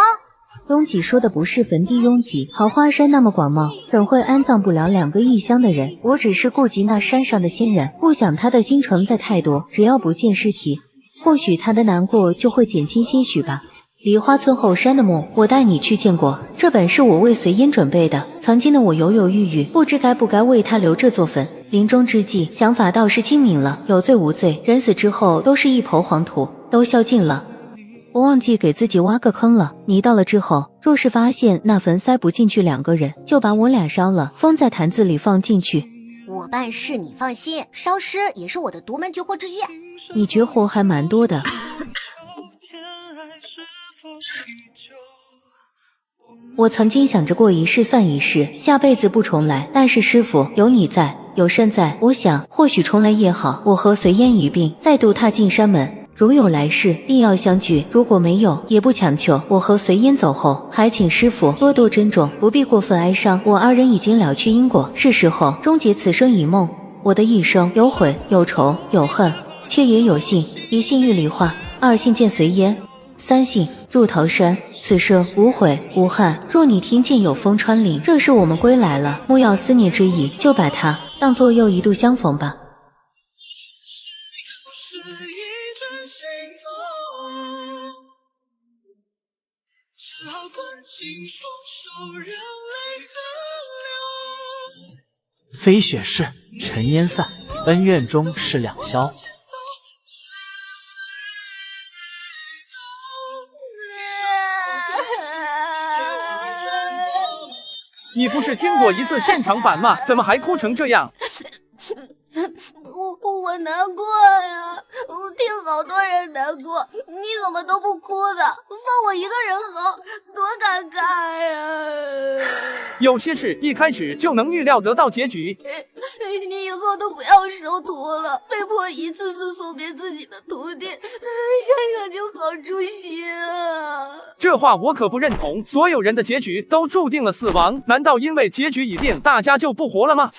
S21: 拥挤说的不是坟地拥挤，桃花山那么广袤，怎会安葬不了2个异乡的人？我只是顾及那山上的仙人，不想他的心承载太多，只要不见尸体，或许他的难过就会减轻些许吧。梨花村后山的墓，我带你去见过，这本是我为随烟准备的。曾经的我犹犹豫豫，不知该不该为他留这座坟。临终之际，想法倒是清明了，有罪无罪，人死之后都是一抔黄土，都消尽了。我忘记给自己挖个坑了。你到了之后，若是发现那坟塞不进去2个人，就把我俩烧了，封在坛子里放进去。
S10: 我办事你放心，烧尸也是我的独门绝活之一。
S21: 你绝活还蛮多的。我曾经想着过一世算一世，下辈子不重来，但是师傅有你在，有身在，我想或许重来也好。我和随烟一并再度踏进山门，如有来世定要相聚，如果没有也不强求。我和随烟走后，还请师傅多多珍重，不必过分哀伤。我2人已经了却因果，是时候终结此生一梦。我的一生有悔有仇有恨，却也有幸：1幸遇梨花，2幸见随烟，3幸入桃山。此生无悔无憾。若你听见有风穿林，这是我们归来了。莫要思念之意，就把它当作又一度相逢吧。
S13: 飞雪逝，尘烟散，恩怨终是两宵。
S2: 你不是听过一次现场版吗？怎么还哭成这样？
S10: 我难过呀，我替好多人难过，你怎么都不哭的？放我一个人好，多尴尬呀！
S2: 有些事一开始就能预料得到结局。
S10: 你以后都不要收徒了，被迫一次次送别自己的徒弟，想想就好诛心啊！
S2: 这话我可不认同，所有人的结局都注定了死亡，难道因为结局已定，大家就不活了吗？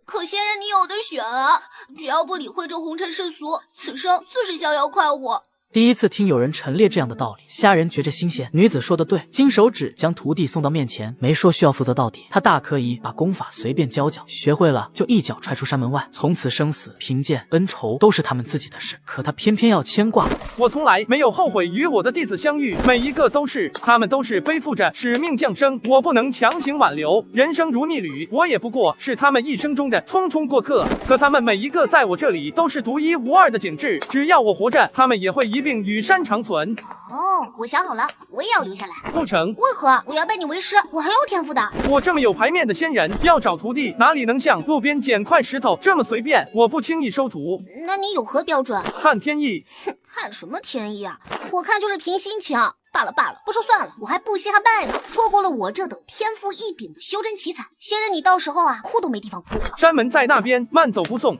S10: 可仙人你有的选啊，只要不理会这红尘世俗，此生自是逍遥快活。
S1: 第一次听有人陈列这样的道理，虾仁觉着新鲜。女子说的对，金手指将徒弟送到面前，没说需要负责到底。他大可以把功法随便教教，学会了就一脚踹出山门外，从此生死贫贱恩仇都是他们自己的事。可他偏偏要牵挂。
S2: 我从来没有后悔与我的弟子相遇，每一个都是，他们都是背负着使命降生，我不能强行挽留。人生如逆旅，我也不过是他们一生中的匆匆过客。可他们每一个在我这里都是独一无二的景致，只要我活着，他们也会一并与山长存。
S10: 哦，我想好了，我也要留下来。
S2: 不成？
S10: 为何？我要拜你为师，我很有天赋的。
S2: 我这么有牌面的仙人，要找徒弟哪里能像路边捡块石头这么随便？我不轻易收徒。
S10: 那你有何标准？
S2: 看天意。
S10: 哼，看什么天意啊？我看就是凭心情。罢了，不说算了，我还不稀罕拜呢。错过了我这等天赋异禀的修真奇才，仙人你到时候啊，哭都没地方哭。
S2: 山门在那边，慢走不送。
S10: 哼，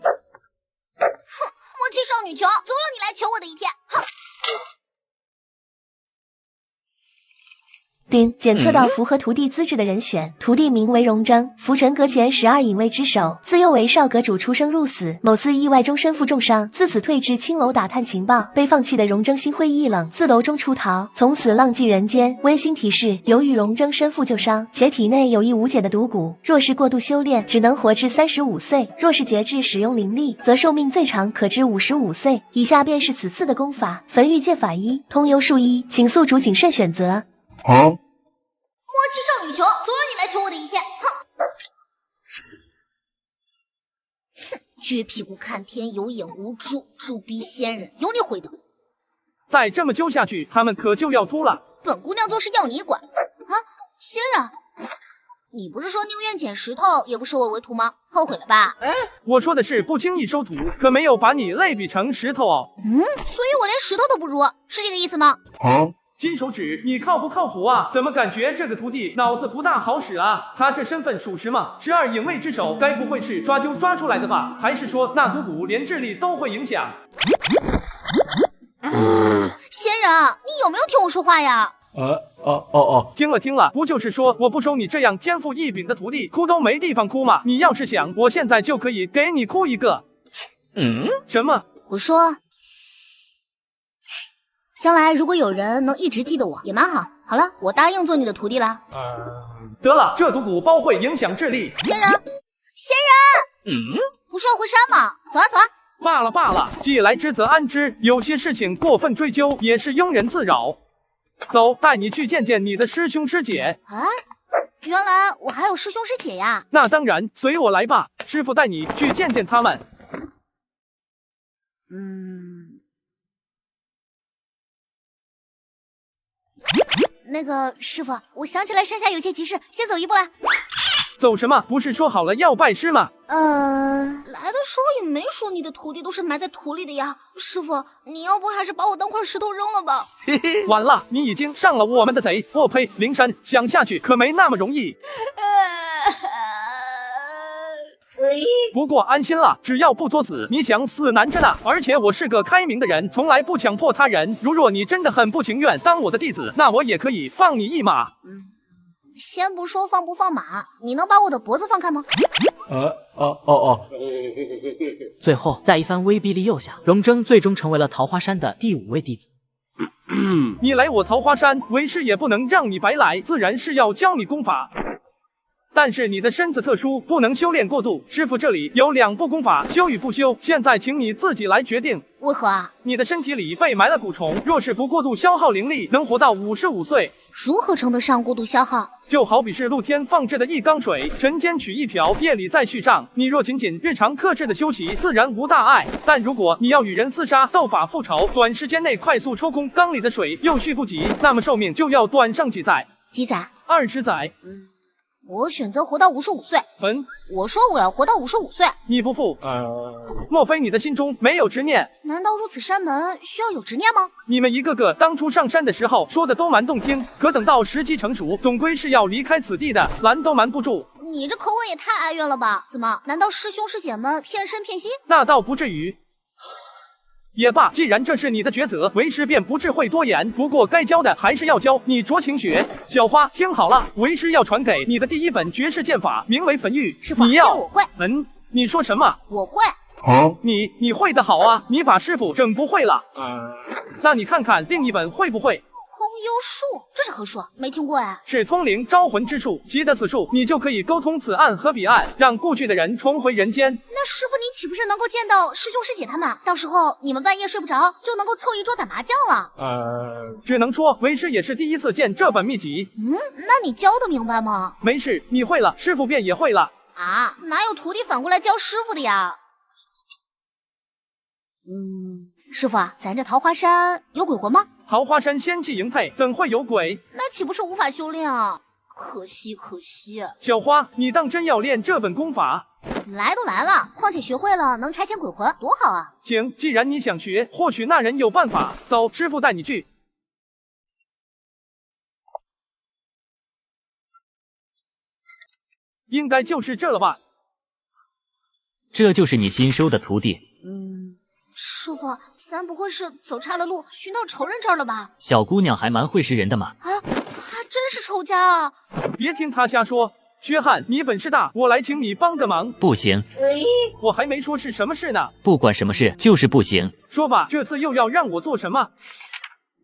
S10: 莫欺少女穷，总有你来求我的一天。哼。
S3: 丁检测到符合徒弟资质的人选，徒弟名为荣征，浮沉阁前12隐卫之首，自幼为少阁主出生入死，某次意外中身负重伤，自此退至青楼打探情报。被放弃的荣征心灰意冷，自楼中出逃，从此浪迹人间。温馨提示：由于荣征身负旧伤，且体内有一无解的毒蛊，若是过度修炼，只能活至35岁；若是节制使用灵力，则寿命最长可至55岁。以下便是此次的功法：焚玉剑法一，通幽术一，请宿主谨慎选择。
S10: 莫欺少女穷，总有你来求我的一天。哼，撅屁股看天，有眼无珠，猪逼仙人，有你毁的。
S2: 再这么揪下去，他们可就要秃了。
S10: 本姑娘做事要你管啊！仙人，你不是说宁愿捡石头也不收我为徒吗？后悔了吧？
S2: 我说的是不轻易收徒，可没有把你类比成石头哦。
S10: 所以我连石头都不如，是这个意思吗？
S2: 金手指，你靠不靠谱啊？怎么感觉这个徒弟脑子不大好使啊？他这身份属实吗？12影卫之首，该不会是抓阄抓出来的吧？还是说那股连智力都会影响？
S10: 仙人，你有没有听我说话呀？
S2: 听了，不就是说我不收你这样天赋异禀的徒弟，哭都没地方哭吗？你要是想，我现在就可以给你哭一个。什么？
S10: 我说，将来如果有人能一直记得我，也蛮好。好了，我答应做你的徒弟了。
S2: 得了，这毒蛊包会影响智力。
S10: 仙人，不是要回山吗？走啊走啊！
S2: 罢了，既来之则安之，有些事情过分追究也是庸人自扰。走，带你去见见你的师兄师姐。
S10: 啊，原来我还有师兄师姐呀！
S2: 那当然，随我来吧，师傅带你去见见他们。
S10: 那个师傅，我想起来山下有些急事，先走一步来。
S2: 走什么？不是说好了要拜师吗？
S10: 来的时候也没说你的徒弟都是埋在土里的呀。师傅，你要不还是把我当块石头扔了吧？
S2: 晚了，你已经上了我们的贼。我呸！灵山想下去可没那么容易。不过安心了，只要不作死，你想死难着呢。而且我是个开明的人，从来不强迫他人。如若你真的很不情愿当我的弟子，那我也可以放你一马。
S10: 先不说放不放马，你能把我的脖子放开吗？
S1: 最后，在一番威逼利诱下，荣征最终成为了桃花山的第5位弟子。
S2: 你来我桃花山，为师也不能让你白来，自然是要教你功法。但是你的身子特殊，不能修炼过度。师傅这里有2部功法，修与不修，现在请你自己来决定。
S10: 为何啊？
S2: 你的身体里被埋了蛊虫，若是不过度消耗灵力，能活到55岁。
S10: 如何称得上过度消耗？
S2: 就好比是露天放置的一缸水，晨间取一瓢，夜里再续上。你若仅日常克制的休息，自然无大碍。但如果你要与人厮杀、斗法复仇，短时间内快速抽空缸里的水又续不及，那么寿命就要短上几载。
S10: 几载
S2: ？20载。
S10: 我选择活到55岁。我说我要活到55岁。
S2: 你不服？莫非你的心中没有执念？
S10: 难道入此山门需要有执念吗？
S2: 你们一个个当初上山的时候说的都蛮动听，可等到时机成熟，总归是要离开此地的，拦都瞒不住。
S10: 你这口吻也太哀怨了吧？怎么？难道师兄师姐们骗身骗心？
S2: 那倒不至于。也罢，既然这是你的抉择，为师便不智慧多言。不过该教的还是要教，你酌情学。小花，听好了，为师要传给你的第1本绝世剑法，名为焚玉。
S10: 师傅，
S2: 你要？
S10: 我会。
S2: 你说什么？
S10: 我会。
S2: 你会的好啊，你把师傅整不会了。那你看看另一本会不会？
S10: 空幽术，这是何术？没听过哎。
S2: 是通灵招魂之术，习得此术，你就可以沟通此岸和彼岸，让故去的人重回人间。
S10: 那师傅，你岂不是能够见到师兄师姐他们？到时候你们半夜睡不着，就能够凑一桌打麻将了。
S2: 只能说为师也是第一次见这本秘籍。
S10: 那你教得明白吗？
S2: 没事，你会了，师傅便也会了。
S10: 啊，哪有徒弟反过来教师傅的呀？师傅啊，咱这桃花山有鬼魂吗？
S2: 桃花山仙气盈沛，怎会有鬼？
S10: 那岂不是无法修炼啊？可惜。
S2: 小花，你当真要练这本功法？
S10: 来都来了，况且学会了能拆遣鬼魂，多好啊！
S2: 行，既然你想学，或许那人有办法。走，师傅带你去。应该就是这了吧？
S22: 这就是你新收的徒弟。
S10: 师傅，咱不会是走岔了路，寻到仇人这儿了吧？
S22: 小姑娘还蛮会识人的嘛。
S10: 还真是仇家啊！
S2: 别听他瞎说。薛汉，你本事大，我来请你帮个忙。
S22: 不行。
S2: 我还没说是什么事呢。
S22: 不管什么事，就是不行。
S2: 说吧，这次又要让我做什么？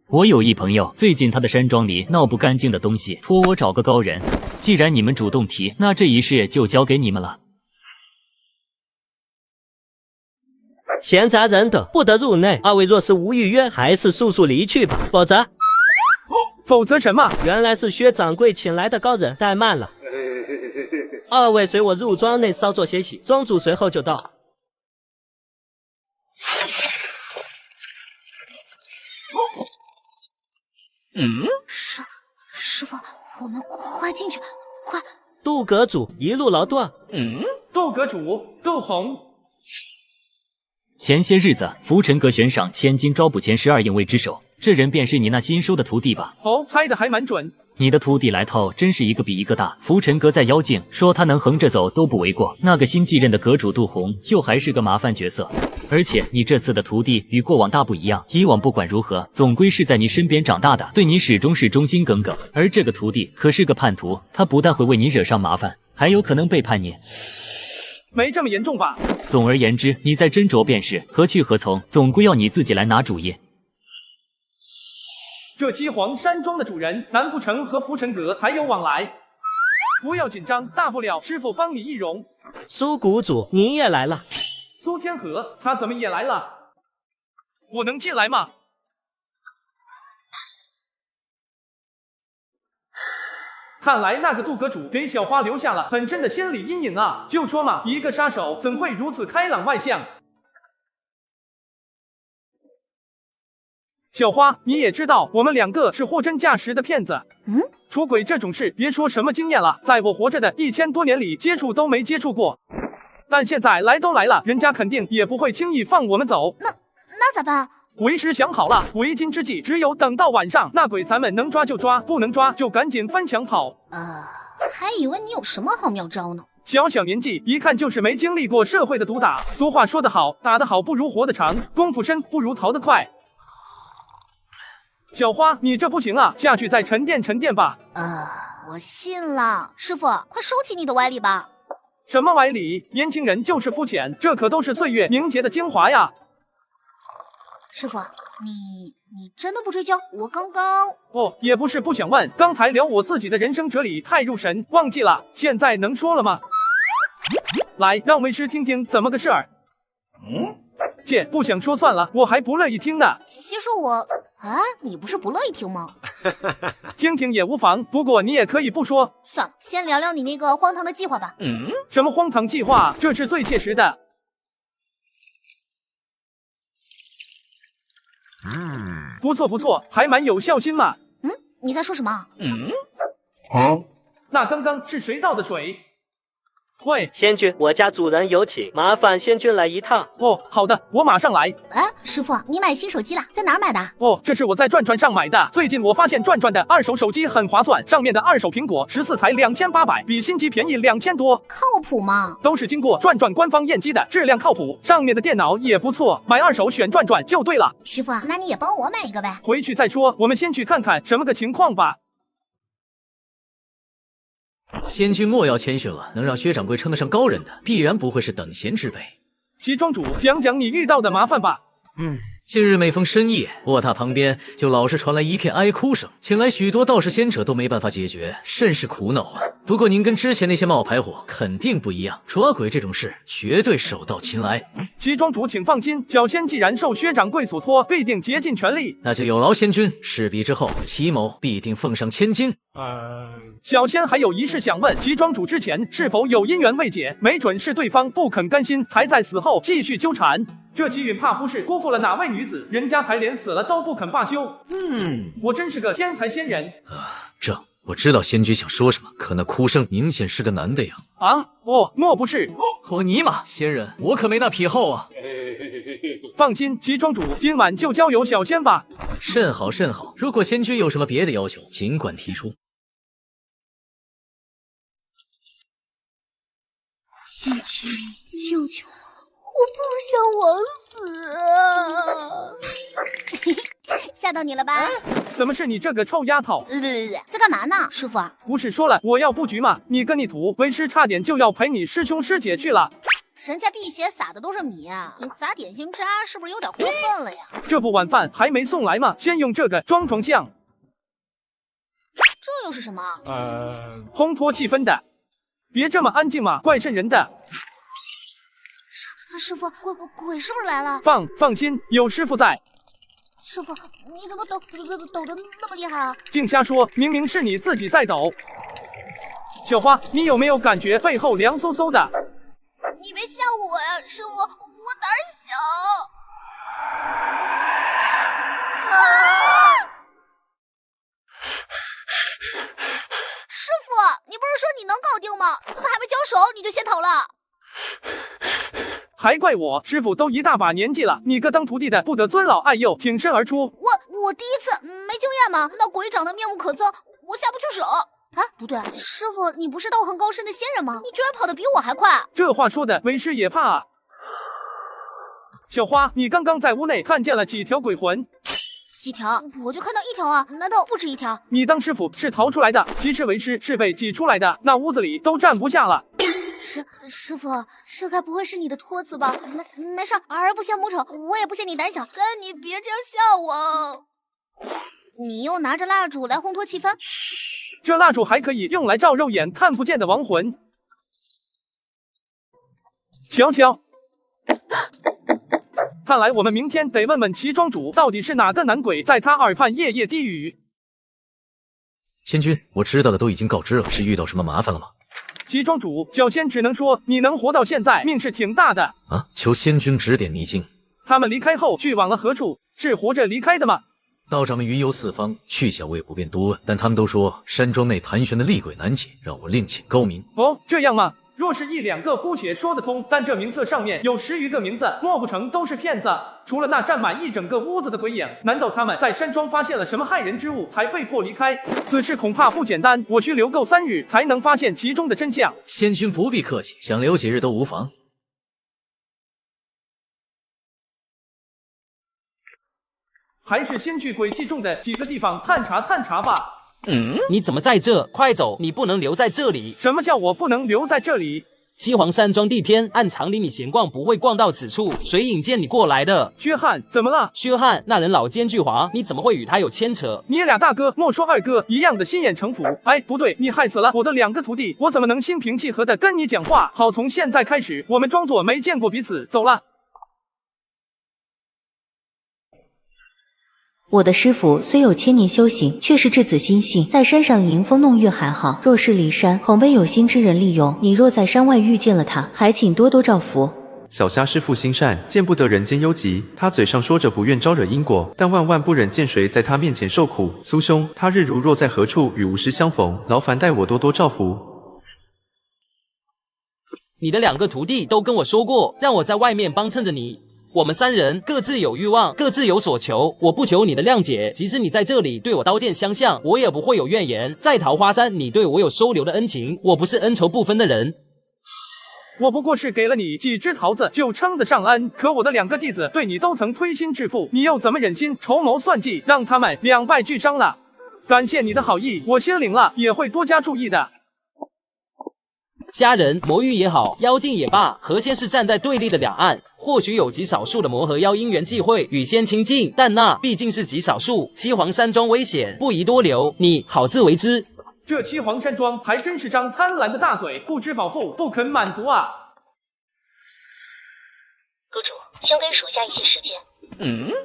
S22: 我有一朋友，最近他的山庄里闹不干净的东西，托我找个高人。既然你们主动提，那这一事就交给你们了。
S11: 闲杂人等不得入内，二位若是无预约，还是速速离去吧，否则
S2: 什么？
S11: 原来是薛掌柜请来的高人，怠慢了。二位随我入庄内稍作歇息，庄主随后就到。
S10: 师傅，我们快进去，快！
S11: 杜阁主一路劳顿。
S2: 杜阁主，杜洪。
S22: 前些日子，浮尘阁悬赏千金招捕前12影卫之首，这人便是你那新收的徒弟吧？
S2: 哦，猜的还蛮准。
S22: 你的徒弟来头真是一个比一个大。浮尘阁在妖境，说他能横着走都不为过。那个新继任的阁主杜洪又还是个麻烦角色。而且你这次的徒弟与过往大不一样，以往不管如何，总归是在你身边长大的，对你始终是忠心耿耿。而这个徒弟可是个叛徒，他不但会为你惹上麻烦，还有可能背叛你。
S2: 没这么严重吧？
S22: 总而言之，你在斟酌便是，何去何从，总归要你自己来拿主意。
S2: 这岐黄山庄的主人，难不成和浮尘阁还有往来？不要紧张，大不了师傅帮你易容。
S11: 苏谷主，你也来了。
S2: 苏天河，他怎么也来了？我能进来吗？看来那个杜阁主给小花留下了很深的心理阴影啊！就说嘛，一个杀手怎会如此开朗外向？小花，你也知道我们两个是货真价实的骗子。出轨这种事，别说什么经验了，在我活着的1000多年里，接触都没接触过。但现在来都来了，人家肯定也不会轻易放我们走。
S10: 那咋办？
S2: 为时想好了，为今之计，只有等到晚上，那鬼咱们能抓就抓，不能抓就赶紧翻墙跑。
S10: 还以为你有什么好妙招呢。
S2: 小小年纪，一看就是没经历过社会的毒打。俗话说得好，打得好不如活得长，功夫深不如逃得快。小花，你这不行啊，下去再沉淀沉淀吧。
S10: 我信了，师傅，快收起你的歪理吧。
S2: 什么歪理？年轻人就是肤浅，这可都是岁月凝结的精华呀。
S10: 师傅，你真的不追究？我刚刚……
S2: 也不是不想问，刚才聊我自己的人生哲理太入神，忘记了。现在能说了吗？来，让为师听听怎么个事儿。姐，不想说算了，我还不乐意听呢。
S10: 其实你不是不乐意听吗？
S2: 听听也无妨，不过你也可以不说。
S10: 算了，先聊聊你那个荒唐的计划吧。
S2: 什么荒唐计划？这是最切实的。不错不错，还蛮有孝心嘛。
S10: 你在说什么？
S2: 那刚刚是谁倒的水？喂，
S11: 仙君，我家主人有请，麻烦仙君来一趟。
S2: 好的，我马上来。
S10: 师傅，你买新手机了，在哪儿买的？
S2: 这是我在转转上买的。最近我发现转转的二手手机很划算，上面的二手苹果14才2800，比新机便宜2000多。
S10: 靠谱吗？
S2: 都是经过转转官方验机的，质量靠谱，上面的电脑也不错，买二手选转转就对了。
S10: 师傅，那你也帮我买一个呗。
S2: 回去再说，我们先去看看什么个情况吧。
S12: 仙君莫要谦逊了，能让薛掌柜称得上高人的，必然不会是等闲之辈。
S2: 齐庄主，讲讲你遇到的麻烦吧。
S12: 近日每逢深夜，卧榻旁边就老是传来一片哀哭声，请来许多道士仙者都没办法解决，甚是苦恼啊。不过您跟之前那些冒牌货肯定不一样，抓鬼这种事绝对手到擒来。
S2: 齐庄主请放心，小仙既然受薛掌柜所托，必定竭尽全力。
S12: 那就有劳仙君，事毕之后，齐某必定奉上千金。
S2: 小仙还有一事想问，齐庄主之前是否有姻缘未解？没准是对方不肯甘心，才在死后继续纠缠。这齐允怕不是辜负了哪位女子，人家才连死了都不肯罢休。我真是个天才仙人。
S12: 我知道仙君想说什么，可那哭声明显是个男的呀。
S2: 莫不是？
S12: 尼玛，仙人，我可没那癖好啊。
S2: 放心，齐庄主，今晚就交由小仙吧。
S12: 甚好甚好，如果仙君有什么别的要求，尽管提出。
S10: 仙君，救救我！我不想枉死啊！吓到你了吧？
S2: 怎么是你这个臭丫头？
S10: 在干嘛呢，师傅？
S2: 不是说了我要布局吗？你跟你土为师差点就要陪你师兄师姐去了。
S10: 人家辟邪撒的都是米啊，你撒点心渣是不是有点过分了呀？
S2: 这不晚饭还没送来吗？先用这个装装像。
S10: 这又是什么？
S2: 烘托气氛的。别这么安静嘛，怪瘆人的。
S10: 师傅，鬼是不是来了？
S2: 放心，有师傅在。
S10: 师傅，你怎么抖得那么厉害啊？
S2: 净瞎说，明明是你自己在抖。小花，你有没有感觉背后凉飕飕的？
S10: 你别吓我呀，师傅，我胆儿小。师傅，你不是说你能搞定吗？怎么还没交手你就先逃了？
S2: 还怪我，师傅都一大把年纪了，你个当徒弟的不得尊老爱幼，挺身而出。
S10: 我第一吗？那鬼长得面目可憎，我下不去手。啊，不对，师傅，你不是道行高深的仙人吗？你居然跑得比我还快！
S2: 这话说的，为师也怕啊。小花，你刚刚在屋内看见了几条鬼魂？
S10: 几条？我就看到1条啊，难道不止1条？
S2: 你当师傅是逃出来的，其实为师是被挤出来的，那屋子里都站不下了。
S10: 师傅，这该不会是你的托词吧？没事，儿不嫌母丑，我也不嫌你胆小，但你别这样吓我。你又拿着蜡烛来烘托气氛，
S2: 这蜡烛还可以用来照肉眼看不见的亡魂。瞧瞧，看来我们明天得问问齐庄主，到底是哪个男鬼在他耳畔夜夜低语。
S5: 仙君，我知道的都已经告知了，是遇到什么麻烦了吗？
S2: 齐庄主，小仙只能说你能活到现在，命是挺大的
S5: 啊！求仙君指点迷津。
S2: 他们离开后去往了何处？是活着离开的吗？
S5: 道长们云游四方，去向我也不便多问，但他们都说山庄内盘旋的厉鬼难解，让我另请高明。
S2: 哦，这样吗？若是1、2个姑且说得通，但这名册上面有10余个名字，莫不成都是骗子？除了那占满一整个屋子的鬼影，难道他们在山庄发现了什么骇人之物，才被迫离开？此事恐怕不简单，我需留够3日才能发现其中的真相。
S5: 仙君不必客气，想留几日都无妨。
S2: 还是先去鬼气重的几个地方探查探查吧。
S15: 你怎么在这？快走！你不能留在这里。
S2: 什么叫我不能留在这里？
S15: 七皇山庄地偏，按常理你闲逛不会逛到此处，谁引荐你过来的？
S2: 薛汉，怎么了？
S15: 薛汉那人老奸巨猾，你怎么会与他有牵扯？
S2: 你俩大哥莫说二哥一样的心眼城府。哎，不对，你害死了我的2个徒弟，我怎么能心平气和的跟你讲话？好，从现在开始，我们装作没见过彼此，走了。
S14: 我的师傅虽有千年修行，却是稚子心性，在山上迎风弄月还好，若是离山，恐被有心之人利用。你若在山外遇见了他，还请多多照拂。
S6: 小虾师父心善，见不得人间忧疾。他嘴上说着不愿招惹因果，但万万不忍见谁在他面前受苦。苏兄，他日如若在何处与吾师相逢，劳烦代我多多照拂。
S15: 你的2个徒弟都跟我说过，让我在外面帮衬着你。我们3人各自有欲望，各自有所求，我不求你的谅解，即使你在这里对我刀剑相向，我也不会有怨言。在桃花山，你对我有收留的恩情，我不是恩仇不分的人。
S2: 我不过是给了你几只桃子，就称得上恩。可我的2个弟子对你都曾推心置腹，你又怎么忍心筹谋算计，让他们两败俱伤了？感谢你的好意，我心领了，也会多加注意的。
S15: 家人魔域也好，妖精也罢，和仙是站在对立的两岸。或许有极少数的魔和妖因缘际会与仙亲近，但那毕竟是极少数。七皇山庄危险，不宜多留，你好自为之。
S2: 这七皇山庄还真是张贪婪的大嘴，不知饱腹，不肯满足啊！
S3: 阁主，请给属下一些时间。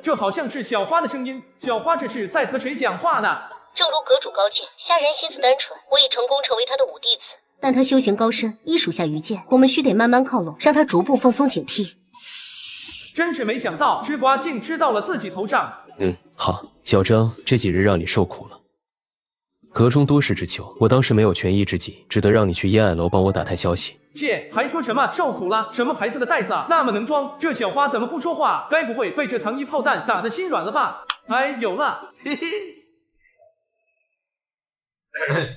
S2: 这好像是小花的声音。小花这是在和谁讲话呢？
S3: 正如阁主高见，下人心思单纯，我已成功成为他的五弟子。但他修行高深，依属下愚见，我们须得慢慢靠拢，让他逐步放松警惕。
S2: 真是没想到，吃瓜竟吃到了自己头上。
S16: 好，小张，这几日让你受苦了。阁中多事之秋，我当时没有权宜之计，只得让你去烟霭楼帮我打探消息。
S2: 切，还说什么受苦了？什么牌子的袋子啊？那么能装？这小花怎么不说话？该不会被这糖衣炮弹打得心软了吧？哎，有了，嘿嘿。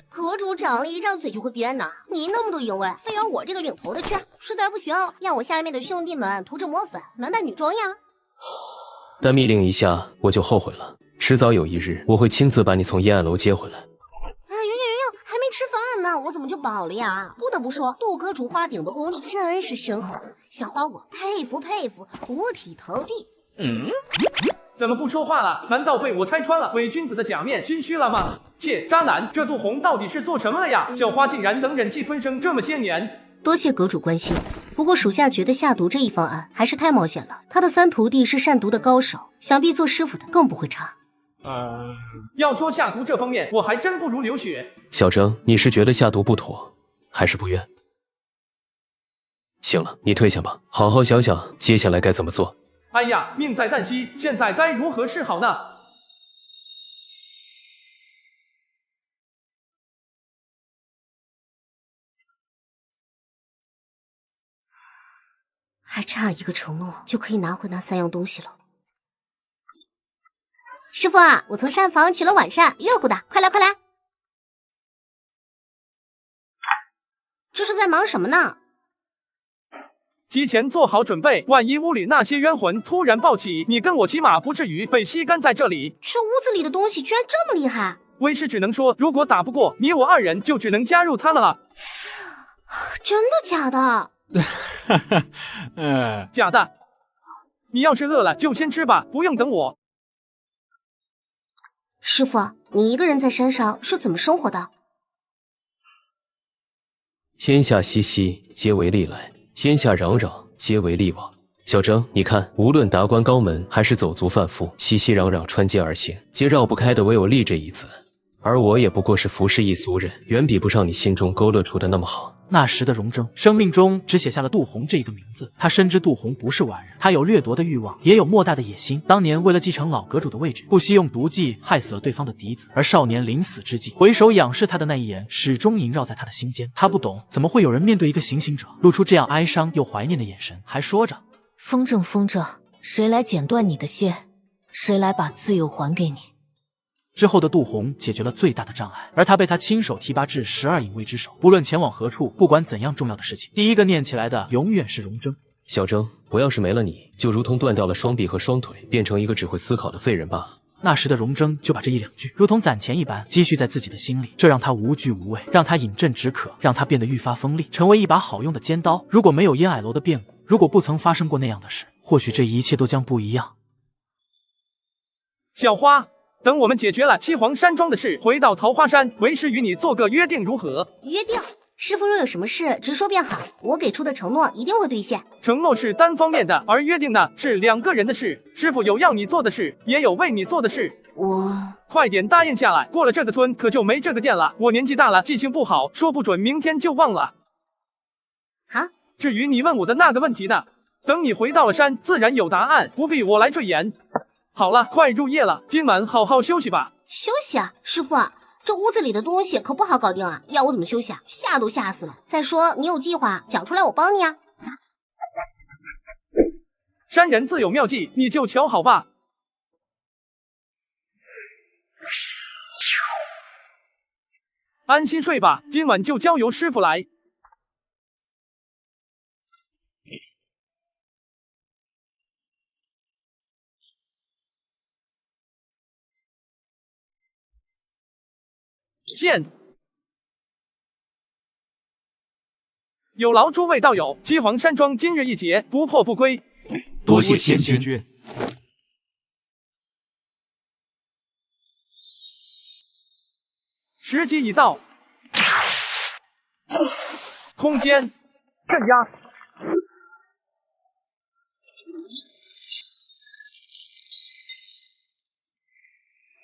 S10: 阁主长了一张嘴就会编呐，你那么多营卫，非要我这个领头的去，实在不行，让我下面的兄弟们涂着抹粉，男扮女装呀。
S16: 但密令一下，我就后悔了。迟早有一日，我会亲自把你从烟霭楼接回来。
S10: 呦，还没吃饭呢，我怎么就饱了呀？不得不说，杜阁主画饼的功力真是深厚，小花我佩服佩服，五体投地。
S2: 怎么不说话了？难道被我拆穿了伪君子的假面，心虚了吗？切，渣男，这杜红到底是做什么了呀？小花竟然能忍气吞声这么些年。
S3: 多谢阁主关心，不过属下觉得下毒这一方案还是太冒险了。他的三徒弟是善毒的高手，想必做师傅的更不会差。
S2: 要说下毒这方面，我还真不如刘雪。
S16: 小征，你是觉得下毒不妥，还是不愿？行了，你退下吧，好好想想接下来该怎么做。
S2: 哎呀，命在旦夕，现在该如何是好呢？
S3: 还差一个承诺，就可以拿回那3样东西了。
S10: 师傅啊，我从膳房取了晚膳，热乎的，快来快来！这是在忙什么呢？
S2: 提前做好准备，万一屋里那些冤魂突然暴起，你跟我起码不至于被吸干在这里。
S10: 这屋子里的东西居然这么厉害！
S2: 为师只能说，如果打不过你我二人，就只能加入他了。
S10: 真的假的？
S2: 假的。你要是饿了就先吃吧，不用等我。
S10: 师傅，你一个人在山上是怎么生活的？
S16: 天下熙熙，皆为利来；天下攘攘，皆为利往。小征，你看，无论达官高门还是走卒贩夫，熙熙攘攘穿街而行，皆绕不开的唯有利这一字。而我也不过是服侍一俗人，远比不上你心中勾勒出的那么好。
S13: 那时的荣征生命中只写下了杜洪这一个名字，他深知杜洪不是完人，他有掠夺的欲望，也有莫大的野心。当年为了继承老阁主的位置，不惜用毒计害死了对方的嫡子，而少年临死之际，回首仰视他的那一眼，始终萦绕在他的心间。他不懂，怎么会有人面对一个行刑者，露出这样哀伤又怀念的眼神，还说着：“
S17: 风筝，风筝，谁来剪断你的线？谁来把自由还给你？”
S13: 之后的杜洪解决了最大的障碍，而他被他亲手提拔至12隐卫之首。不论前往何处，不管怎样重要的事情，第一个念起来的永远是荣征。
S16: 小征，我要是没了你，就如同断掉了双臂和双腿，变成一个只会思考的废人罢了。
S13: 那时的荣征就把这一两句如同攒钱一般积蓄在自己的心里，这让他无惧无畏，让他饮鸩止渴，让他变得愈发锋利，成为一把好用的尖刀。如果没有烟霭楼的变故，如果不曾发生过那样的事，或许这一切都将不一样。
S2: 小花，等我们解决了七皇山庄的事，回到桃花山，为师与你做个约定如何？
S10: 约定？师傅若有什么事，直说便好，我给出的承诺一定会兑现。
S2: 承诺是单方面的，而约定的是两个人的事。师傅有要你做的事，也有为你做的事。
S10: 我
S2: 快点答应下来，过了这个村可就没这个店了。我年纪大了，记性不好，说不准明天就忘了。
S10: 好，
S2: 至于你问我的那个问题呢，等你回到了山，自然有答案，不必我来赘言。好了，快入夜了，今晚好好休息吧。
S10: 休息啊，师傅啊，这屋子里的东西可不好搞定啊，要我怎么休息啊？吓都吓死了。再说你有计划，讲出来我帮你啊。
S2: 山人自有妙计，你就瞧好吧。安心睡吧，今晚就交由师傅来。见，有劳诸位道友，七皇山庄今日一劫，不破不归。
S18: 多谢仙君。
S2: 时机已到，空间镇压。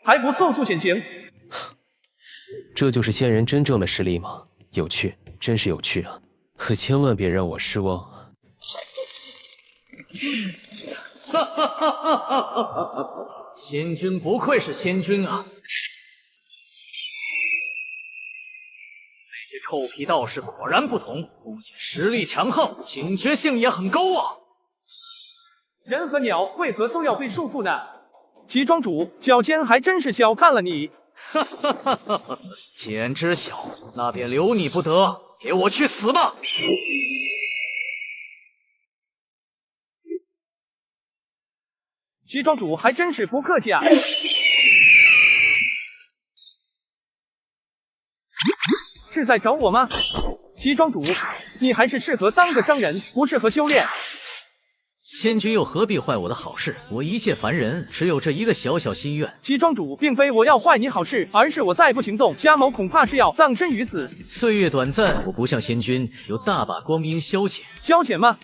S2: 还不速速显形！
S16: 这就是仙人真正的实力吗？有趣，真是有趣啊！可千万别让我失望啊！
S18: 哈哈哈哈哈哈！仙君不愧是仙君啊！那些臭皮道士果然不同，不仅实力强横，警觉性也很高啊！
S2: 人和鸟为何都要被束缚呢？齐庄主，小仙还真是小看了你。
S18: 哈哈哈哈哈！既然知晓，那便留你不得，给我去死吧！
S2: 齐庄主还真是不客气啊！是在找我吗？齐庄主，你还是适合当个商人，不适合修炼。
S18: 仙君又何必坏我的好事？我一介凡人，只有这一个小小心愿。
S2: 齐庄主，并非我要坏你好事，而是我再不行动，家某恐怕是要葬身于此。
S18: 岁月短暂，我不像仙君有大把光阴消遣。
S2: 消遣吗？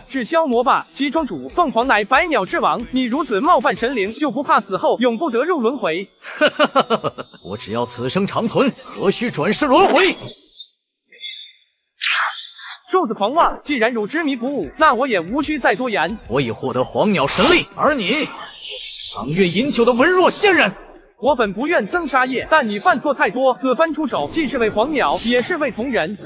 S2: 是消磨吧。齐庄主，凤凰乃百鸟之王，你如此冒犯神灵，就不怕死后永不得入轮回？
S18: 我只要此生长存，何须转世轮回？
S2: 数字狂妄，既然汝执迷不悟，那我也无需再多言。
S18: 我已获得黄鸟神力，而你赏月饮酒的文弱仙人。
S2: 我本不愿增杀业，但你犯错太多，此番出手，既是为黄鸟，也是为同人。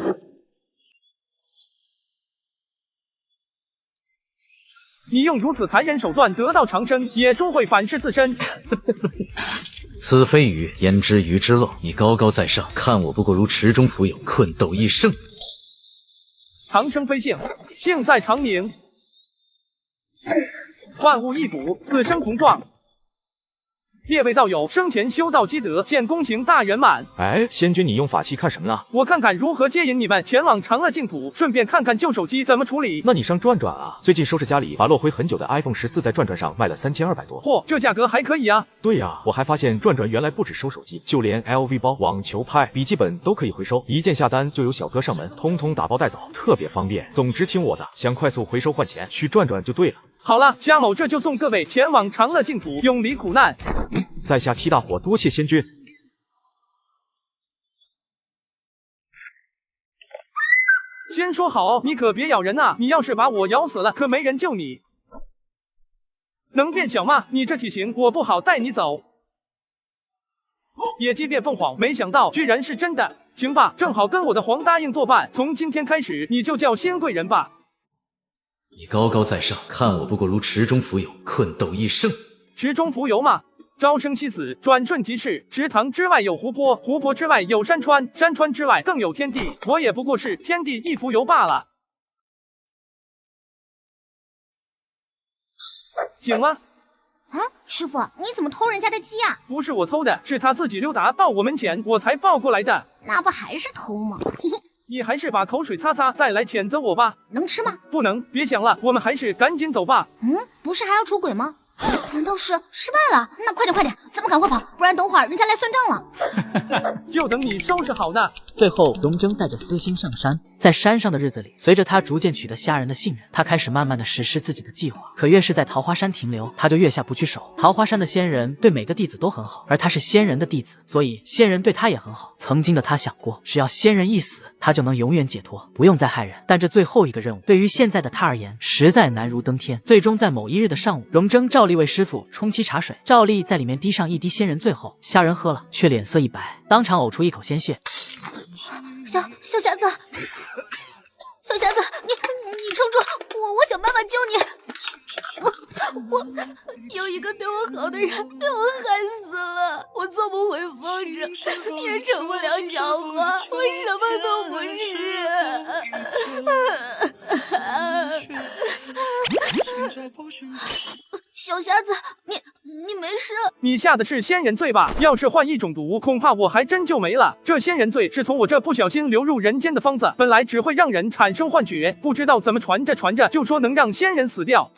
S2: 你用如此残忍手段得到长生，也终会反噬自身。
S18: 此非鱼，焉知鱼之乐？你高高在上，看我不过如池中浮有，困斗一生。
S2: 长生非性，性在长宁。万物一补，此生同状。列位道友，生前修道积德，现功行大圆满。
S19: 哎，仙君，你用法器看什么呢？
S2: 我看看如何接引你们前往长乐净土，顺便看看旧手机怎么处理。
S19: 那你上转转啊！最近收拾家里把落灰很久的 iPhone 14在转转上卖了3200多。
S2: 嚯，这价格还可以啊！
S19: 对呀，我还发现转转原来不止收手机，就连 LV 包、网球拍、笔记本都可以回收，一键下单就有小哥上门，通通打包带走，特别方便。总之听我的，想快速回收换钱，去转转就对了。
S2: 好了，家某这就送各位前往长乐净土，永离苦难。
S19: 在下踢大火，多谢仙君。
S2: 先说好，你可别咬人啊！你要是把我咬死了，可没人救你。能变小吗？你这体型，我不好带你走。野鸡变凤凰，没想到居然是真的。行吧，正好跟我的皇答应作伴，从今天开始你就叫仙贵人吧。
S18: 你高高在上，看我不过如池中浮有，困斗一生。
S2: 池中浮游嘛，朝生夕死，转瞬即逝。池塘之外有湖泊，湖泊之外有山川，山川之外更有天地。我也不过是天地一浮游罢了。醒了。
S10: 啊，师傅，你怎么偷人家的鸡啊？
S2: 不是我偷的，是他自己溜达到我门前，我才抱过来的。
S10: 那不还是偷吗？嘿嘿。
S2: 你还是把口水擦擦，再来谴责我吧。
S10: 能吃吗？
S2: 不能，别想了，我们还是赶紧走吧。
S10: 不是还要出轨吗？难道是失败了？那快点，咱们赶快跑，不然等会儿人家来算账了。
S2: 就等你收拾好呢。
S1: 最后，荣征带着私心上山。在山上的日子里，随着他逐渐取得虾人的信任，他开始慢慢的实施自己的计划。可越是在桃花山停留，他就越下不去手。桃花山的仙人对每个弟子都很好，而他是仙人的弟子，所以仙人对他也很好。曾经的他想过，只要仙人一死，他就能永远解脱，不用再害人。但这最后一个任务，对于现在的他而言，实在难如登天。最终在某一日的上午，荣征照例为师傅冲沏茶水，照例在里面滴上一滴仙人醉后，虾人喝了，却脸色一白，当场呕出一口鲜血。
S10: 小瞎子，小瞎子，你撑住，我想办法救你。我有一个对我好的人被我害死了，我做不回风筝，也成不了小花，我什么都不是。小瞎子，你没事？
S2: 你下的是仙人醉吧？要是换一种毒，恐怕我还真就没了。这仙人醉是从我这不小心流入人间的方子，本来只会让人产生幻觉，不知道怎么传着就说能让仙人死掉。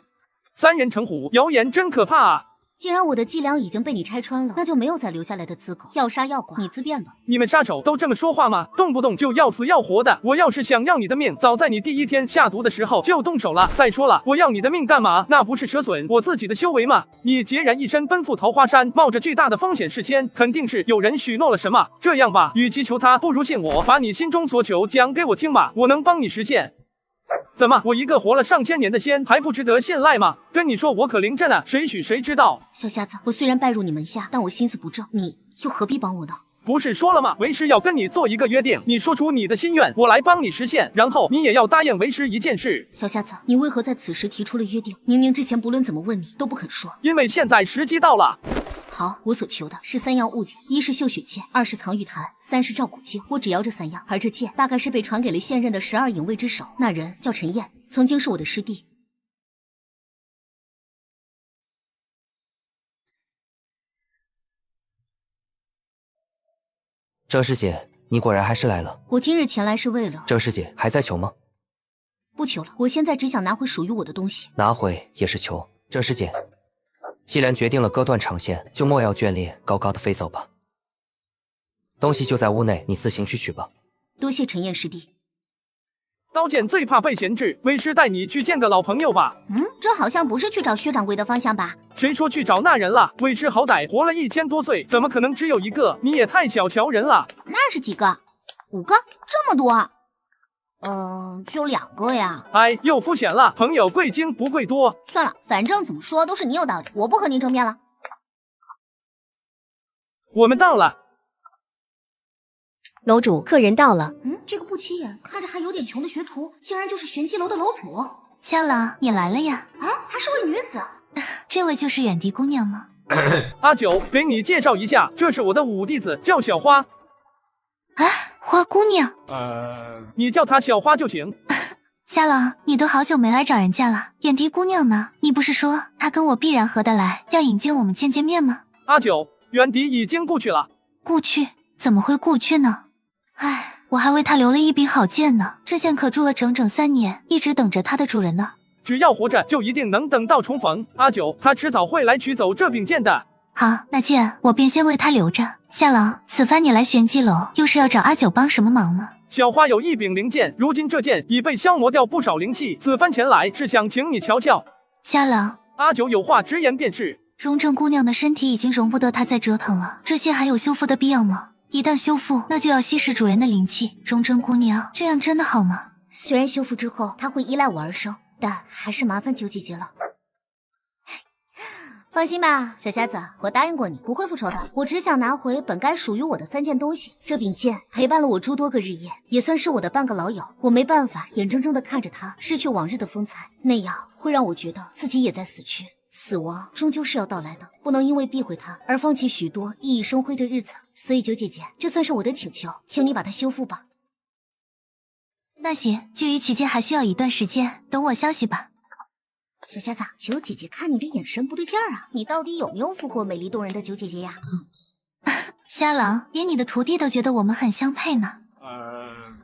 S2: 三人成虎，谣言真可怕啊！
S10: 既然我的伎俩已经被你拆穿了，那就没有再留下来的资格。要杀要剐，你自便吧。
S2: 你们杀手都这么说话吗？动不动就要死要活的。我要是想要你的命，早在你第一天下毒的时候就动手了。再说了，我要你的命干嘛？那不是折损我自己的修为吗？你孑然一身奔赴桃花山，冒着巨大的风险事先，肯定是有人许诺了什么。这样吧，与其求他，不如信我，把你心中所求讲给我听吧，我能帮你实现。怎么，我一个活了上千年的仙还不值得信赖吗？跟你说我可灵着呢，谁许谁知道。
S10: 小瞎子，我虽然拜入你门下，但我心思不正，你又何必帮我呢？
S2: 不是说了吗？为师要跟你做一个约定，你说出你的心愿，我来帮你实现，然后你也要答应为师一件事。
S10: 小瞎子，你为何在此时提出了约定？明明之前不论怎么问你都不肯说。
S2: 因为现在时机到了。
S10: 好，我所求的是3样物件：一是绣血剑，2是藏玉坛，3是照骨镜。我只要这3样，而这剑大概是被传给了现任的12影卫之首，那人叫陈燕，曾经是我的师弟。
S20: 郑师姐，你果然还是来了。
S10: 我今日前来是为了……
S20: 郑师姐还在求吗？
S10: 不求了，我现在只想拿回属于我的东西。
S20: 拿回也是求。郑师姐，既然决定了割断长线，就莫要眷恋，高高的飞走吧。东西就在屋内，你自行去取吧。
S10: 多谢陈燕师弟。
S2: 刀剑最怕被闲置，为师带你去见个老朋友吧。
S10: 这好像不是去找薛掌柜的方向吧？
S2: 谁说去找那人了？为师好歹活了1000多岁，怎么可能只有一个？你也太小瞧人了。
S10: 那是几个？5个？这么多？就2个呀。
S2: 哎，又敷衍了。朋友贵精不贵多。
S10: 算了，反正怎么说都是你有道理，我不和您争辩了。
S2: 我们到了。
S21: 楼主，客人到了。
S10: 这个不起眼，看着还有点穷的学徒，竟然就是玄机楼的楼主。香郎，你来了呀？哎，还是位女子。这位就是远迪姑娘吗？
S2: 阿九，给你介绍一下，这是我的五弟子，叫小花。
S10: 花姑娘。
S2: 你叫她小花就行。
S10: 香郎，你都好久没来找人家了，远迪姑娘呢？你不是说她跟我必然合得来，要引荐我们见面吗？
S2: 阿九，远迪已经故去了。
S10: 故去？怎么会故去呢？唉，我还为她留了一柄好剑呢，这剑可铸了整整3年，一直等着它的主人呢。
S2: 只要活着，就一定能等到重逢。阿九，他迟早会来取走这柄剑的。
S10: 好，那剑我便先为他留着。夏郎，此番你来玄机楼，又是要找阿九帮什么忙吗？
S2: 小花有一柄灵剑，如今这剑已被消磨掉不少灵气，此番前来是想请你瞧瞧。
S10: 夏郎，
S2: 阿九有话直言便是。
S10: 荣正姑娘的身体已经容不得她再折腾了，这些还有修复的必要吗？一旦修复，那就要吸食主人的灵气。荣正姑娘，这样真的好吗？
S7: 虽然修复之后她会依赖我而生，但还是麻烦九姐姐了。放心吧，小瞎子，我答应过你，不会复仇的。我只想拿回本该属于我的3件东西。这柄剑陪伴了我诸多个日夜，也算是我的半个老友。我没办法眼睁睁地看着它失去往日的风采，那样会让我觉得自己也在死去。死亡终究是要到来的，不能因为避讳它而放弃许多熠熠生辉的日子。所以九姐姐，这算是我的请求，请你把它修复吧。
S10: 那行，距离取剑还需要一段时间，等我消息吧。
S7: 小瞎子，九姐姐看你的眼神不对劲儿啊，你到底有没有负过美丽动人的九姐姐呀？
S10: 瞎郎，连你的徒弟都觉得我们很相配呢。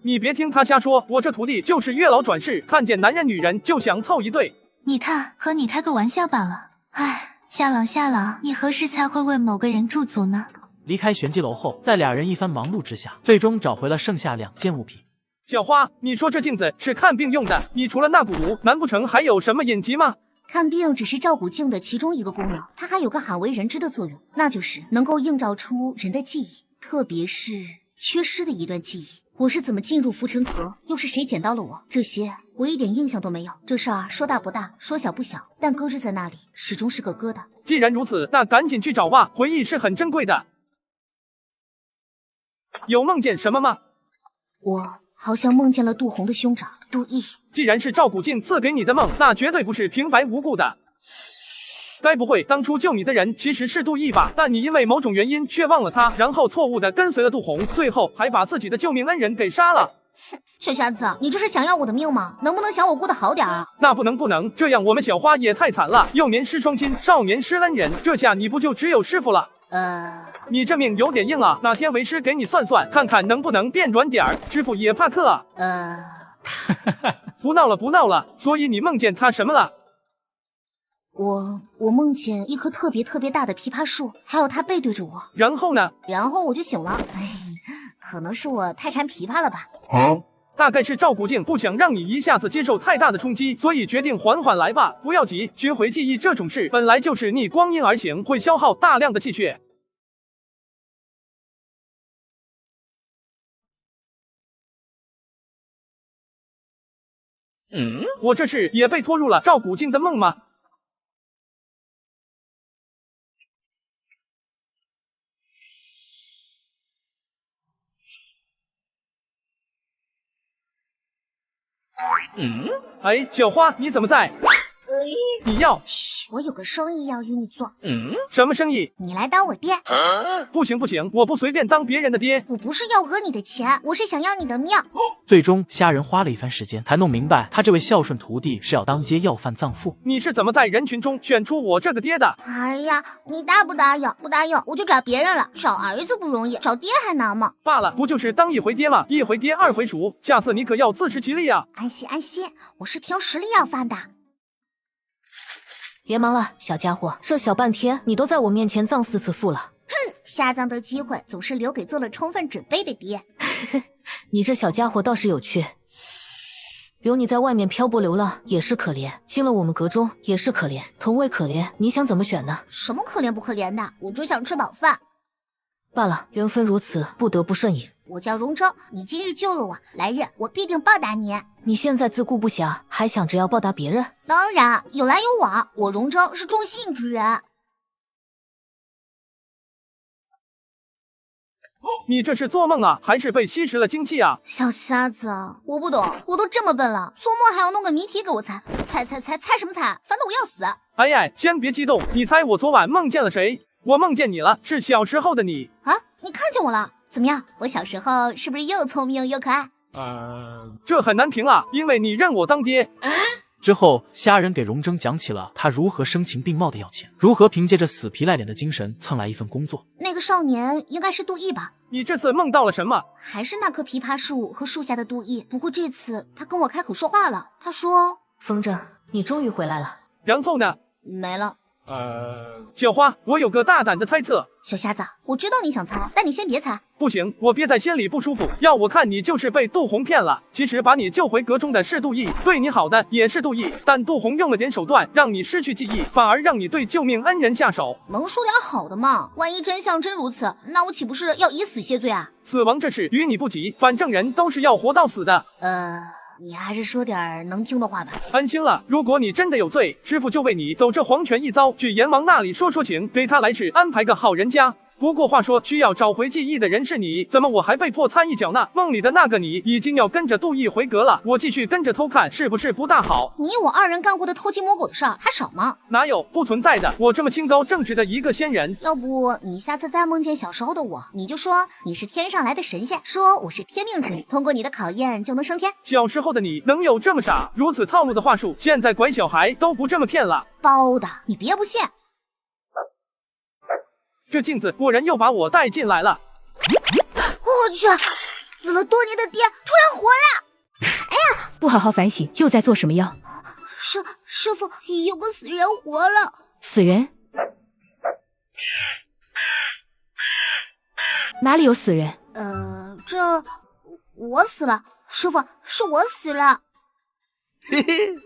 S2: 你别听他瞎说，我这徒弟就是月老转世，看见男人女人就想凑一对。
S10: 你看，和你开个玩笑罢了。唉，瞎郎，你何时才会为某个人驻足呢？
S13: 离开玄机楼后，在俩人一番忙碌之下，最终找回了剩下2件物品。
S2: 小花，你说这镜子是看病用的，你除了那蛊毒，难不成还有什么隐疾吗？
S7: 看病只是照古镜的其中一个功能，它还有个罕为人知的作用，那就是能够映照出人的记忆，特别是缺失的一段记忆。我是怎么进入浮尘阁，又是谁捡到了我，这些我一点印象都没有。这事儿说大不大，说小不小，但搁置在那里，始终是个疙瘩。
S2: 既然如此，那赶紧去找吧，回忆是很珍贵的。有梦见什么吗？
S7: 我好像梦见了杜红的兄长杜毅。
S2: 既然是赵古镜赐给你的梦，那绝对不是平白无故的。该不会当初救你的人其实是杜毅吧？但你因为某种原因却忘了他，然后错误的跟随了杜红，最后还把自己的救命恩人给杀了。
S7: 小瞎子，你这是想要我的命吗？能不能想我过得好点啊？
S2: 那不能，这样我们小花也太惨了，幼年失双亲，少年失恩人，这下你不就只有师傅了？你这命有点硬啊，哪天为师给你算算，看看能不能变软点儿。师傅也怕克啊。不闹了，所以你梦见他什么了？
S7: 我梦见一棵特别大的枇杷树，还有他背对着我。
S2: 然后呢？
S7: 然后我就醒了。可能是我太馋枇杷了吧。
S2: 大概是赵古镜不想让你一下子接受太大的冲击，所以决定缓缓来吧，不要急。学回记忆这种事本来就是逆光阴而行，会消耗大量的气血。我这是也被拖入了赵古镜的梦吗？哎，小花，你怎么在？你要？
S7: 嘘，我有个生意要与你做。
S2: 什么生意？
S7: 你来当我爹。
S2: 不行，我不随便当别人的爹。
S7: 我不是要讹你的钱，我是想要你的命。
S13: 最终，虾仁花了一番时间才弄明白，他这位孝顺徒弟是要当街要饭葬父。
S2: 你是怎么在人群中选出我这个爹的？
S7: 哎呀，你答不答应？不答应我就找别人了。找儿子不容易，找爹还难吗？
S2: 罢了，不就是当一回爹吗？一回爹二回熟，下次你可要自食其力啊！
S7: 安心，我是凭实力要饭的。
S17: 别忙了，小家伙，这小半天你都在我面前葬4次父了。
S7: 哼，下葬的机会总是留给做了充分准备的爹。
S17: 你这小家伙倒是有趣，留你在外面漂泊流浪也是可怜，进了我们阁中也是可怜，同为可怜，你想怎么选呢？
S7: 什么可怜不可怜的，我只想吃饱饭。
S17: 罢了，缘分如此，不得不顺应。
S7: 我叫荣州，你今日救了我，来日我必定报答你。
S17: 你现在自顾不暇，还想着要报答别人？
S7: 当然，有来有往，我荣州是重信之人。
S2: 你这是做梦啊，还是被吸食了精气啊？
S10: 小瞎子，我不懂，我都这么笨了，做梦还要弄个谜题给我猜什么猜？烦得我要死！
S2: 哎呀，先别激动，你猜我昨晚梦见了谁？我梦见你了，是小时候的你
S10: 啊！你看见我了？怎么样？我小时候是不是又聪明又可爱？
S2: 这很难评啊，因为你认我当爹。
S13: 之后，虾仁给荣征讲起了他如何声情并茂的要钱，如何凭借着死皮赖脸的精神蹭来一份工作。
S10: 那个少年应该是杜毅吧？
S2: 你这次梦到了什么？
S10: 还是那棵枇杷树和树下的杜毅。不过这次他跟我开口说话了，他说：“
S17: 风筝，你终于回来了。”
S2: 然后呢？
S10: 没了。
S2: 小花，我有个大胆的猜测。
S10: 小瞎子，我知道你想猜，但你先别猜。
S2: 不行，我憋在心里不舒服。要我看，你就是被杜红骗了。其实把你救回阁中的是杜毅，对你好的也是杜毅，但杜红用了点手段，让你失去记忆，反而让你对救命恩人下手。
S10: 能说点好的吗？万一真相真如此，那我岂不是要以死谢罪啊？
S2: 死亡这事与你不急，反正人都是要活到死的。
S10: 你还是说点能听的话吧。
S2: 安心了，如果你真的有罪，师傅就为你走这黄泉一遭，去阎王那里说说情，给他来世安排个好人家。不过话说，需要找回记忆的人是你，怎么我还被迫参一脚呢？梦里的那个你已经要跟着杜毅回阁了，我继续跟着偷看，是不是不大好？
S10: 你我二人干过的偷鸡摸狗的事儿还少吗？
S2: 哪有，不存在的，我这么清高正直的一个仙人。
S10: 要不你下次再梦见小时候的我，你就说你是天上来的神仙，说我是天命之女，通过你的考验就能升天。
S2: 小时候的你能有这么傻？如此套路的话术，现在拐小孩都不这么骗了。
S10: 包的，你别不信。
S2: 这镜子果然又把我带进来了。
S10: 我去，死了多年的爹突然活了！
S8: 哎呀，不好好反省，又在做什么妖？
S10: 师傅，有个死人活了。
S8: 死人？哪里有死人？
S10: 我死了，师傅，是我死了。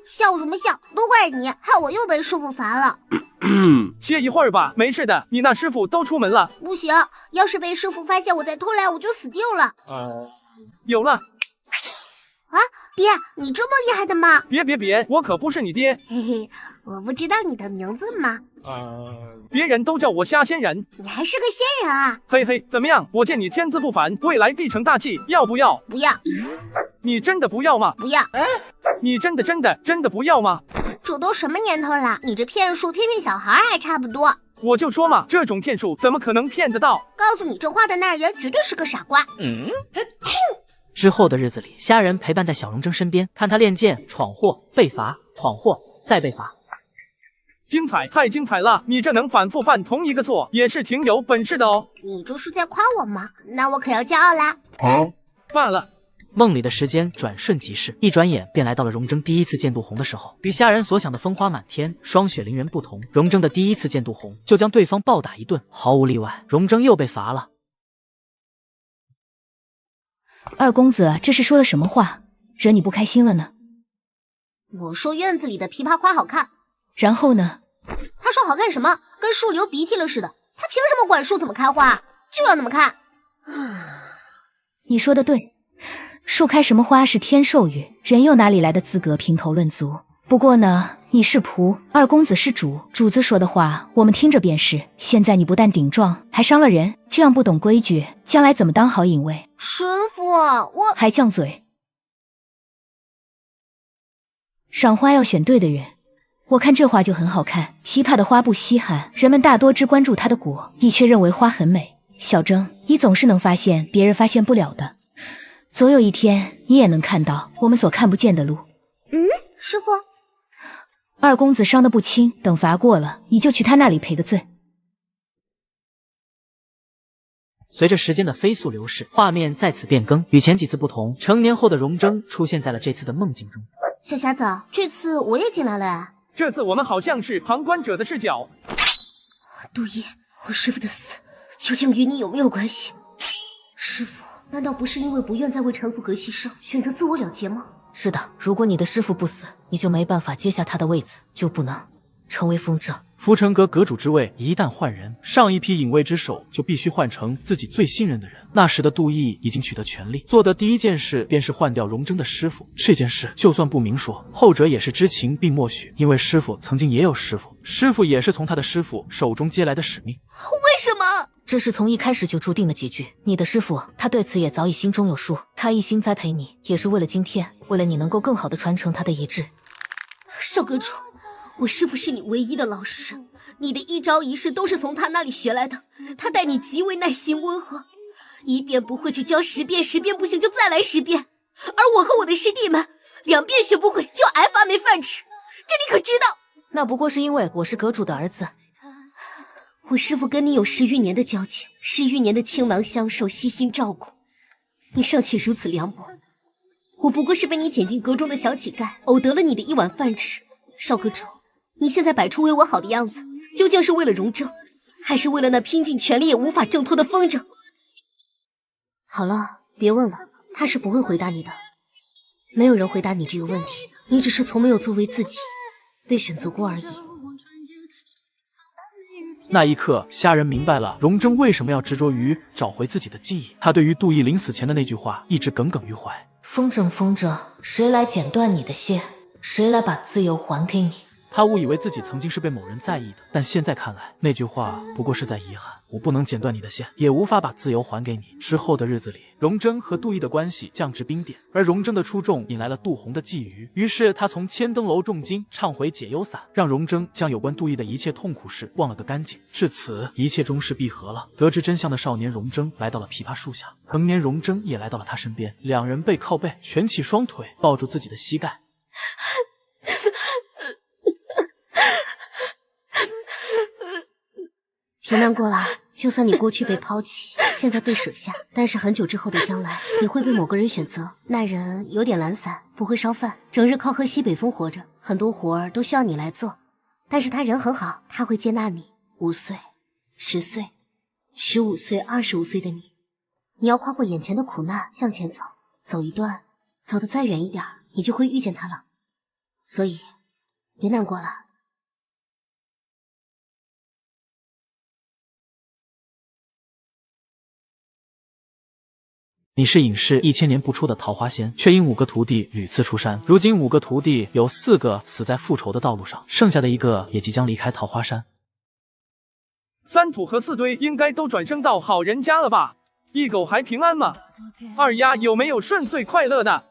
S10: 笑什么笑？都怪你，害我又被师傅罚了。
S2: 歇一会儿吧，没事的。你那师傅都出门了。
S10: 不行，要是被师傅发现我在偷懒，我就死定了。
S2: 有了。
S10: 啊，爹，你这么厉害的吗？
S2: 别，我可不是你爹。
S10: 嘿嘿，我不知道你的名字吗？
S2: 别人都叫我虾仙人。
S10: 你还是个仙人啊？
S2: 嘿嘿，怎么样？我见你天资不凡，未来必成大器，要不要？
S10: 不要。
S2: 你真的不要吗？
S10: 不要。
S2: 你真的不要吗？
S10: 这都什么年头了，你这骗术骗小孩还差不多。
S2: 我就说嘛，这种骗术怎么可能骗得到？
S10: 告诉你这话的那人绝对是个傻瓜。
S1: 之后的日子里，虾仁陪伴在小荣征身边，看他练剑、闯祸、被罚、闯祸再被罚。
S2: 精彩，太精彩了！你这能反复犯同一个错，也是挺有本事的哦。
S10: 你这是在夸我吗？那我可要骄傲啦。
S2: 罢了。
S1: 梦里的时间转瞬即逝，一转眼便来到了荣征第一次见杜红的时候。与虾仁所想的风花满天、霜雪凌人不同，荣征的第一次见杜红就将对方暴打一顿，毫无例外，荣征又被罚了。
S8: 二公子这是说了什么话，惹你不开心了呢？
S10: 我说院子里的枇杷花好看，
S8: 然后呢？
S10: 他说好看什么？跟树流鼻涕了似的。他凭什么管树怎么开花？就要那么看。
S8: 你说的对，树开什么花是天授予，人又哪里来的资格评头论足？不过呢，你是仆，二公子是主，主子说的话我们听着便是。现在你不但顶撞，还伤了人，这样不懂规矩，将来怎么当好隐卫？
S10: 师傅，我
S8: 还犟嘴。赏花要选对的人，我看这花就很好看。枇杷的花不稀罕，人们大多只关注它的果，你却认为花很美。小征，你总是能发现别人发现不了的，总有一天你也能看到我们所看不见的路。
S10: 师傅。
S8: 二公子伤得不轻，等罚过了，你就去他那里赔个罪。
S1: 随着时间的飞速流逝，画面再次变更，与前几次不同，成年后的荣征出现在了这次的梦境中。
S10: 小瞎子，这次我也进来了啊！
S2: 这次我们好像是旁观者的视角。
S10: 杜毅，我师傅的死究竟与你有没有关系？师傅，难道不是因为不愿再为臣服阁牺牲，选择自我了结吗？
S17: 是的，如果你的师父不死，你就没办法接下他的位子，就不能成为风正。
S13: 浮尘阁阁主之位一旦换人，上一批隐卫之首就必须换成自己最信任的人。那时的杜毅已经取得权力，做的第一件事便是换掉荣征的师傅。这件事就算不明说，后者也是知情并默许，因为师傅曾经也有师傅，师傅也是从他的师傅手中接来的使命。
S10: 为什么？
S17: 这是从一开始就注定的结局。你的师父，他对此也早已心中有数，他一心栽培你，也是为了今天，为了你能够更好的传承他的遗志。
S10: 少阁主，我师父是你唯一的老师，你的一招一式都是从他那里学来的，他待你极为耐心温和，一遍不会就教10遍，10遍不行就再来10遍。而我和我的师弟们2遍学不会就要挨罚没饭吃，这你可知道？
S17: 那不过是因为我是阁主的儿子。
S10: 我师父跟你有10余年的交情，10余年的倾囊相授，悉心照顾，你尚且如此凉薄，我不过是被你捡进阁中的小乞丐，偶得了你的一碗饭吃。少阁主，你现在摆出为我好的样子，究竟是为了荣争，还是为了那拼尽全力也无法挣脱的风筝？好了，别问了，他是不会回答你的。没有人回答你这个问题，你只是从没有作为自己，被选择过而已。
S13: 那一刻，虾仁明白了荣争为什么要执着于找回自己的记忆。他对于杜毅临死前的那句话一直耿耿于怀。
S17: 风筝，风筝，谁来剪断你的线？谁来把自由还给你？
S13: 他误以为自己曾经是被某人在意的，但现在看来，那句话不过是在遗憾。我不能剪断你的线，也无法把自由还给你。之后的日子里，荣争和杜毅的关系降至冰点，而荣争的出众引来了杜洪的觊觎。于是他从千灯楼重金唱回解忧散，让荣争将有关杜毅的一切痛苦事忘了个干净。至此，一切终是闭合了。得知真相的少年荣争来到了枇杷树下，成年荣争也来到了他身边，两人背靠背，蜷起双腿，抱住自己的膝盖。
S10: 别难过了，就算你过去被抛弃，现在被舍下，但是很久之后的将来，你会被某个人选择。那人有点懒散，不会烧饭，整日靠喝西北风活着，很多活儿都需要你来做。但是他人很好，他会接纳你。5岁、10岁、15岁、25岁的你，你要跨过眼前的苦难，向前走，走一段，走得再远一点，你就会遇见他了。所以，别难过了。
S1: 你是隐世1000年不出的桃花仙，却因5个徒弟屡次出山。如今5个徒弟有4个死在复仇的道路上，剩下的1个也即将离开桃花山。
S2: 3土和4堆应该都转生到好人家了吧？一狗还平安吗？2丫有没有顺遂快乐的？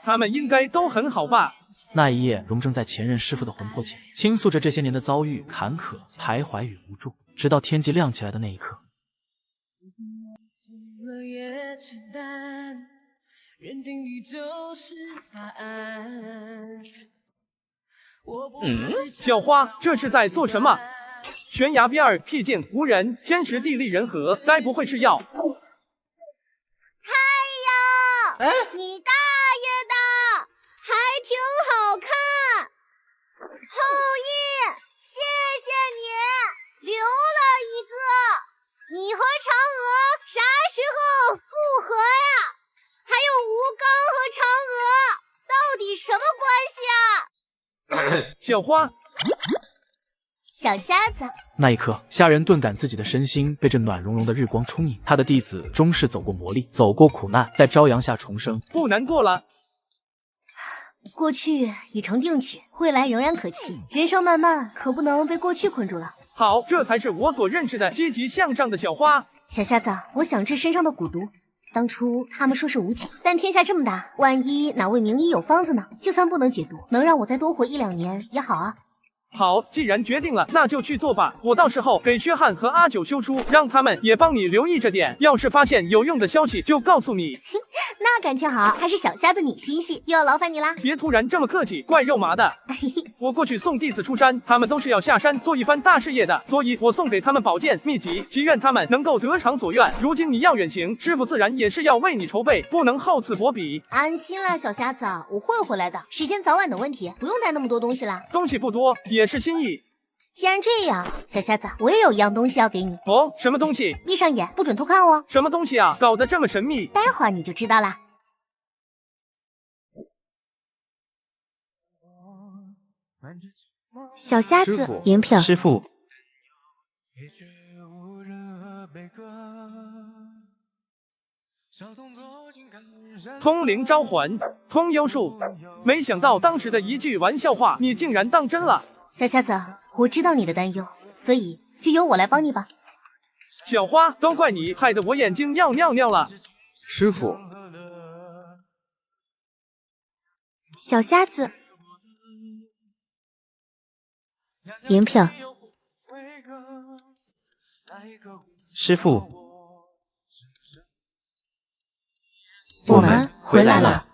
S2: 他们应该都很好吧？
S1: 那一夜，荣争在前任师傅的魂魄前倾诉着这些年的遭遇、坎坷、徘徊与无助，直到天际亮起来的那一刻。
S2: 小花，这是在做什么？悬崖边儿僻静无人，天时地利人和，该不会是要……
S10: 太阳，你大爷的，还挺好看。后羿，谢谢你留了一个。你和嫦娥啥时候复合呀？还有吴刚和嫦娥到底什么关系啊？
S2: 小花，
S10: 小瞎子。
S1: 那一刻，虾仁顿感自己的身心被这暖融融的日光充盈。他的弟子终是走过磨砺，走过苦难，在朝阳下重生。
S2: 不难过了。
S10: 过去已成定局，未来仍然可期。人生漫漫，可不能被过去困住了。
S2: 好，这才是我所认识的积极向上的小花。
S10: 小瞎子，我想治身上的蛊毒。当初他们说是无解，但天下这么大，万一哪位名医有方子呢？就算不能解毒，能让我再多活1-2年也好啊。
S2: 好，既然决定了，那就去做吧。我到时候给薛汉和阿九修书，让他们也帮你留意着点。要是发现有用的消息，就告诉你。
S10: 那感情好，还是小瞎子你心细，又要劳烦你啦。
S2: 别突然这么客气，怪肉麻的。我过去送弟子出山，他们都是要下山做一番大事业的，所以我送给他们宝剑秘籍，祈愿他们能够得偿所愿。如今你要远行，师傅自然也是要为你筹备，不能厚此薄彼。
S10: 安心啦，小瞎子，我会回来的，时间早晚的问题，不用带那么多东西啦。
S2: 东西不多，也是心意。
S10: 既然这样，小瞎子，我也有一样东西要给你。
S2: 哦，什么东西？
S10: 闭上眼，不准偷看哦。
S2: 什么东西啊？搞得这么神秘。
S10: 待会儿你就知道啦。
S21: 小瞎子，银票。
S1: 师傅，
S2: 通灵招魂，通幽术。没想到当时的一句玩笑话，你竟然当真了。
S10: 小瞎子，我知道你的担忧，所以就由我来帮你吧。
S2: 小花，都怪你，害得我眼睛要尿尿了。
S13: 师傅，
S21: 小瞎子，银票。
S6: 师傅，
S21: 我们回来了。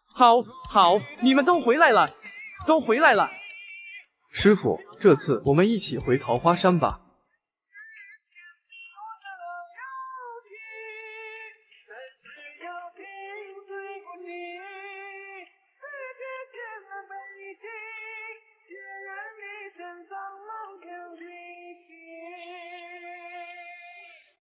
S2: 好，好，你们都回来了，都回来了。
S4: 师傅，这次我们一起回桃花山吧。